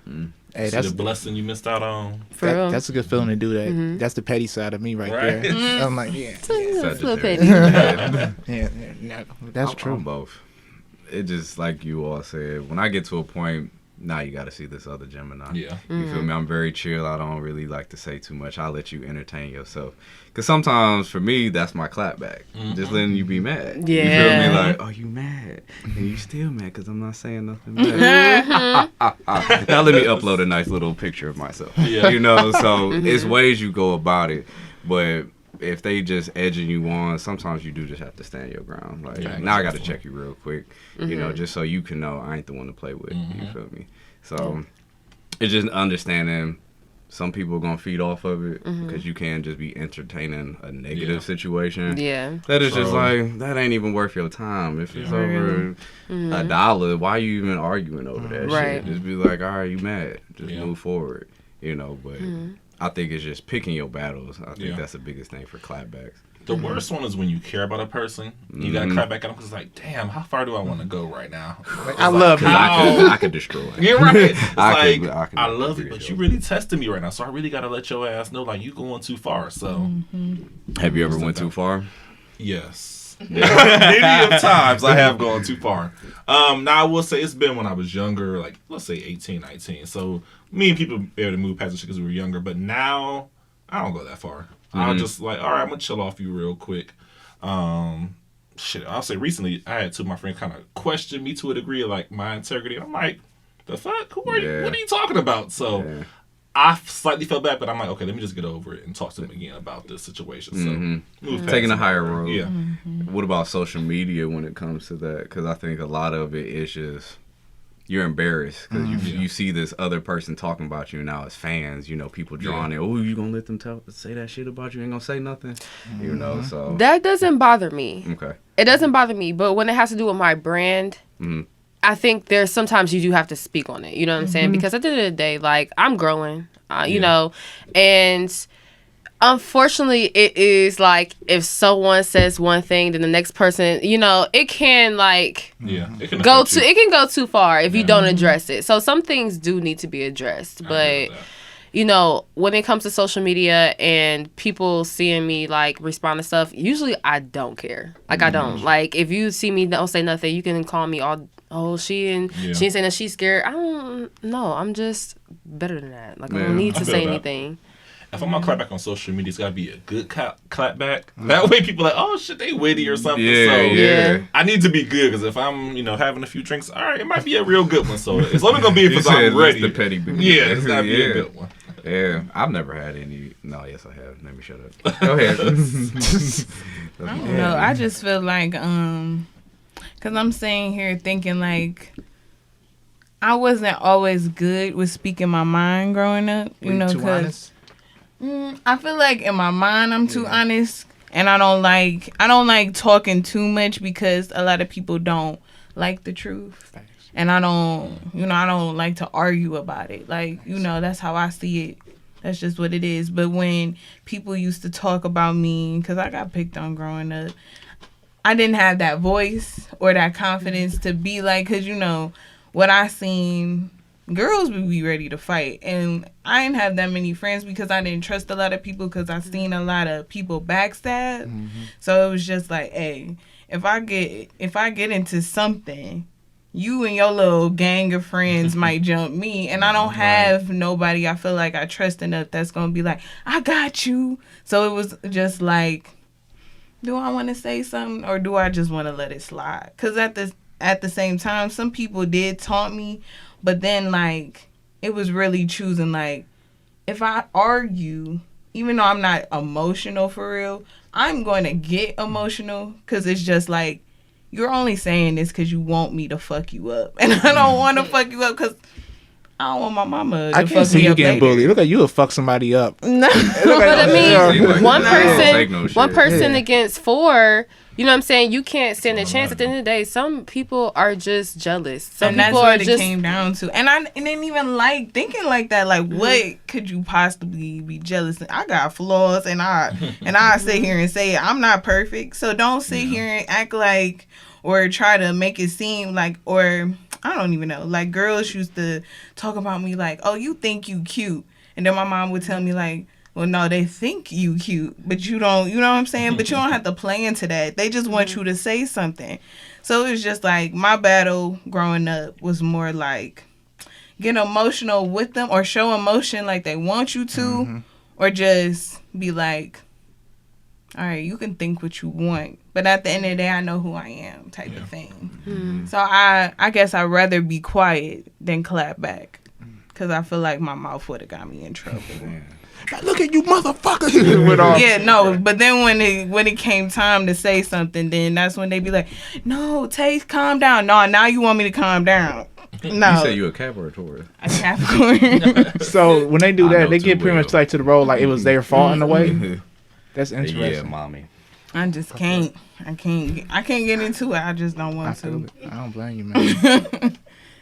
Hey, that's the blessing you missed out on. That's a good feeling to do that. That's the petty side of me right there. I'm like, It's a little petty. yeah, that's true. I'm both. It just like you all said. When I get to a point, now you got to see this other Gemini. Yeah. You feel me? I'm very chill. I don't really like to say too much. I'll let you entertain yourself. Because sometimes for me, that's my clap back. Just letting you be mad. Yeah. You feel me? Like, oh, you mad. And you still mad because I'm not saying nothing bad. Now let me upload a nice little picture of myself. Yeah. So it's ways you go about it. But if they just edging you on, sometimes you do just have to stand your ground. Now I got to check you real quick, just so you can know I ain't the one to play with. You feel me? So it's just understanding some people are going to feed off of it because you can't just be entertaining a negative situation. Yeah. That is just that ain't even worth your time. If it's over $1, why are you even arguing over that shit? Just be like, all right, you mad. Just move forward, but... I think it's just picking your battles. I think that's the biggest thing for clapbacks. The worst one is when you care about a person. You got to clap back at them because it's damn, how far do I want to go right now? I love it. I could destroy it. You're right. I love you, but you really testing me right now. So I really got to let your ass know, you going too far. So, have you ever went too far? Yes. Many of times I have gone too far. Now I will say it's been when I was younger, let's say 18, 19. So me and people be able to move past the shit because we were younger. But now I don't go that far. I'll just all right, I'm gonna chill off you real quick. I'll say recently I had two of my friends kind of question me to a degree of my integrity. And I'm like, the fuck? Who are you? What are you talking about? So I slightly felt bad, but I'm like, okay, let me just get over it and talk to them again about this situation. So taking a higher road. Yeah. What about social media when it comes to that? Because I think a lot of it is just you're embarrassed because you see this other person talking about you now as fans. People drawing it. Oh, you gonna let them say that shit about you? Ain't gonna say nothing. So that doesn't bother me. Okay. It doesn't bother me, but when it has to do with my brand. I think there's sometimes you do have to speak on it. You know what I'm saying? Because at the end of the day, I'm growing, and Unfortunately, it is like if someone says one thing, then the next person, it can like it can go too far if you don't address it. So some things do need to be addressed, but when it comes to social media and people seeing me like respond to stuff, usually I don't care. Like I don't like if you see me don't say nothing, you can call me all. Oh, she ain't saying that she's scared. I don't know. I'm just better than that. Like I don't need to say anything. If I'm gonna clap back on social media, it's gotta be a good clap back. That way, people are like, oh shit, they witty or something. Yeah. I need to be good because if I'm, having a few drinks, all right, it might be a real good one. So it's only gonna be if I'm ready. The petty beginning. Yeah, it's gotta be a good one. Yeah, I've never had any. No, yes, I have. Let me shut up. Go ahead. I don't know. I just feel like, because I'm sitting here thinking like, I wasn't always good with speaking my mind growing up. Because I feel like in my mind I'm too honest, and I don't like talking too much because a lot of people don't like the truth. And I don't like to argue about it. Like, that's how I see it. That's just what it is. But when people used to talk about me, because I got picked on growing up, I didn't have that voice or that confidence to be like, because, what I seen, girls would be ready to fight. And I didn't have that many friends because I didn't trust a lot of people because I seen a lot of people backstab. Mm-hmm. So it was just like, hey, if I get into something, you and your little gang of friends might jump me, and I don't have nobody I feel like I trust enough that's going to be like, I got you. So it was just like, do I want to say something or do I just want to let it slide? Because at the same time, some people did taunt me, but then, like, it was really choosing, like, if I argue, even though I'm not emotional for real, I'm going to get emotional because it's just like, you're only saying this because you want me to fuck you up. And I don't want to fuck you up because I don't want my mama to fuck me up. I can't see you getting bullied. Look like you would fuck somebody up. No. But I mean, one person against four, you know what I'm saying? You can't stand a chance. At the end of the day, some people are just jealous. Some people are just... And that's what it came down to. And I didn't even like thinking like that. Like, what could you possibly be jealous of? I got flaws, and I sit here and say I'm not perfect. So don't sit here and act like or try to make it seem like, or I don't even know. Like, girls used to talk about me like, oh, you think you cute. And then my mom would tell me like, well, no, they think you cute, but you don't, you know what I'm saying? But you don't have to play into that. They just want you to say something. So it was just like, my battle growing up was more like, get emotional with them or show emotion like they want you to, or just be like, all right, you can think what you want, but at the end of the day, I know who I am type of thing. So I guess I'd rather be quiet than clap back because I feel like my mouth would have got me in trouble. Look at you, motherfucker! Yeah, no, but then when it came time to say something, then that's when they be like, no, Taste, calm down. No, now you want me to calm down. No. You say you a Capricorn or Taurus? A Capricorn. So when they do that, they get pretty much like to the role like it was their fault in a way. That's interesting. Yeah, mommy. I just can't. I can't get into it. I just don't want to. I don't blame you, man.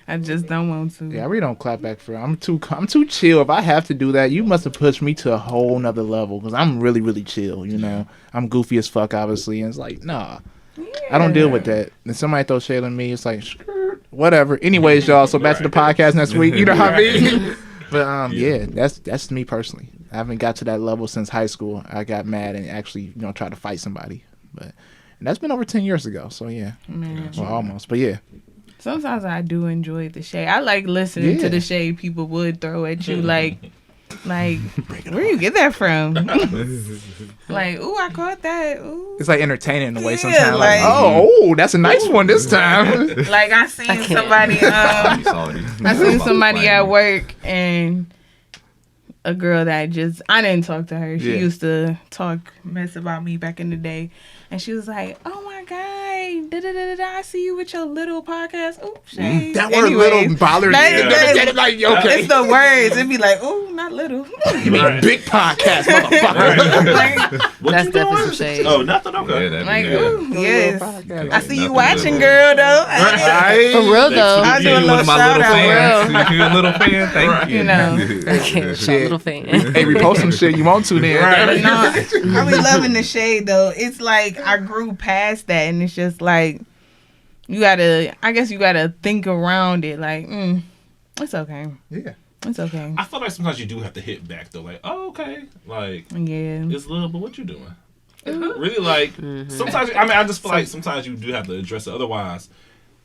I just don't want to. Yeah, I really don't clap back for it. I'm too chill. If I have to do that, you must have pushed me to a whole nother level because I'm really, really chill, you know. I'm goofy as fuck, obviously, and it's like, nah. Yeah. I don't deal with that. And somebody throws shade on me, it's like, whatever. Anyways, y'all, so back to the podcast next week. You know what I mean? But, yeah, that's me personally. I haven't got to that level since high school. I got mad and actually, tried to fight somebody. And that's been over 10 years ago, so yeah. Man. Well, almost, but yeah. Sometimes I do enjoy the shade. I like listening to the shade people would throw at you. Like, where you get that from? Like, ooh, I caught that. Ooh. It's like entertaining in a way sometimes. Like, oh, that's a nice one this time. Like, I seen somebody at work and a girl that I didn't talk to her. She used to talk mess about me back in the day. And she was like, oh my God, I see you with your little podcast. Oh, shade. That word little bothered me. Like, okay. It's the words. It'd be like, oh, not little. You mean big podcast, motherfucker. That's definitely some shade. Oh, nothing. Okay. Yeah, Like, yeah. ooh, yes. I see you watching, little. girl, though. For real though. I do a You little one of my shout little out. fans. You a little fan? Thank you. You know. Okay, little fan. Hey, repost some shit you want to then. But no, I be loving the shade though. It's like I grew past that, and it's just like I guess you gotta think around it. Like, it's okay. Yeah. It's okay. I feel like sometimes you do have to hit back though. Like, oh, okay. Like, Yeah. it's love, but what you doing? Really, like, sometimes, I just feel like sometimes you do have to address it. Otherwise,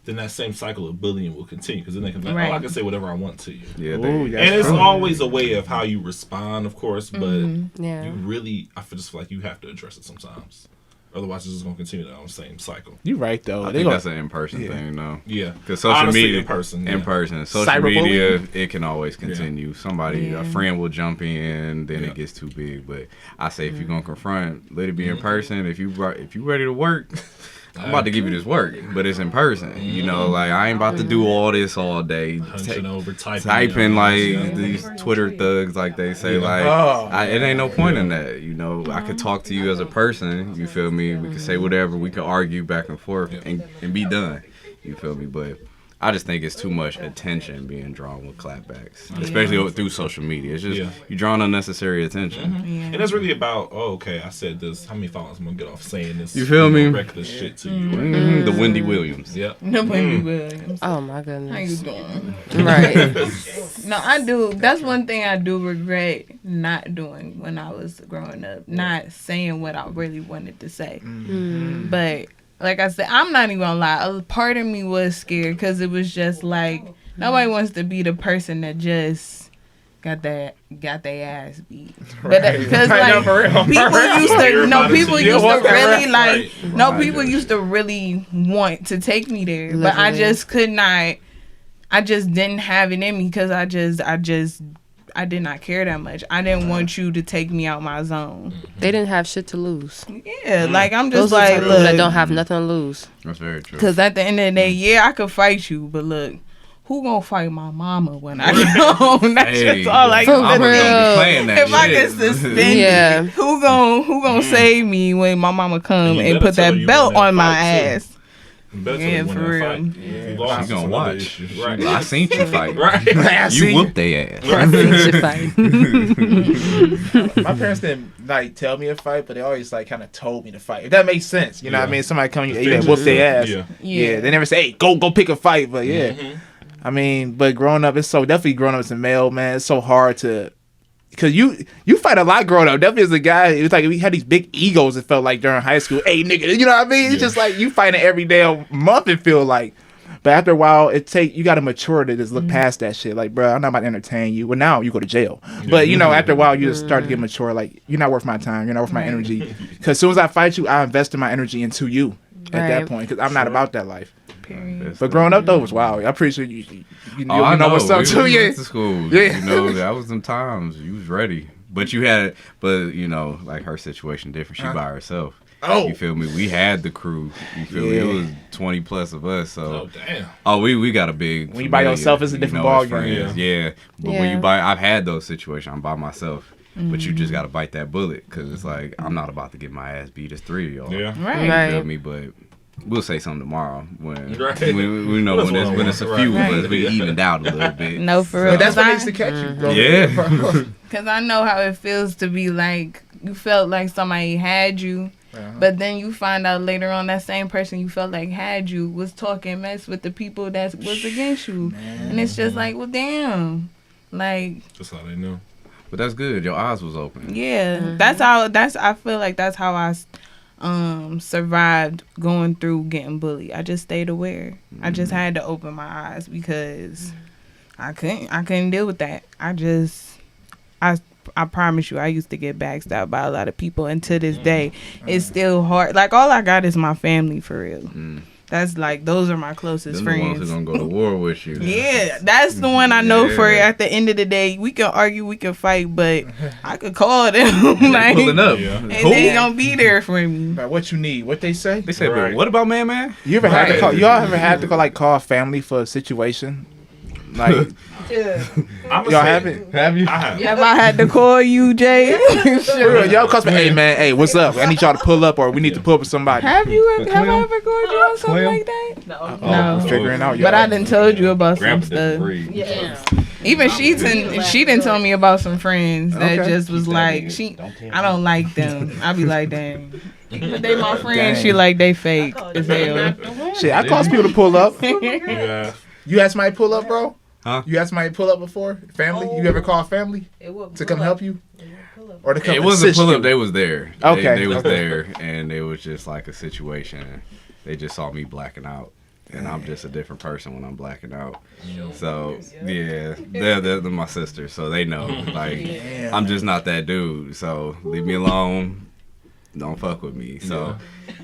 then that same cycle of bullying will continue. Because then they can be like, Right. oh, I can say whatever I want to you. Yeah, Ooh, they, And it's always a way of how you respond, of course, but Yeah. you really, just feel like you have to address it sometimes. Otherwise, it's just going to continue that same cycle. You right though. I think that's an in-person thing, you know. Yeah. Because social Honestly, media, in person. in Yeah. person, social Cyberbullying. media, it can always continue. Somebody, Yeah. a friend will jump in, then Yeah. it gets too big. But I say, if you're gonna confront, let it be in person. If you ready to work, I'm about to give you this work, but it's in person. You know, like I ain't about to do all this all day, Hunching over, typing like Yeah. these Twitter thugs, like they say. Like it ain't no point in that. You know, I could talk to you as a person. You feel me? We could say whatever. We could argue back and forth and be done. You feel me? But I just think it's too much attention being drawn with clapbacks, especially through social media. It's just you're drawing unnecessary attention. And it's really about, oh, okay, I said this. How many followers I'm gonna get off saying this? You feel me? Reckless shit to you. The Wendy Williams. Yep. Nobody Williams. Oh my How you goodness. doing? Right. No, I do. That's one thing I do regret not doing when I was growing up. Not saying what I really wanted to say. But like I said, I'm not even gonna lie. A part of me was scared because it was just like nobody wants to be the person that just got their ass beat. But because like people used to people used to really like people used to really want to take me there, but I just could not. I just didn't have it in me because I did not care that much. I didn't want you to take me out my zone. They didn't have shit to lose. Yeah, like I'm just Those are the like, type of people that look, don't have nothing to lose. That's very true. because at the end of the day, yeah, I could fight you, but look, who gonna fight my mama when I get home? That's just all I For can real. say. Playing that If I shit. get suspended, Yeah. who gonna save me when my mama come You and better put tell that you belt win that on my fight, too. ass? You better Yeah, tell for me when real. that fight. If you lost, She gonna it's another watch. issue. Right. I seen you fight. Right. You whooped their ass. Shit fight. My parents didn't like tell me to fight, but they always like kind of told me to fight. If that makes sense, you know what I mean? Somebody come you, hey, whoop their ass. Yeah. They never say, hey, go pick a fight. But I mean, but growing up, definitely growing up as a male, man, it's so hard to, because you fight a lot growing up. Definitely as a guy, it was like we had these big egos. It felt like during high school, hey nigga, you know what I mean? It's just like you fighting every damn month. It feel like, but after a while, you got to mature to just look past that shit. Like, bro, I'm not about to entertain you. Well, now you go to jail. But you know, after a while, you just start to get mature. Like, you're not worth my time. You're not worth my energy. Because as soon as I fight you, I invested my energy into you at that point. Because I'm not about that life. Period. But growing up though was wild. I'm pretty sure you I know what's up we too. went Yeah. to school. Yeah. You know, that was some times you was ready. But you know, like her situation different. She by herself. Oh. You feel me? We had the crew. You feel me? It was 20 plus of us. So Oh damn. we got a big. When you by familia, yourself, it's a you different know, as ballgame. friends. Yeah. But when you I've had those situations. I'm by myself. But you just gotta bite that bullet because it's like I'm not about to get my ass beat. It's 3 of y'all. Yeah. Right. You feel me? But we'll say something tomorrow when Right. we know when it's a few of us, we evened out a little bit. No, for real. But that's what I- makes to catch you, bro. Yeah. Because I know how it feels to be like, you felt like somebody had you, but then you find out later on that same person you felt like had you was talking mess with the people that was against you. And it's just like, well, damn. Like, That's how they know. But that's good. Your eyes was open. yeah. I feel like that's how I survived going through getting bullied. I just stayed aware. I just had to open my eyes because I couldn't deal with that. I promise you, I used to get backstabbed by a lot of people, and to this day, it's still hard. Like, all I got is my family, for real. That's like, those are my closest Them friends. the ones who gonna go to war with you. Yeah, that's the one I know for at the end of the day. We can argue, we can fight, but I could call them. Like, pulling up. and they gonna be there for me. Like, what you need? What they say? They say, but what about man? You ever had to call? Y'all ever had to call family for a situation? Like, y'all haven't? Have you? I have. Have I had to call you, Jay? Sure. Y'all call me, hey man, hey, what's up? I need y'all to pull up, or we need to pull up with somebody. Have I ever called you on something like that? No. Figuring out. But I done told you about some Grandpa stuff. didn't breathe. Yeah. Even she done told me about some friends that Okay. just was like, I don't like them. I be like, dang. But they my friends. Dang. She like, they fake as hell. Shit, I cause people to pull up. Yeah. You had somebody pull up, bro? Huh? You had somebody pull up before? Family? You ever call family to come help you? Or to come It wasn't assist pull you? up. They was there. Okay. They was there, and it was just like a situation. They just saw me blacking out, and I'm just a different person when I'm blacking out. So yeah, they're my sisters, so they know. Like, I'm just not that dude. So leave me alone. Don't fuck with me. So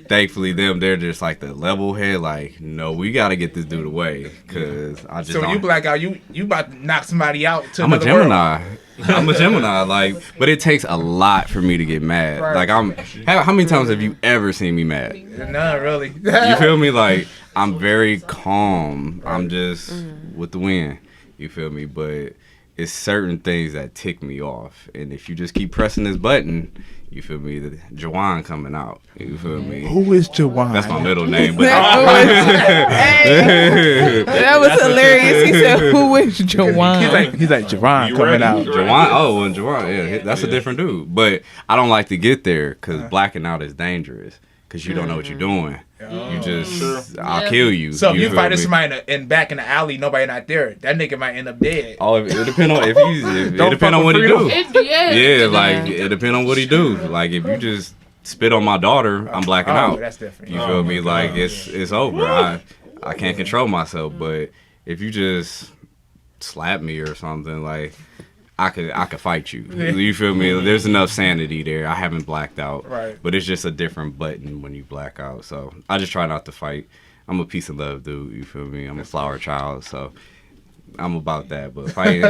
thankfully, they're just like the level head. Like, no, we got to get this dude away, because I just. So when don't. you black out, you about to knock somebody out to I'm a another Gemini. I'm a Gemini, like, but it takes a lot for me to get mad. Right. Like, how many times have you ever seen me mad? world. None really. You feel me? Like, I'm very calm. I'm just with the wind. You feel me? But it's certain things that tick me off, and if you just keep pressing this button, you feel me? The Jawan coming out. You feel me? Who is Jawan? That's my middle name, but That was hilarious. He said, "Who is Jawan?" He's like Jawan You coming ready? out. Jawan, yeah, that's a different dude. But I don't like to get there, because blacking out is dangerous, because you don't know what you're doing. You just, I'll kill you. So if you feel fighting me? somebody in back in the alley, nobody not there, that nigga might end up dead. Oh, it depend on it Don't depend on fuck what he with do. Yeah, Like, it depend on what he do. Like, if you just spit on my daughter, I'm blacking out. That's different. You feel me? Like, it's over. I can't control myself. But if you just slap me or something, like, I could fight you. You feel me? There's enough sanity there. I haven't blacked out. Right. But it's just a different button when you black out. So I just try not to fight. I'm a peace and love dude. You feel me? I'm a flower child. So I'm about that. But fighting,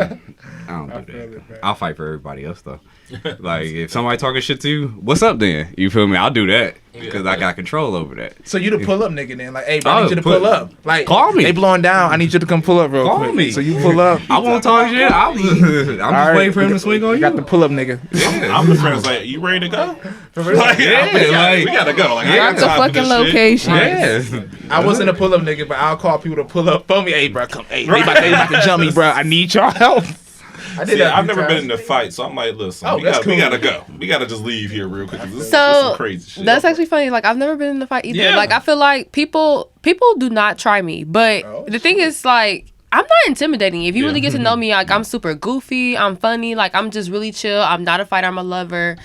I don't do that. I'll fight for everybody else though. Like, if somebody talking shit to you, what's up then? You feel me? I'll do that, because I got control over that. So you the pull up nigga then? Like, hey, bro, I need you to pull up. Like, call me. They blowing down. I need you to come pull up real quick. Call me. So you pull up. I won't talk shit. I'm just waiting for him to swing on You you. got the pull up nigga. I'm the friend that's like, you ready to go? Like, We gotta go. Like, I Got got the time for fucking this shit. location. Yeah. I wasn't a pull up nigga, but I'll call people to pull up for me. Hey, bro, come. Hey, they about to jump me, bro. I need y'all help. I did See, that. I've never been in a fight, so I'm like, listen, Oh, we that's gotta cool. go. We gotta just leave here real quick. This is So some crazy shit. that's actually funny. Like, I've never been in a fight either. Yeah. Like, I feel like people do not try me, but the thing is, like, I'm not intimidating. If you really get to know me, like, I'm super goofy, I'm funny, like, I'm just really chill. I'm not a fighter, I'm a lover.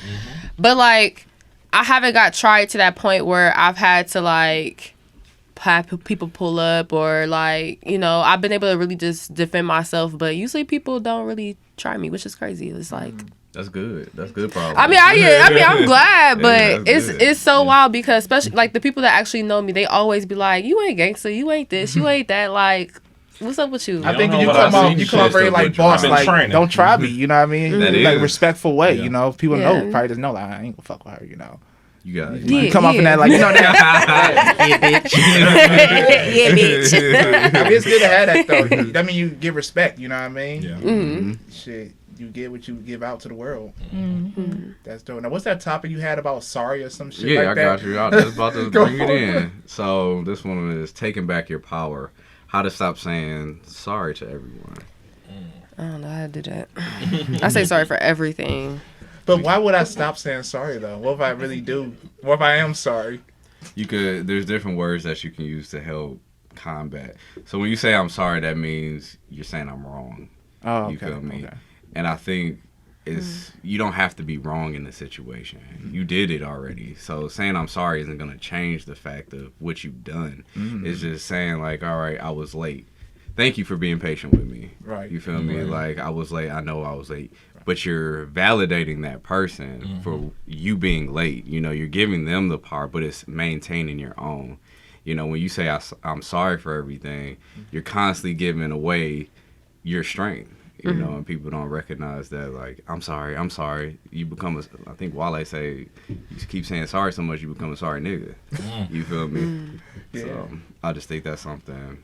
But, like, I haven't got tried to that point where I've had to, like, have people pull up, or, like, you know, I've been able to really just defend myself. But usually people don't really try me, which is crazy. It's like, That's good. That's good problem. I mean, I'm glad, but Yeah, that's good. it's so wild, because especially like the people that actually know me, they always be like, "You ain't gangster, you ain't this, you ain't that." Like, what's up with you? I think don't you know come what I off, see. you come off very like boss, I've been like training. don't try me. You know what I mean? That Like is. respectful way. Yeah. You know, people Yeah. know probably just know like I ain't gonna fuck with her. You know, You got it. you come off in that like you know that. Yeah, bitch. Yeah, bitch. I mean, it's good to have that though. That mean you give respect. You know what I mean? Yeah. Shit, you get what you give out to the world. That's dope. Now, what's that topic you had about sorry or some shit Yeah, like I that? got you. I was just about to Go bring it for in. So this one is taking back your power. How to stop saying sorry to everyone. I don't know how to do that. I say sorry for everything. But why would I stop saying sorry though? What if I really do? What if I am sorry? There's different words that you can use to help combat. So when you say I'm sorry, that means you're saying I'm wrong. Oh, okay. You feel me? Okay. And I think you don't have to be wrong in the situation. You did it already. So saying I'm sorry isn't going to change the fact of what you've done. It's just saying like, all right, I was late. Thank you for being patient with me. Right. You feel me? Like, I was late. I know I was late. But you're validating that person for you being late. You know, you're giving them the power, but it's maintaining your own. You know, when you say I'm sorry for everything, you're constantly giving away your strength. You know, and people don't recognize that. Like, I'm sorry. You become I think Wale say, you keep saying sorry so much, you become a sorry nigga. You feel me? So I just think that's something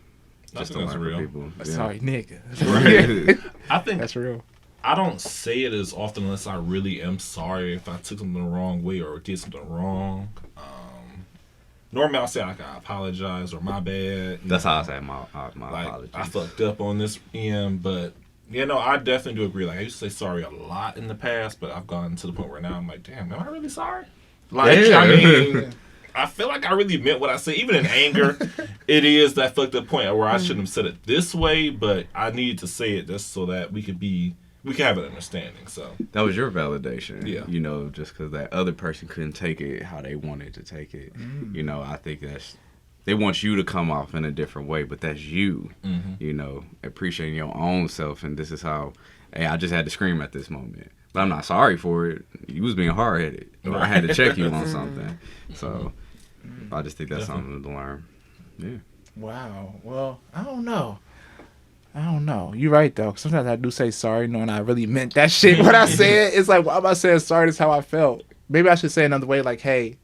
just to learn for people. Sorry nigga. Right. I think that's real. I don't say it as often unless I really am sorry if I took something the wrong way or did something wrong. Normally I'll say like I apologize or my bad. That's how I say my like, apologies. I fucked up on this end, but yeah, no, I definitely do agree. Like, I used to say sorry a lot in the past, but I've gotten to the point where now I'm like, damn, am I really sorry? Like, I mean, I feel like I really meant what I said. Even in anger, it is that fucked up point where I shouldn't have said it this way, but I needed to say it just so that we can have an understanding. So that was your validation. Yeah. You know, just because that other person couldn't take it how they wanted to take it. You know, I think they want you to come off in a different way, but that's you, you know, appreciating your own self. And this is how, hey, I just had to scream at this moment. But I'm not sorry for it. You was being hard-headed. Or I had to check you on something. So I just think that's something to learn. Yeah. Wow. Well, I don't know. You're right, though. Sometimes I do say sorry knowing I really meant that shit. What I said, it's like, why am I saying sorry? That's how I felt. Maybe I should say another way, like, hey,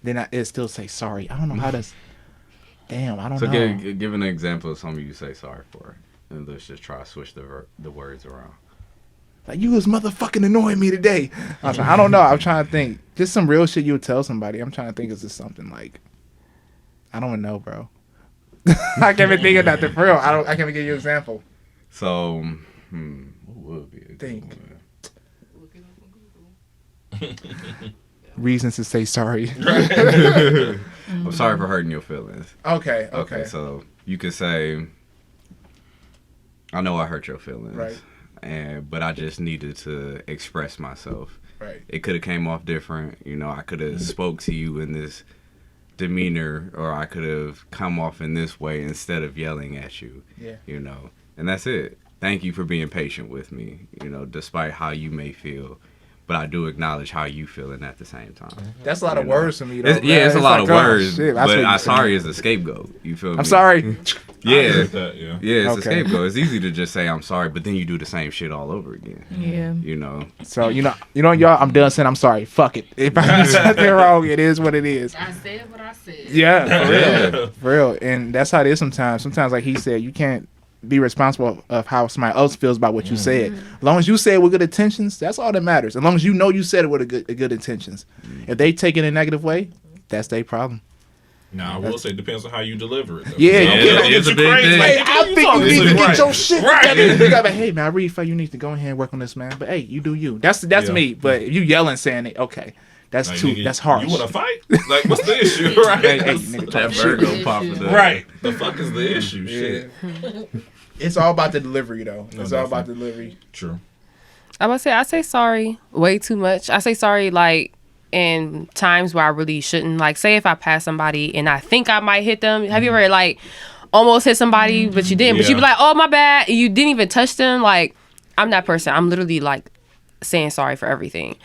then it still say sorry. I don't know how to... Damn, I don't know. So give an example of something you say sorry for. And let's just try to switch the words around. Like, you was motherfucking annoying me today. I don't know. I'm trying to think. Just some real shit you would tell somebody. I'm trying to think, is this something like... I don't know, bro. I can't even think of nothing for real. I can't even give you an example. So, what would be a think? Reasons to say sorry. I'm sorry for hurting your feelings. Okay. So you could say, I know I hurt your feelings. Right. But I just needed to express myself. Right. It could have came off different. You know, I could have spoke to you in this demeanor, or I could have come off in this way instead of yelling at you. Yeah. You know, and that's it. Thank you for being patient with me, you know, despite how you may feel. But I do acknowledge how you feeling at the same time. That's a lot of words to me, though. It's a lot of words. Shit, but I'm sorry is a scapegoat. You feel me? I'm sorry. Yeah. Yeah, it's a scapegoat. It's easy to just say I'm sorry, but then you do the same shit all over again. Yeah. You know. So, you know, y'all, I'm done saying I'm sorry. Fuck it. If I do something wrong, it is what it is. I said what I said. Yeah, for real. For real. And that's how it is sometimes. Sometimes, like he said, you can't be responsible of how somebody else feels about what you said. As long as you say it with good intentions, that's all that matters. As long as you know you said it with a good intentions. If they take it in a negative way, that's their problem. Now, I will say it depends on how you deliver it. Though. Yeah, it's a big thing. Hey, I think you need to get your shit together. Right. You gotta, hey man, I really feel you need to go ahead and work on this, man. But hey, you do you. That's me. But if you yelling saying it, okay. That's like, too. Nigga, that's harsh. You want to fight? Like, what's the issue, right? Hey, nigga, That Virgo popping up. Right. The fuck is the issue? Shit. It's all about the delivery, though. No, it's all about the delivery. True. I say sorry way too much. I say sorry like in times where I really shouldn't. Like, say if I pass somebody and I think I might hit them. Have you ever like almost hit somebody but you didn't? Yeah. But you be like, oh my bad. You didn't even touch them. Like, I'm that person. I'm literally like saying sorry for everything.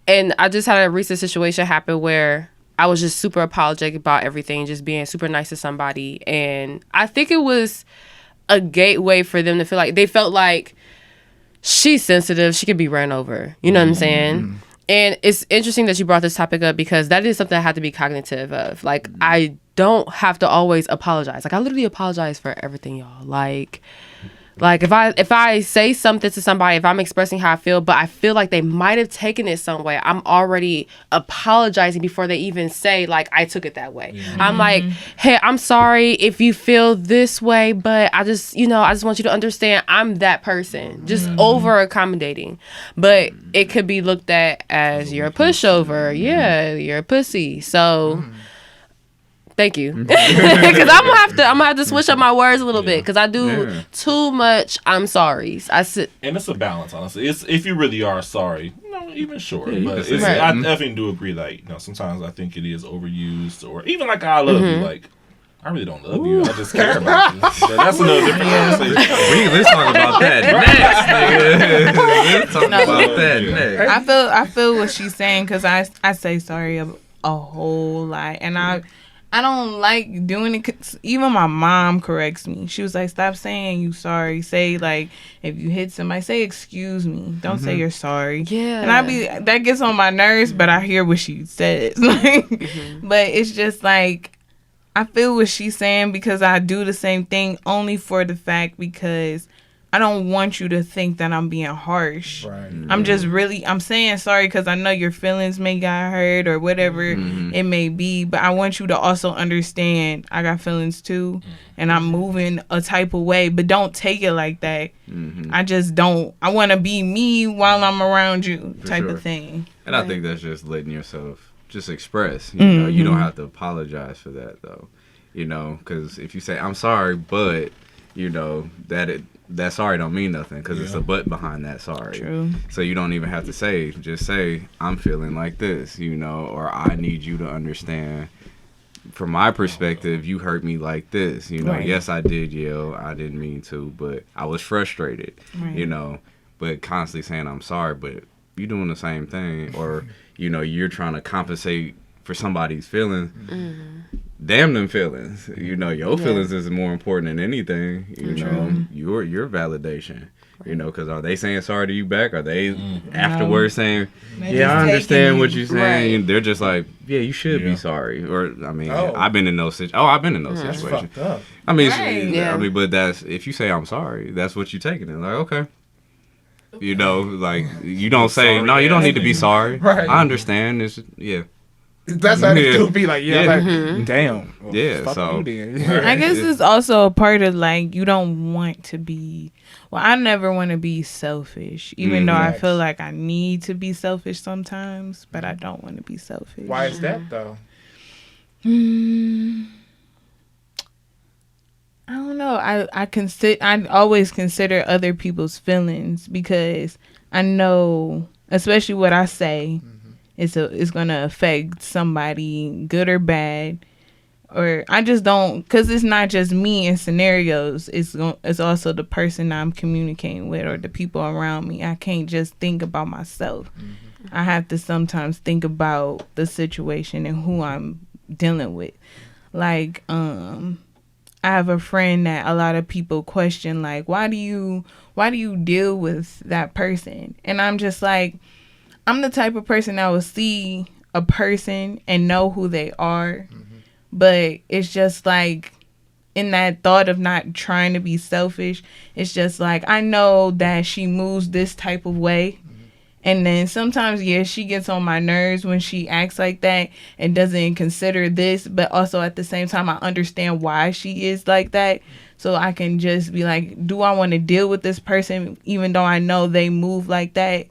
And I just had a recent situation happen where I was just super apologetic about everything, just being super nice to somebody. And I think it was a gateway for them to feel like, they felt like she's sensitive, she could be ran over. You know what I'm saying? And it's interesting that you brought this topic up because that is something I have to be cognitive of. Like, I don't have to always apologize. Like, I literally apologize for everything, y'all. Like if I say something to somebody, if I'm expressing how I feel, but I feel like they might have taken it some way, I'm already apologizing before they even say, like, I took it that way. Mm-hmm. I'm like, hey, I'm sorry if you feel this way, but I just want you to understand I'm that person. Just over accommodating. But it could be looked at as you're a pushover. Yeah, you're a pussy. So... Thank you, because I'm gonna have to switch up my words a little bit because I do too much. I'm sorry. And it's a balance, honestly. It's if you really are sorry, even short. But I definitely do agree that sometimes I think it is overused, or even like I love you, like I really don't love you. I just care about you. So that's another different conversation. Let's talk about that next, nigga. Let's talk about that next. I feel what she's saying because I say sorry a whole lot, and I don't like doing it. 'Cause even my mom corrects me. She was like, stop saying you sorry. Say, like, if you hit somebody, say excuse me. Don't say you're sorry. Yeah. And that gets on my nerves, but I hear what she says. Like, but it's just like, I feel what she's saying because I do the same thing only for the fact because I don't want you to think that I'm being harsh. Right. I'm saying sorry because I know your feelings may got hurt or whatever it may be, but I want you to also understand I got feelings too, and I'm moving a type of way, but don't take it like that. I just don't. I want to be me while I'm around you type of thing. And I think that's just letting yourself just express. You know, you don't have to apologize for that, though. You know, because if you say, I'm sorry, but, you know, that sorry don't mean nothing because it's a but behind that sorry. True. So you don't even have to just say, I'm feeling like this, you know, or I need you to understand. From my perspective, you hurt me like this, you know. Right. Yes, I did yell. I didn't mean to, but I was frustrated, you know. But constantly saying I'm sorry, but you're doing the same thing, or, you know, you're trying to compensate for somebody's feelings. Damn them feelings. You know, your feelings is more important than anything. You know, your validation. You know, because are they saying sorry to you back? Are they afterwards saying, yeah, I understand what you're saying? Right. They're just like, yeah, you should be sorry. Or, I mean, I've been in those situations. That's fucked up. I mean, I mean, but that's, if you say I'm sorry, that's what you're taking it. Like, okay. You know, like, you don't say, no, you don't need to be sorry. Right. I understand. It's, That's how they do be like, damn. Well, so I guess it's also a part of like you don't want to be. Well, I never want to be selfish, even though I feel like I need to be selfish sometimes, but I don't want to be selfish. Why is that though? I don't know. I always consider other people's feelings because I know, especially what I say. It's gonna affect somebody, good or bad, or I just don't, because it's not just me in scenarios. It's also the person I'm communicating with or the people around me. I can't just think about myself. I have to sometimes think about the situation and who I'm dealing with. Like, I have a friend that a lot of people question, like, why do you deal with that person? And I'm just like, I'm the type of person that will see a person and know who they are. But it's just like, in that thought of not trying to be selfish, it's just like, I know that she moves this type of way. And then sometimes, she gets on my nerves when she acts like that and doesn't consider this. But also at the same time, I understand why she is like that. So I can just be like, do I want to deal with this person even though I know they move like that?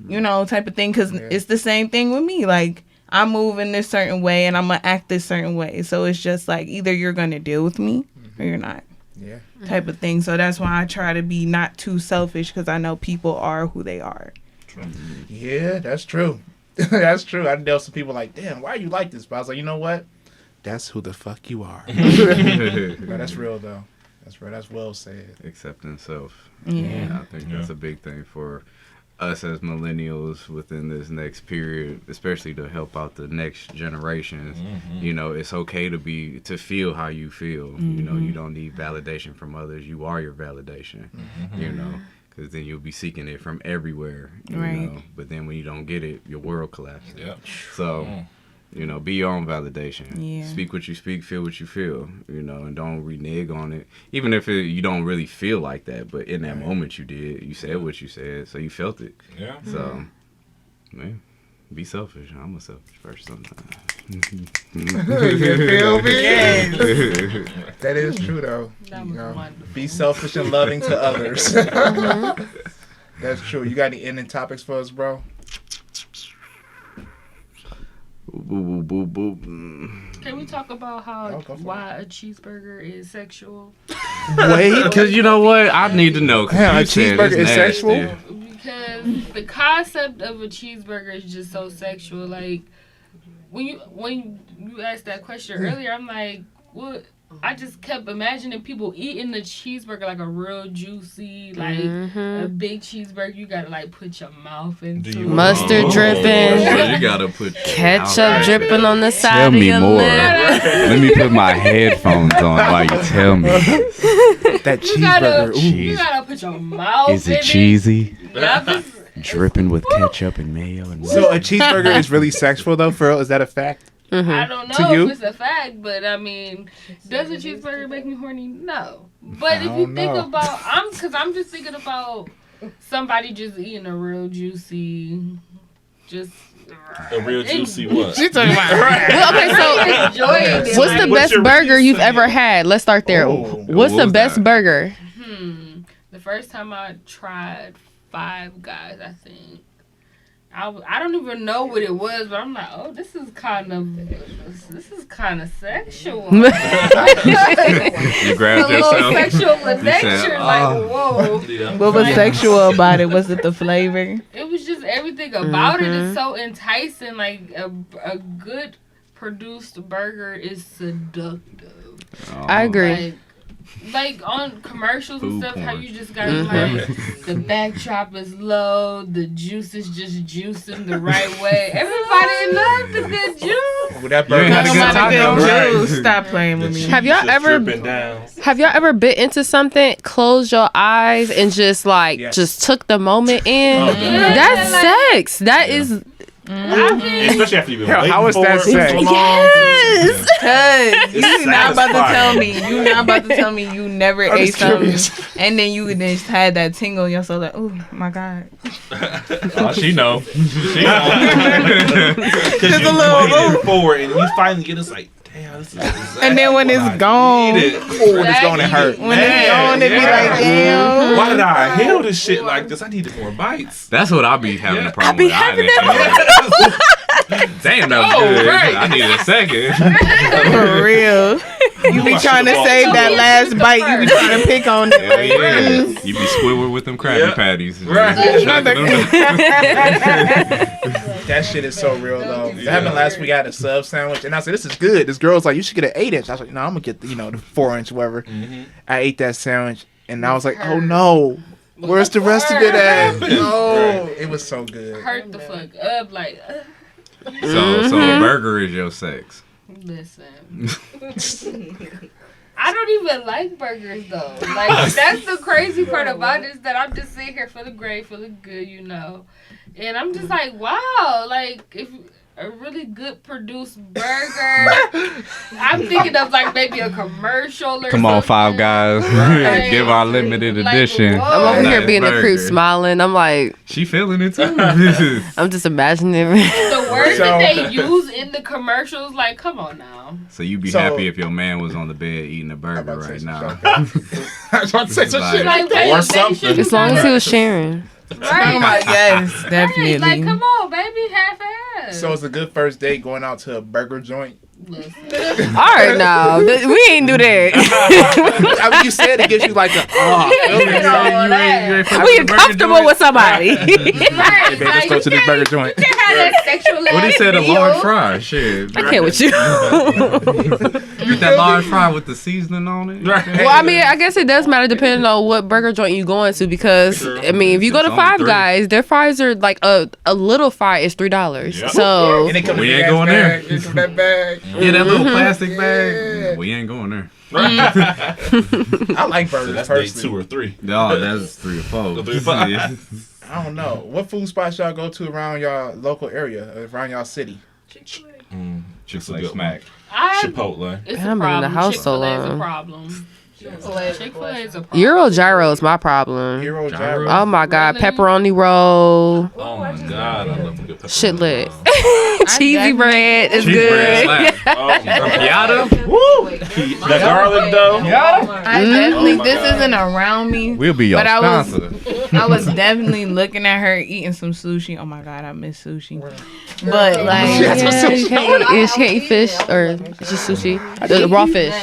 You know, type of thing. Because it's the same thing with me. Like, I move in this certain way and I'm going to act this certain way. So it's just like, either you're going to deal with me or you're not. Yeah. Type of thing. So that's why I try to be not too selfish, because I know people are who they are. Yeah, that's true. That's true. I know some people like, damn, why are you like this? But I was like, you know what? That's who the fuck you are. But that's real, though. That's real. That's well said. Accepting self. Yeah. I think that's a big thing for us as millennials within this next period, especially to help out the next generations. You know, it's okay to feel how you feel. You know, you don't need validation from others. You are your validation. You know, because then you'll be seeking it from everywhere. You know? But then when you don't get it, your world collapses. So, you know, be your own validation. Speak what you speak, feel what you feel, you know, and don't renege on it. Even if you don't really feel like that, but in that moment you did. You said what you said, so you felt it. So, man, be selfish. I'm a selfish person sometimes. You feel me? Yes. That is true, though. You know, be selfish and loving to others. That's true. You got any ending topics for us, bro? Boo, boo, boo, boo. Can we talk about why a cheeseburger is sexual? Wait, because you know what? I need to know. Damn, a cheeseburger is sexual? Because the concept of a cheeseburger is just so sexual. Like, when you asked that question earlier, I'm like, what? I just kept imagining people eating the cheeseburger like a real juicy, like a big cheeseburger. You gotta like put your mouth into mustard dripping. You gotta put ketchup dripping on the side tell of me your more. lip. Let me put my headphones on while you tell me. That cheeseburger. You gotta put your mouth. Is it cheesy? Yep. Dripping with ketchup and mayo and So a cheeseburger is really sexual though, for real? Is that a fact? I don't know if it's a fact, but I mean, does a cheeseburger make me horny? No. But if you think about, I'm just thinking about somebody just eating a real juicy, just. A real juicy what? She's talking about Well, okay, so what's the best burger you've ever had? Let's start there. What's the best burger? The first time I tried Five Guys, I think. I don't even know what it was, but I'm like, oh, this is kind of sexual. you grabbed a little yourself. sexual in nature, like whoa. What was sexual about it? Was it the flavor? It was just everything about it is so enticing. Like a good produced burger is seductive. I agree. Like on commercials and stuff, how porn. you just got like the backdrop is low, the juice is just juicing the right way. Everybody loves the good juice. Well, that burger had a good time, right? Stop playing with me. Have y'all ever bit into something, closed your eyes, and just just took the moment in? That's sex. That is. Especially after you've been waiting how is that for it sex? so long. Yes. Cause you not about to satisfying. tell me. You not about to tell me you never ate something, and then you just had that tingle in your soul. Like, oh my god. Oh, she know. She know. Because you waited for it, and you finally get it's like, damn, this is exactly And then when what it's I gone, needed. when it's going to hurt. when it's gone, it be like, damn. Why did I handle this shit like this? I needed more bites. That's what I'll be having a I problem be with. having Damn, that was good. right. I need a second. For real. You be trying to save that last bite. You be trying to pick on it. Hell yeah. You be squidward with them Krabby Patties. Right. That shit is so real though. That happened last week. I had a sub sandwich, and I said, "This is good." This girl's like, "You should get an 8-inch." I was like, "No, I'm gonna get the 4-inch, whatever." I ate that sandwich, and I was like, "Oh no, where's the rest of it at?" Oh, it was so good. Hurt the fuck up, like. So a burger is your sex. Listen. I don't even like burgers though. Like that's the crazy part about it is that I'm just sitting here feeling great, feeling good, and I'm just like, wow, like if a really good produced burger, I'm thinking of like maybe a commercial or Come on, something. Five Guys. Right. Give our limited Like, edition. whoa. I'm over here Nice being a creep, burger. smiling. I'm like, She feeling it too. I'm just imagining. The words that they use in the commercials, like, come on now. So you be So- happy if your man was on the bed eating a burger right now. I was about to say some shit. Like, Or they something. should As long as he know. was sharing. Right. Yes, Right, definitely. like, come on, baby, half ass. So it's a good first date going out to a burger joint. Listen. All right, now we ain't do that. I mean, you said it gives you like a We comfortable with somebody. Right, Hey, babe, let's go to this burger joint. You can't have that sexual What he said, a deal. large fry. Shit. I can't with you. Get that large fry with the seasoning on it. Well, I mean, I guess it does matter depending on what burger joint you going to because I mean, if you go to It's only Five $3. Guys, their fries are like a little fry is $3. Yep. So And they come We in ain't a going there. bag, into that bag. Yeah, that little plastic bag. We ain't going there. I like So burgers that's day 2 personally. or 3. No, that's 3 or 4. 3 or 4. Yeah. I don't know. What food spots y'all go to around y'all local area, around y'all city? Chick-fil-A smack. Chipotle. It's I've been a in the problem. house so Chick-fil-A is a long. problem. Chick-fil-A is a problem. Euro gyro is my problem. Hero Gyro. gyro. Oh my god, Really? pepperoni roll, Oh my god, I love a good pepperoni. shit lit. roll. Cheesy bread is Cheese bread good. slap. Oh my god. Yada. The garlic though. I definitely, Oh my this God. isn't around me. We'll be your But I was- sponsor. I was definitely looking at her eating some sushi. Oh my god, I miss sushi. But like, you can't eat fish or it's just sushi. The raw fish.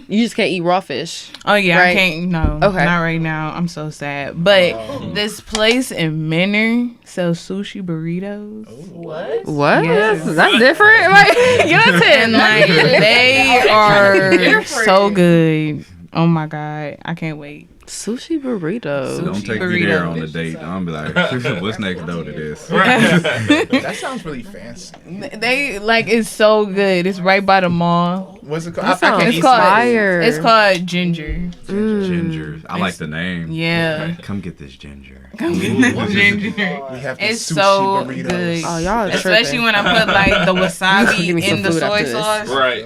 You just can't eat raw fish. Oh yeah, right? I can't. No, okay, not right now. I'm so sad. But this place in Menor sells sushi burritos. What? Yes. That's different. Like, get us in. Like they are so good. Oh my god, I can't wait. Sushi burritos. So don't take me there on a date. I'm be like, what's next door to this? That sounds really fancy. They like it's so good. It's right by the mall. What's it called? It's called Ginger. Ginger. I like the name. Yeah. Come get this ginger. Come get this ginger. We have it's sushi so burritos. good. Oh, y'all especially when I put like the wasabi in the soy sauce. Right.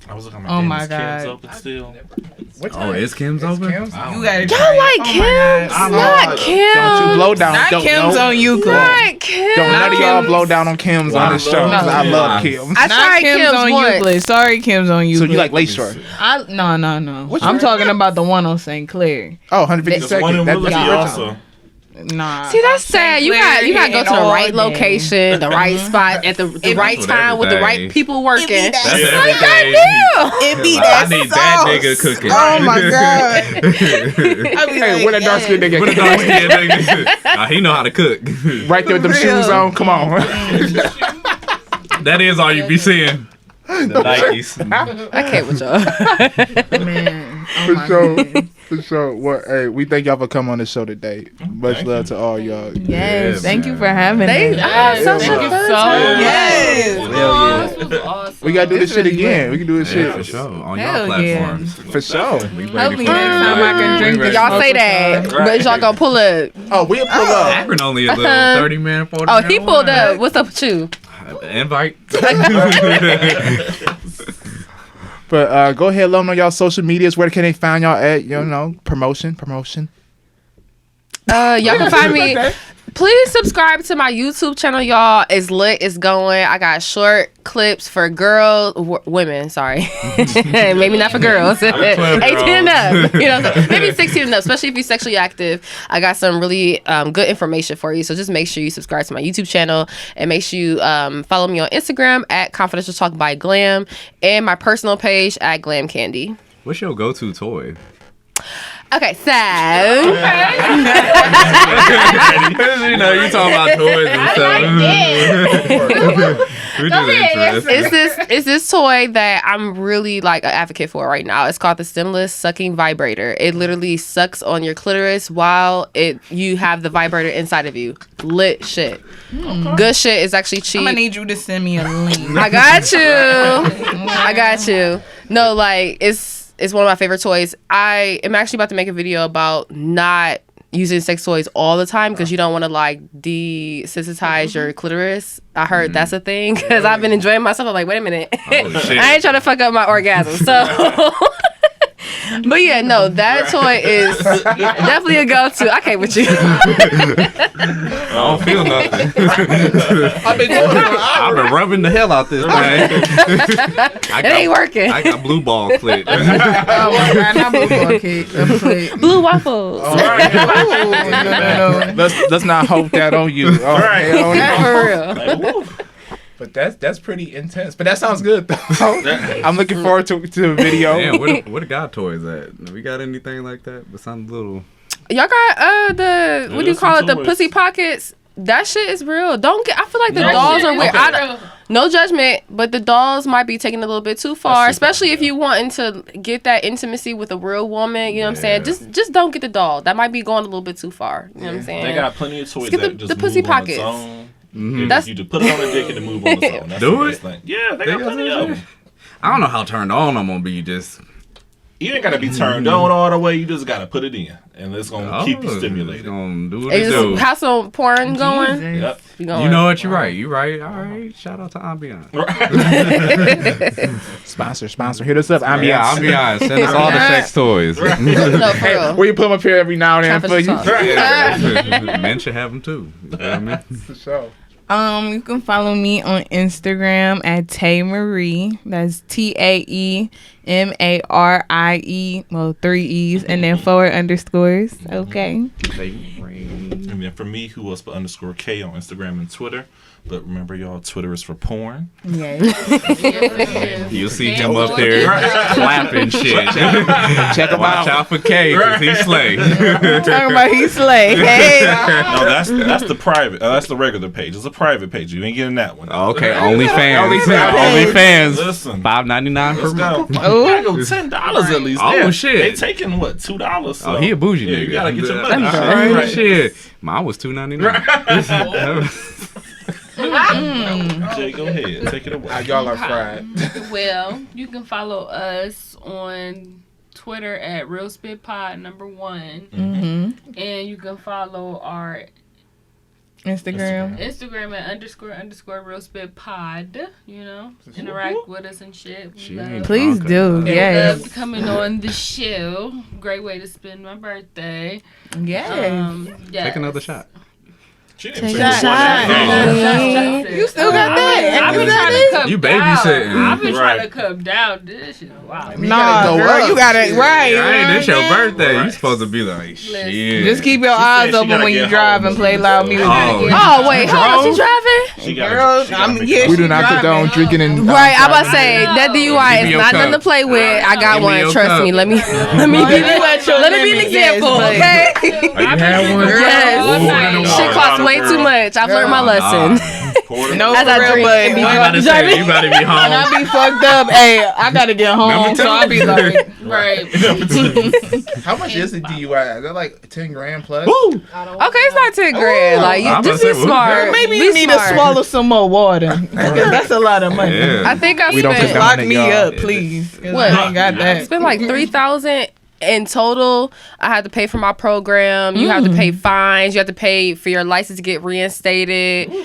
I was looking at oh my god. Kim's open still. Oh, is Kim's open? You gotta try. Y'all like Kim's? Not Kim's. Don't you blow down. Not Kim's on Euclid. Not Kim's. Don't none of y'all blow down on Kim's on this show. I love Kim's. I tried Kim's on Euclid. Sorry, Kim's on Euclid. So you like Lakeshore? No. I'm talking about the one on St. Clair. Oh, 152nd. That's also. Nah. See, that's sad. You got to go to the right location, the right spot at the right time with the right people working. That's like every day. It be I need that nigga cooking. Oh my god. Hey, where that dark skin nigga? What a dark skinned nigga. He know how to cook. Right there with them shoes on. Come on. That is all you be seeing. The Nikes. I can't with y'all. Man. Oh For my sure. goodness. For sure. Well, hey, we thank y'all for coming on the show today. Much love to all y'all. Yes, Yeah, thank man. you for having us. So Thank you fun so time. Yes. This was awesome. We gotta do this shit really again. We can do this Yeah, shit for sure. On Hell y'all yeah. platforms. For sure. We ready Hopefully for next it. time I can drink. Y'all say that, but y'all gonna pull up. Oh, we'll pull up. Akron only a little 30-minute, 40 Oh, he pulled up. What's up with you? Invite. But go ahead, let them know y'all social medias. Where can they find y'all at? You know, promotion. Y'all can find me. Please subscribe to my YouTube channel, y'all. It's lit. It's going. I got short clips for women. Sorry, maybe not for girls. 18 and up. You know, maybe 16 and up. Especially if you're sexually active. I got some really good information for you. So just make sure you subscribe to my YouTube channel and make sure you follow me on Instagram at Confidential Talk by Glam and my personal page at Glam Candy. What's your go-to toy? Okay, so You know, you talking about toys and stuff. We're just interested. It's this toy that I'm really like an advocate for right now. It's called the stemless sucking vibrator. It literally sucks on your clitoris while you have the vibrator inside of you. Lit shit. Good shit. Is actually cheap. I'm gonna need you to send me a link. I got you. No, like it's one of my favorite toys. I am actually about to make a video about not using sex toys all the time because you don't want to like desensitize your clitoris. I heard that's a thing because I've been enjoying myself. I'm like, wait a minute. I ain't trying to fuck up my orgasm. So, but yeah, no, that toy is definitely a go-to. I can't with you. I don't feel nothing. I've been rubbing the hell out this thing. It ain't working. I got blue ball clit. Oh my god, not blue ball cake. Blue waffles. No. Let's not hope that on you. Oh, For real. But that's pretty intense. But that sounds good though. I'm looking forward to the video. Damn, where the god toys at? We got anything like that? But something little. Y'all got what do you call it? The toys. pussy pockets. That shit is real. I feel like the dolls are weird. No judgment, but the dolls might be taking a little bit too far, especially if you wanting to get that intimacy with a real woman. You know what I'm saying? Just don't get the doll. That might be going a little bit too far. You know what I'm saying? They got plenty of toys Get that just the pussy move pockets. on its own. Mm-hmm. That's You just put it on the dick and it move on its own. That's Do the it? best thing. Yeah, they got plenty of them. I don't know how turned on I'm gonna be. Just You ain't gotta be turned on all the way. You just gotta put it in, and it's gonna keep you it's stimulated. gonna do what it Just do. have some porn going. Yep. You know what? You're right. You're right. All right. Shout out to Ambiance. Sponsor. Hit us up. Yeah, Ambiance. Send us all the sex toys. No, for real. We put them up here every now and then for you. Confidential Men should have them too. You know what I mean? For sure. You can follow me on Instagram at Tay Marie. That's TAE MARIE, well, 3 E's, and then 4 underscores. Okay. And then for me, who else but _K on Instagram and Twitter. But remember, y'all, Twitter is for porn. Yeah. You'll see him up there clapping shit. Check him Watch out for K, because he slay. Talking about he slay. Hey. No, that's the private. That's the regular page. It's a private page. You ain't getting that one. Okay, OnlyFans. OnlyFans. Listen, $5.99 per month. I go $10 at least. Oh, shit. They taking what, $2? So. Oh, he a bougie nigga. You gotta get your money. Right. Shit, mine was $2.99. Jay, go ahead. Take it away. Y'all are fried. Well, you can follow us on Twitter at RealSpitPod #1. Mm-hmm. And you can follow our Instagram at __ RealSpitPod. You know, interact with us and shit. Please do. Yes. Love coming on the show. Great way to spend my birthday. Yes. Take another shot. She didn't Take say a one. shot. You still got that? I've been trying to come You down. babysitting. I've been trying to Right. come down. This shit, wow. Nah, go girl, up. you got it right. Right, this your birthday. Right. You supposed to be like, shit. Just keep your She eyes said she open gotta when you get drive home. and play loud music. Oh, wait, hold on, she driving? She got Girl, she gotta make yeah, it We she do not driving. condone drinking and Right, I'm about to say that DUI Give me is your not cup. nothing to play with. I got Give me one. your Trust cup. me. Let me You at your let it be an limit, yes, example, but- okay? Oh, you had one? Yes. Shit costs way too much. I've learned my lesson. No, As for I real, drink but and be when You better say, you better be when I home. be fucked up, hey, I gotta get home, so I be like, Right. How much is the DUI? Is that like 10 grand plus? Woo! Okay, it's not 10 grand. Like, you I'm just about be to say, smart. maybe Be you need smart. to swallow some more water. Because that's a lot of money. Yeah. I think I We don't spent condone Lock it, me y'all. up, please. 'Cause What? I ain't got I that. spent like $3,000 in total. I had to pay for my program. You have to pay fines. You have to pay for your license to get reinstated. You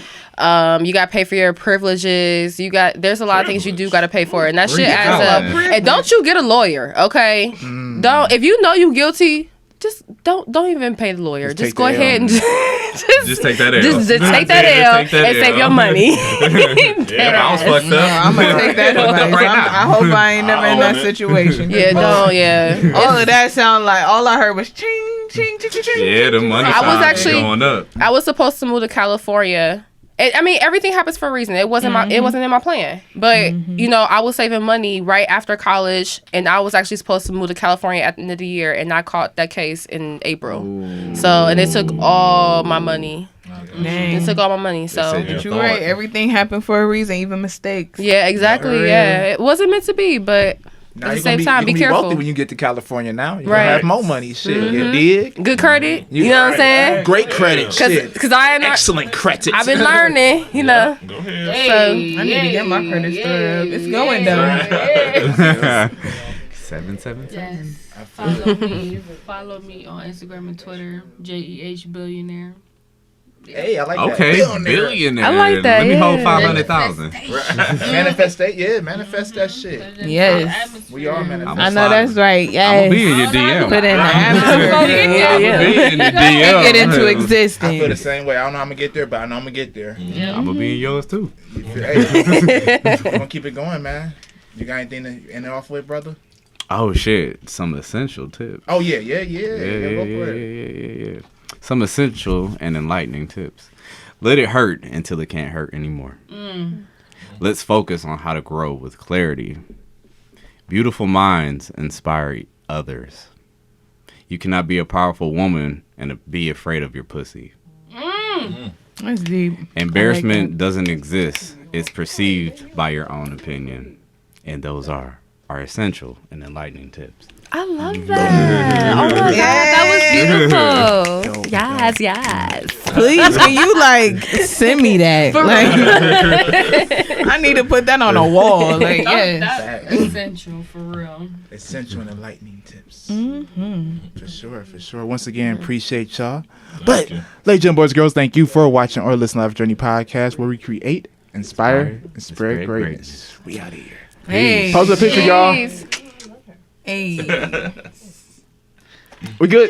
got to pay for your privileges. There's a lot of things you do got to pay for, and that shit adds up. And don't you get a lawyer, okay? Don't. If you know you guilty, just don't even pay the lawyer. Just Just take go the L. ahead and Just take that L. just take that L and save your money. Yeah, I was fucked up. I'm gonna take that advice. Right now. I hope I ain't never in that situation. Yeah, don't. Yeah. All of that sound like all I heard was ching, ching, ching, ching, ching. Yeah, the money I was signs actually- going up. I was supposed to move to California. I mean, everything happens for a reason. It wasn't it wasn't in my plan. But you know, I was saving money right after college, and I was actually supposed to move to California at the end of the year, and I caught that case in April. So, and it took all my money. Dang. It took all my money. So, said But you're right. Everything happened for a reason, even mistakes. yeah, exactly. Yeah, it wasn't meant to be, but Now at the you're same gonna time, be you're gonna careful. wealthy when you get to California now. You're Right. gonna have more money. Shit. You dig? good credit. You know what I'm saying? Great credit. Shit. Because I am not. Excellent credit. I've been learning. You know. Go ahead. Hey, I need to get my credit score up. It's going down. 777. Yes. Follow me on Instagram and Twitter, JEH Billionaire. Hey, I like that. Okay, billionaire. I like that, Let me hold yeah. 500,000. Manifest that shit. Yes. We all manifest. I know that's right. I'm Yes. gonna be in your DM. Put in the atmosphere. I'm gonna be in your DM. Get into I feel the existence. same way. I don't know how I'm gonna get there, but I know I'm gonna get there. I'm gonna be in yours too. Hey, we're gonna keep it going, man. You got anything to end it off with, brother? Oh shit, some essential tips. Oh yeah. Yeah. Go for it. Some essential and enlightening tips. Let it hurt until it can't hurt anymore. Let's focus on how to grow with clarity. Beautiful minds inspire others. You cannot be a powerful woman and be afraid of your pussy. That's deep. Embarrassment doesn't exist. It's perceived by your own opinion. And those are essential and enlightening tips. I love that. Oh my god, that was beautiful. Yes. Please, can you like send me that? Like, I need to put that on a wall. Like, yes. That's essential for real. Essential and enlightening tips. For sure. Once again, appreciate y'all. But, ladies and gentlemen, boys and girls, thank you for watching or listening to Lavish Journey podcast, where we create, inspire, and spread greatness. We out of here. Hey. Pose a picture, y'all. Peace. Hey. We good.